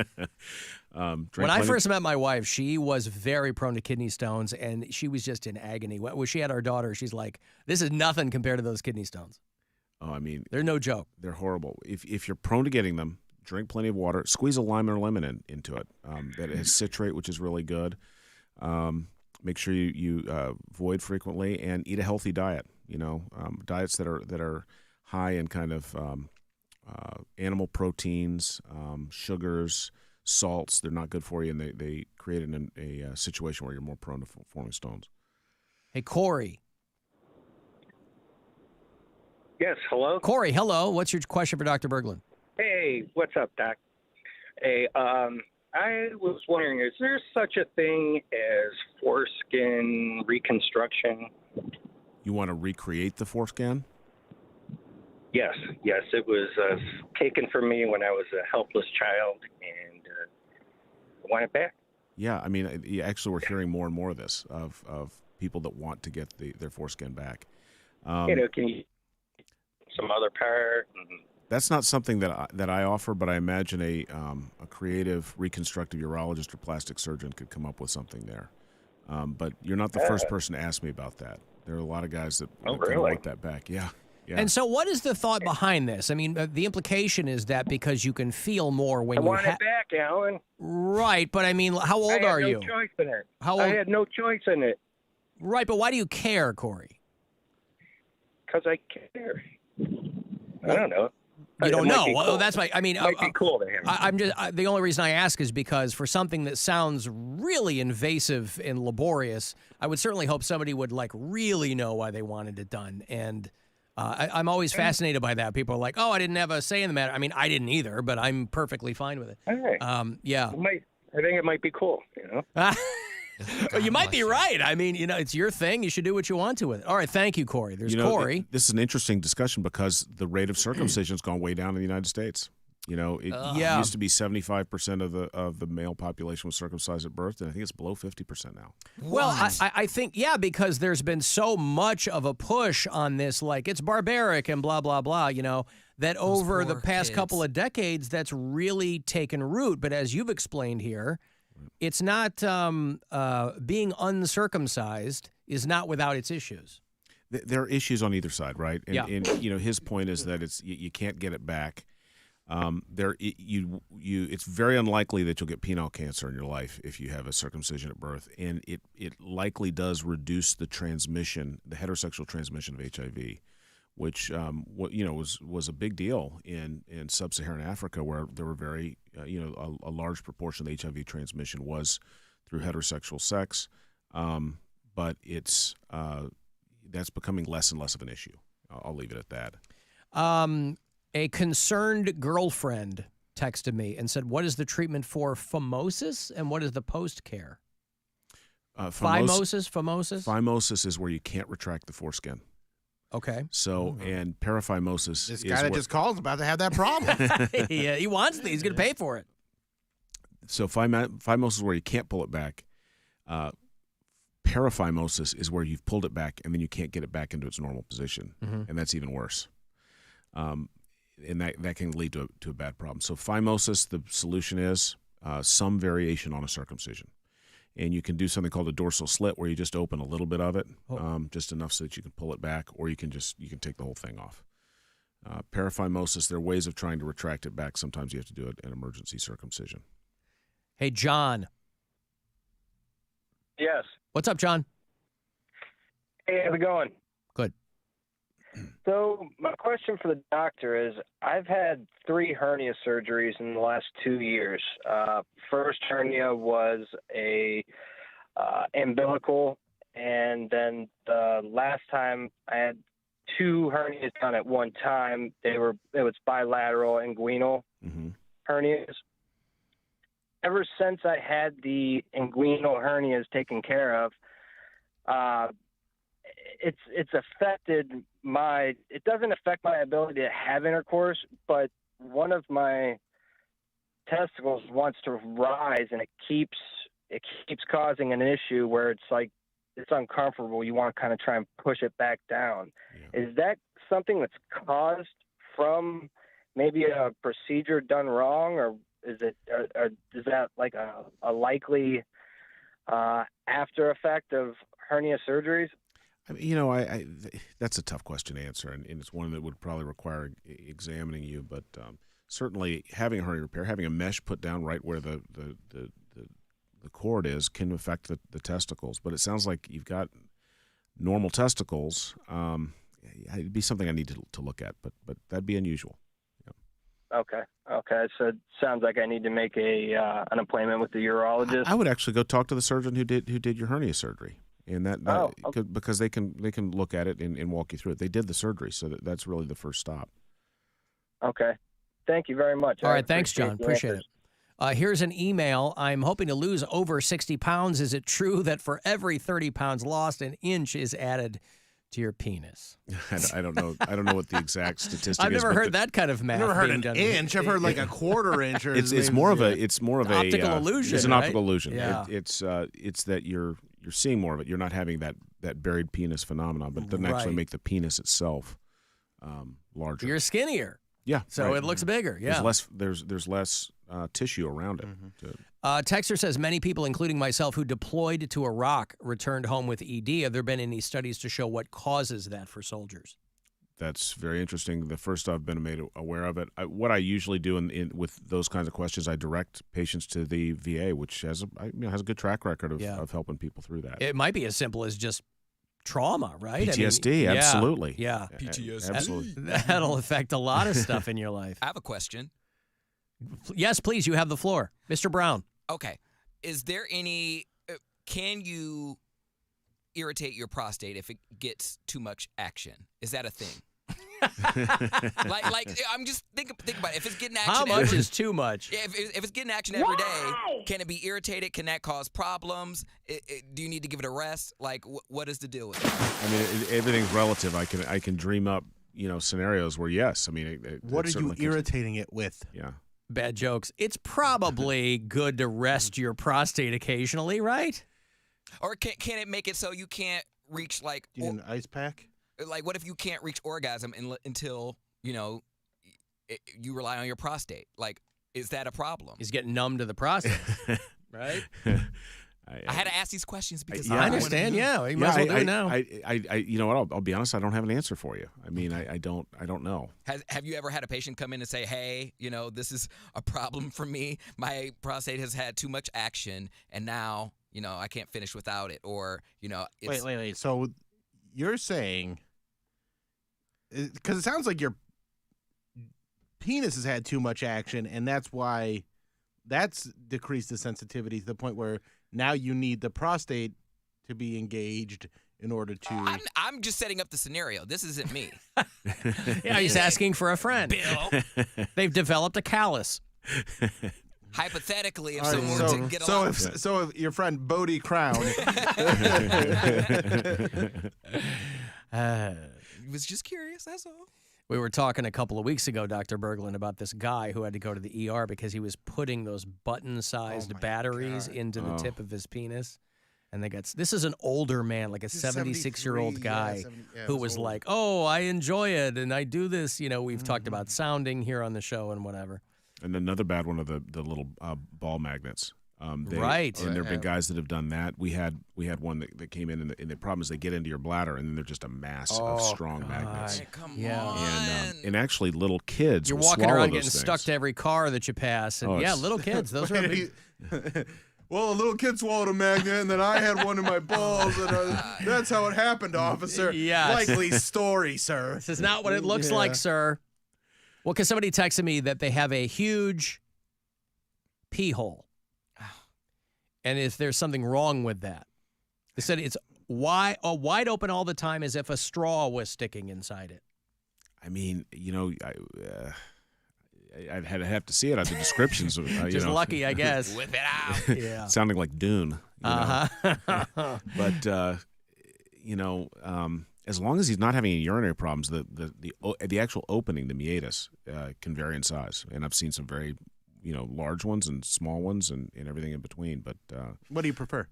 When I first met my wife, she was very prone to kidney stones, and she was just in agony. When she had our daughter, she's like, this is nothing compared to those kidney stones. Oh, I mean, they're no joke. They're horrible. If you're prone to getting them, drink plenty of water. Squeeze a lime or lemon into it. That has citrate, which is really good. Make sure you void frequently and eat a healthy diet. Diets that are high in kind of animal proteins, sugars, salts. They're not good for you, and they create a situation where you're more prone to forming stones. Hey, Corey. Yes, hello? Corey, hello. What's your question for Dr. Berglund? Hey, what's up, Doc? Hey, I was wondering, is there such a thing as foreskin reconstruction? You want to recreate the foreskin? Yes. It was taken from me when I was a helpless child, and I want it back. Yeah, I mean, actually, we're hearing more and more of this, of people that want to get their foreskin back. Can you some other part? That's not something that I offer, but I imagine a creative reconstructive urologist or plastic surgeon could come up with something there. But you're not the first person to ask me about that. There are a lot of guys that want that back. Yeah. And so what is the thought behind this? I mean, the implication is that because you can feel more when I you want it back, Alan. Right, but I mean, how old are you? I had no choice in it. How old? I had no choice in it. Right, but why do you care, Corey? Because I care. I don't know. You don't know. Well, that's my. I mean, it might be cool to him. I'm just. The only reason I ask is because for something that sounds really invasive and laborious, I would certainly hope somebody would really know why they wanted it done. And I'm always fascinated by that. People are like, "Oh, I didn't have a say in the matter." I mean, I didn't either, but I'm perfectly fine with it. All right. Yeah. I think it might be cool. Well, you might be right. I mean, it's your thing. You should do what you want to with it. All right. Thank you, Corey. There's Corey. This is an interesting discussion because the rate of circumcision has gone way down in the United States. It used to be 75% of the male population was circumcised at birth, and I think it's below 50% now. Well, I think, because there's been so much of a push on this, it's barbaric and blah, blah, blah, that over the past couple of decades, that's really taken root. But as you've explained here, it's not being uncircumcised is not without its issues. There are issues on either side, right? And his point is that you can't get it back. It's very unlikely that you'll get penile cancer in your life if you have a circumcision at birth, and it likely does reduce the heterosexual transmission of HIV, which was a big deal in sub-Saharan Africa, where there were very a large proportion of the HIV transmission was through heterosexual sex, but that's becoming less and less of an issue. I'll leave it at that. A concerned girlfriend texted me and said, "What is the treatment for phimosis and what is the post-care?" Phimosis? Phimosis is where you can't retract the foreskin. Okay. So, and paraphimosis this guy that just called is about to have that problem. Yeah, he wants these. He's going to pay for it. So phimosis is where you can't pull it back. Paraphimosis is where you've pulled it back and then you can't get it back into its normal position, and that's even worse. and that can lead to a bad problem. So phimosis, the solution is some variation on a circumcision. And you can do something called a dorsal slit, where you just open a little bit of it, just enough so that you can pull it back, or you can take the whole thing off. Paraphimosis, there are ways of trying to retract it back. Sometimes you have to do an emergency circumcision. Hey, John. Yes. What's up, John? Hey, how's it going? Good. So my question for the doctor is, I've had 3 hernia surgeries in the last 2 years. First hernia was a umbilical, and then the last time I had 2 hernias done at one time. It was bilateral inguinal hernias. Ever since I had the inguinal hernias taken care of, it's affected it doesn't affect my ability to have intercourse, but one of my testicles wants to rise, and it keeps causing an issue where it's like it's uncomfortable. You want to kind of try and push it back down. Yeah. Is that something that's caused from maybe a procedure done wrong, or is that like a likely after effect of hernia surgeries? I mean, that's a tough question to answer, and it's one that would probably require examining you. But certainly, having a hernia repair, having a mesh put down right where the cord is, can affect the testicles. But it sounds like you've got normal testicles. It'd be something I need to look at, but that'd be unusual. Yeah. Okay. So it sounds like I need to make an appointment with the urologist. I would actually go talk to the surgeon who did your hernia surgery. And because they can look at it and walk you through it. They did the surgery, so that's really the first stop. Okay. Thank you very much. All right, thanks, John. Appreciate it. Here's an email. I'm hoping to lose over 60 pounds. Is it true that for every 30 pounds lost, an inch is added to your penis? I don't know. I don't know what the exact statistic is. I've never heard that kind of math. I've never heard an done. inch. I've heard like a quarter inch. Or it's more of an optical illusion. It's an optical illusion. Yeah. It's that you're seeing more of it. You're not having that buried penis phenomenon, but it doesn't actually make the penis itself larger. You're skinnier. Yeah. So it looks bigger. Yeah. There's less tissue around it. Texter says many people, including myself, who deployed to Iraq returned home with ED. Have there been any studies to show what causes that for soldiers? That's very interesting. The first I've been made aware of it. What I usually do with those kinds of questions, I direct patients to the VA, which has a good track record of helping people through that. It might be as simple as just trauma, right? PTSD, absolutely. Yeah. PTSD. Absolutely. That'll affect a lot of stuff in your life. I have a question. Yes, please. You have the floor. Mr. Brown. Okay. Is there any, can you irritate your prostate if it gets too much action? Is that a thing? like I'm just think about it. If it's getting action, how much is too much? If it's getting action every day, can it be irritated? Can that cause problems? Do you need to give it a rest? Like, what is the deal with it? I mean, everything's relative. I can dream up scenarios where yes. I mean, what are you irritating it with? Yeah. Bad jokes. It's probably good to rest your prostate occasionally, right? Or can it make it so you can't reach like? Do you need an ice pack? Like, what if you can't reach orgasm until you rely on your prostate? Like, is that a problem? He's getting numb to the prostate, right? I had to ask these questions because I understand. Yeah, you might as well do it now. You know what? I'll be honest. I don't have an answer for you. I mean, I don't know. Have you ever had a patient come in and say, "Hey, this is a problem for me. My prostate has had too much action, and now I can't finish without it," or it's... Wait. So you're saying, because it sounds like your penis has had too much action, and that's why that's decreased the sensitivity to the point where now you need the prostate to be engaged in order to... I'm just setting up the scenario. This isn't me. Yeah, he's asking for a friend. Bill. They've developed a callus. Hypothetically, if someone didn't get along... So if your friend Bodie Crown... was just curious, that's all. We were talking a couple of weeks ago, Dr. Berglund, about this guy who had to go to the ER because he was putting those button-sized batteries into the tip of his penis. And they got this is an older man, like a 76-year-old guy who was like, "Oh, I enjoy it and I do this." You know, we've talked about sounding here on the show and whatever. And another bad one of the little ball magnets. Right. And there have been guys that have done that. We had one that came in, and the problem is they get into your bladder, and then they're just a mass of strong magnets. Come on. And actually, little kids You're will walking swallow around those getting things. stuck to every car that you pass. And little kids. Those are big. Well, a little kid swallowed a magnet, and then I had one in my balls, and that's how it happened, officer. Yes. Likely story, sir. This is not what it looks like, sir. Well, because somebody texted me that they have a huge pee hole. And if there's something wrong with that. They said it's wide open all the time as if a straw was sticking inside it. I mean, I'd have to see it on the descriptions. Just lucky, I guess. Whip it out. Yeah. Sounding like Dune. Uh-huh. But, as long as he's not having any urinary problems, the actual opening, the meatus, can vary in size. And I've seen some very, large ones and small ones and everything in between. But what do you prefer?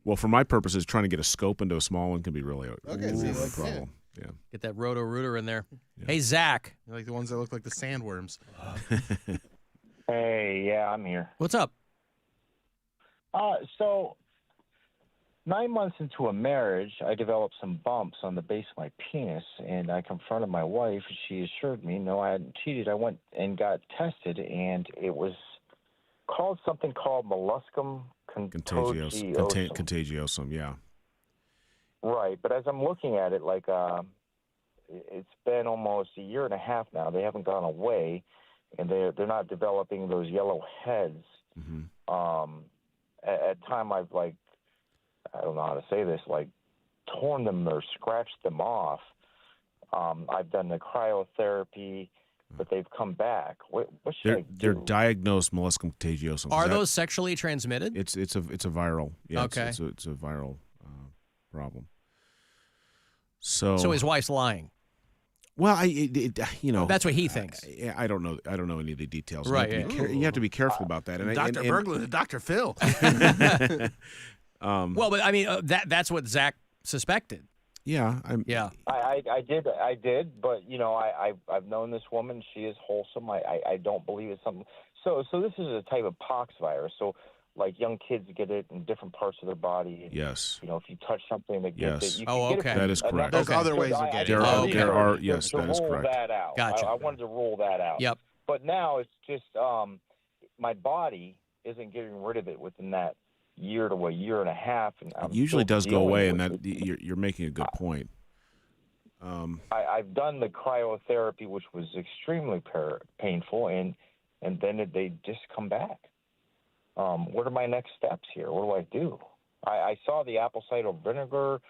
Well, for my purposes, trying to get a scope into a small one can be really a problem. Yeah. Get that roto-rooter in there. Yeah. Hey, Zach. You like the ones that look like the sandworms. Hey, yeah, I'm here. What's up? So 9 months into a marriage, I developed some bumps on the base of my penis, and I confronted my wife, and she assured me, no, I hadn't cheated. I went and got tested, and it was something called molluscum contagiosum, yeah. Right, but as I'm looking at it, it's been almost a year and a half now. They haven't gone away, and they're not developing those yellow heads. Mm-hmm. At time, I've I don't know how to say this, torn them or scratched them off. I've done the cryotherapy, but they've come back. What should I do? They're diagnosed molluscum contagiosum. Are those sexually transmitted? It's a viral. Yeah, okay. It's a viral problem. So his wife's lying. Well, that's what he thinks. I don't know. I don't know any of the details. Right. You have to be careful about that. And Dr. Berglund and Dr. Phil. Well, but I mean, that's what Zach suspected. Yeah. I did, but I've known this woman. She is wholesome. I don't believe it's something. So this is a type of pox virus. So young kids get it in different parts of their body. Yes. If you touch something that gets it, you can okay. get it. That is correct. There's other ways of getting it. There are. Yes, that is correct. That out. Gotcha. I wanted to rule that out. Yep. But now it's just my body isn't getting rid of it within that year to a year and a half. And it usually does go away, and that you're making a good point. I've done the cryotherapy, which was extremely painful, and then they just come back. What are my next steps here? What do I do? I saw the apple cider vinegar,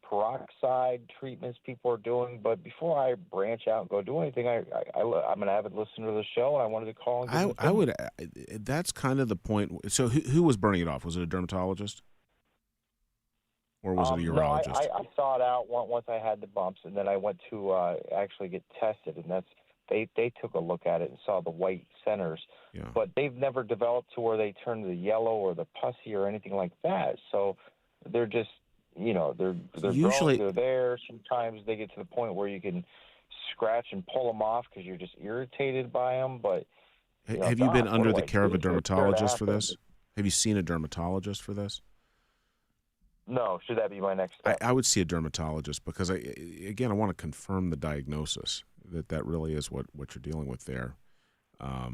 peroxide treatments people are doing, but before I branch out and go do anything, I'm an avid listener to the show, and I wanted to call and give I would. That's kind of the point. So who was burning it off? Was it a dermatologist, or was it a urologist? No, I saw it out once I had the bumps, and then I went to actually get tested, and that's. They took a look at it and saw the white centers, but they've never developed to where they turn to the yellow or the pussy or anything like that. So they're just, they're usually growing, they're there. Sometimes they get to the point where you can scratch and pull them off because you're just irritated by them. But have you been under the care of a dermatologist for this? Have you seen a dermatologist for this? No. Should that be my next step? I would see a dermatologist because I want to confirm the diagnosis. That really is what you're dealing with there. By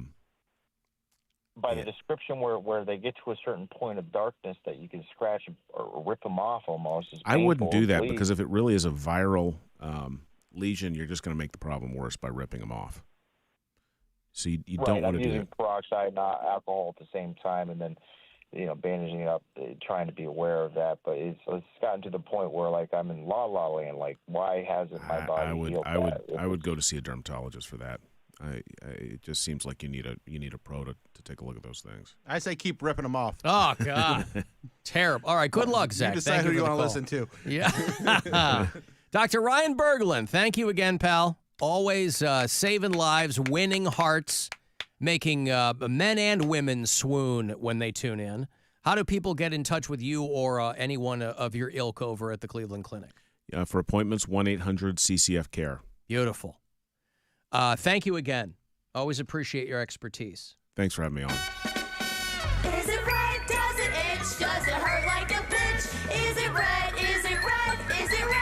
the description where they get to a certain point of darkness that you can scratch or rip them off almost. I wouldn't do that because if it really is a viral lesion, you're just going to make the problem worse by ripping them off. So you don't want to do that. I'm using peroxide and alcohol at the same time, and then bandaging it up, trying to be aware of that. But it's gotten to the point where I'm in la la land. Why hasn't my body healed that? I would go to see a dermatologist for that. It just seems like you need a pro to take a look at those things. I say keep ripping them off. Oh God, terrible. All right, good luck, Zach. You decide who you want to listen to. Yeah. Dr. Ryan Berglund, thank you again, pal. Always saving lives, winning hearts. making men and women swoon when they tune in. How do people get in touch with you or anyone of your ilk over at the Cleveland Clinic? For appointments, 1-800-CCF-CARE. Beautiful. Thank you again. Always appreciate your expertise. Thanks for having me on. Is it red? Does it itch? Does it hurt like a bitch? Is it red? Is it red? Is it red?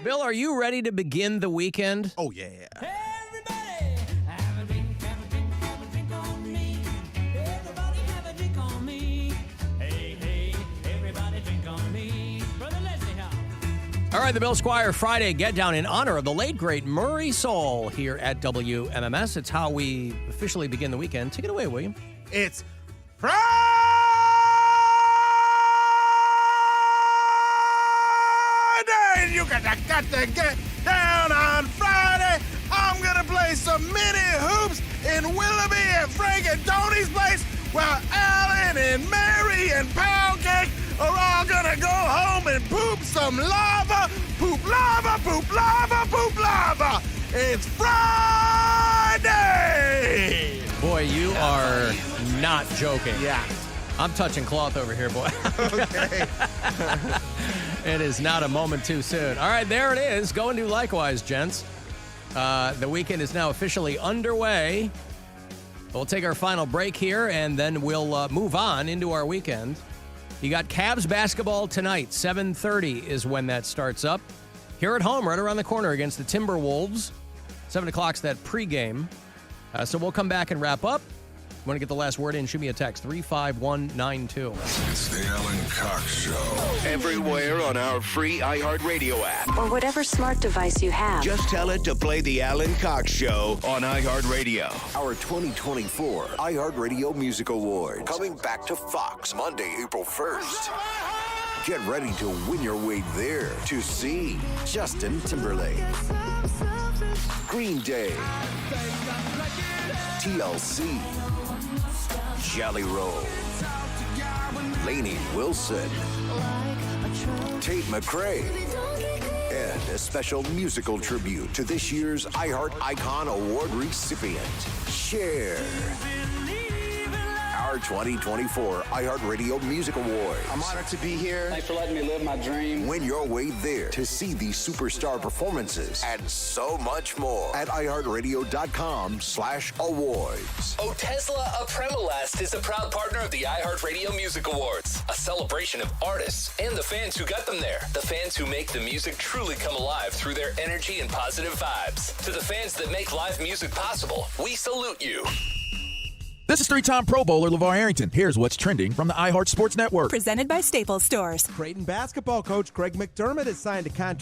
Bill, are you ready to begin the weekend? Oh, yeah. All right, the Bill Squire Friday Get Down in honor of the late, great Murray Soul here at WMMS. It's how we officially begin the weekend. Take it away, William. It's Friday! You got to get down on Friday. I'm going to play some mini hoops in Willoughby and Frank and Tony's place while Alan and Mary and Poundcake are all gonna go home and poop some lava. Poop lava, poop lava, poop lava. It's Friday! Boy, you are not joking. Yeah. I'm touching cloth over here, boy. Okay. It is not a moment too soon. All right, there it is. Go and do likewise, gents. The weekend is now officially underway. We'll take our final break here, and then we'll move on into our weekend. You got Cavs basketball tonight. 7:30 is when that starts up. Here at home, right around the corner against the Timberwolves. 7 o'clock's that pregame. So we'll come back and wrap up. Want to get the last word in? Shoot me a text, 35192. It's the Alan Cox Show. Everywhere on our free iHeartRadio app. Or whatever smart device you have. Just tell it to play the Alan Cox Show on iHeartRadio. Our 2024 iHeartRadio Music Awards. Coming back to Fox Monday, April 1st. Get ready to win your way there to see Justin Timberlake, Green Day, TLC, Jelly Roll, Lainey Wilson, Tate McRae, and a special musical tribute to this year's iHeart Icon Award recipient, Cher. Our 2024 iHeartRadio Music Awards. I'm honored to be here. Thanks for letting me live my dream. Win your way there to see these superstar performances and so much more at iHeartRadio.com/awards. Otezla Apremolast is a proud partner of the iHeartRadio Music Awards, a celebration of artists and the fans who got them there. The fans who make the music truly come alive through their energy and positive vibes. To the fans that make live music possible, we salute you. This is three-time Pro Bowler LeVar Arrington. Here's what's trending from the iHeart Sports Network. Presented by Staples Stores. Creighton basketball coach Greg McDermott has signed a contract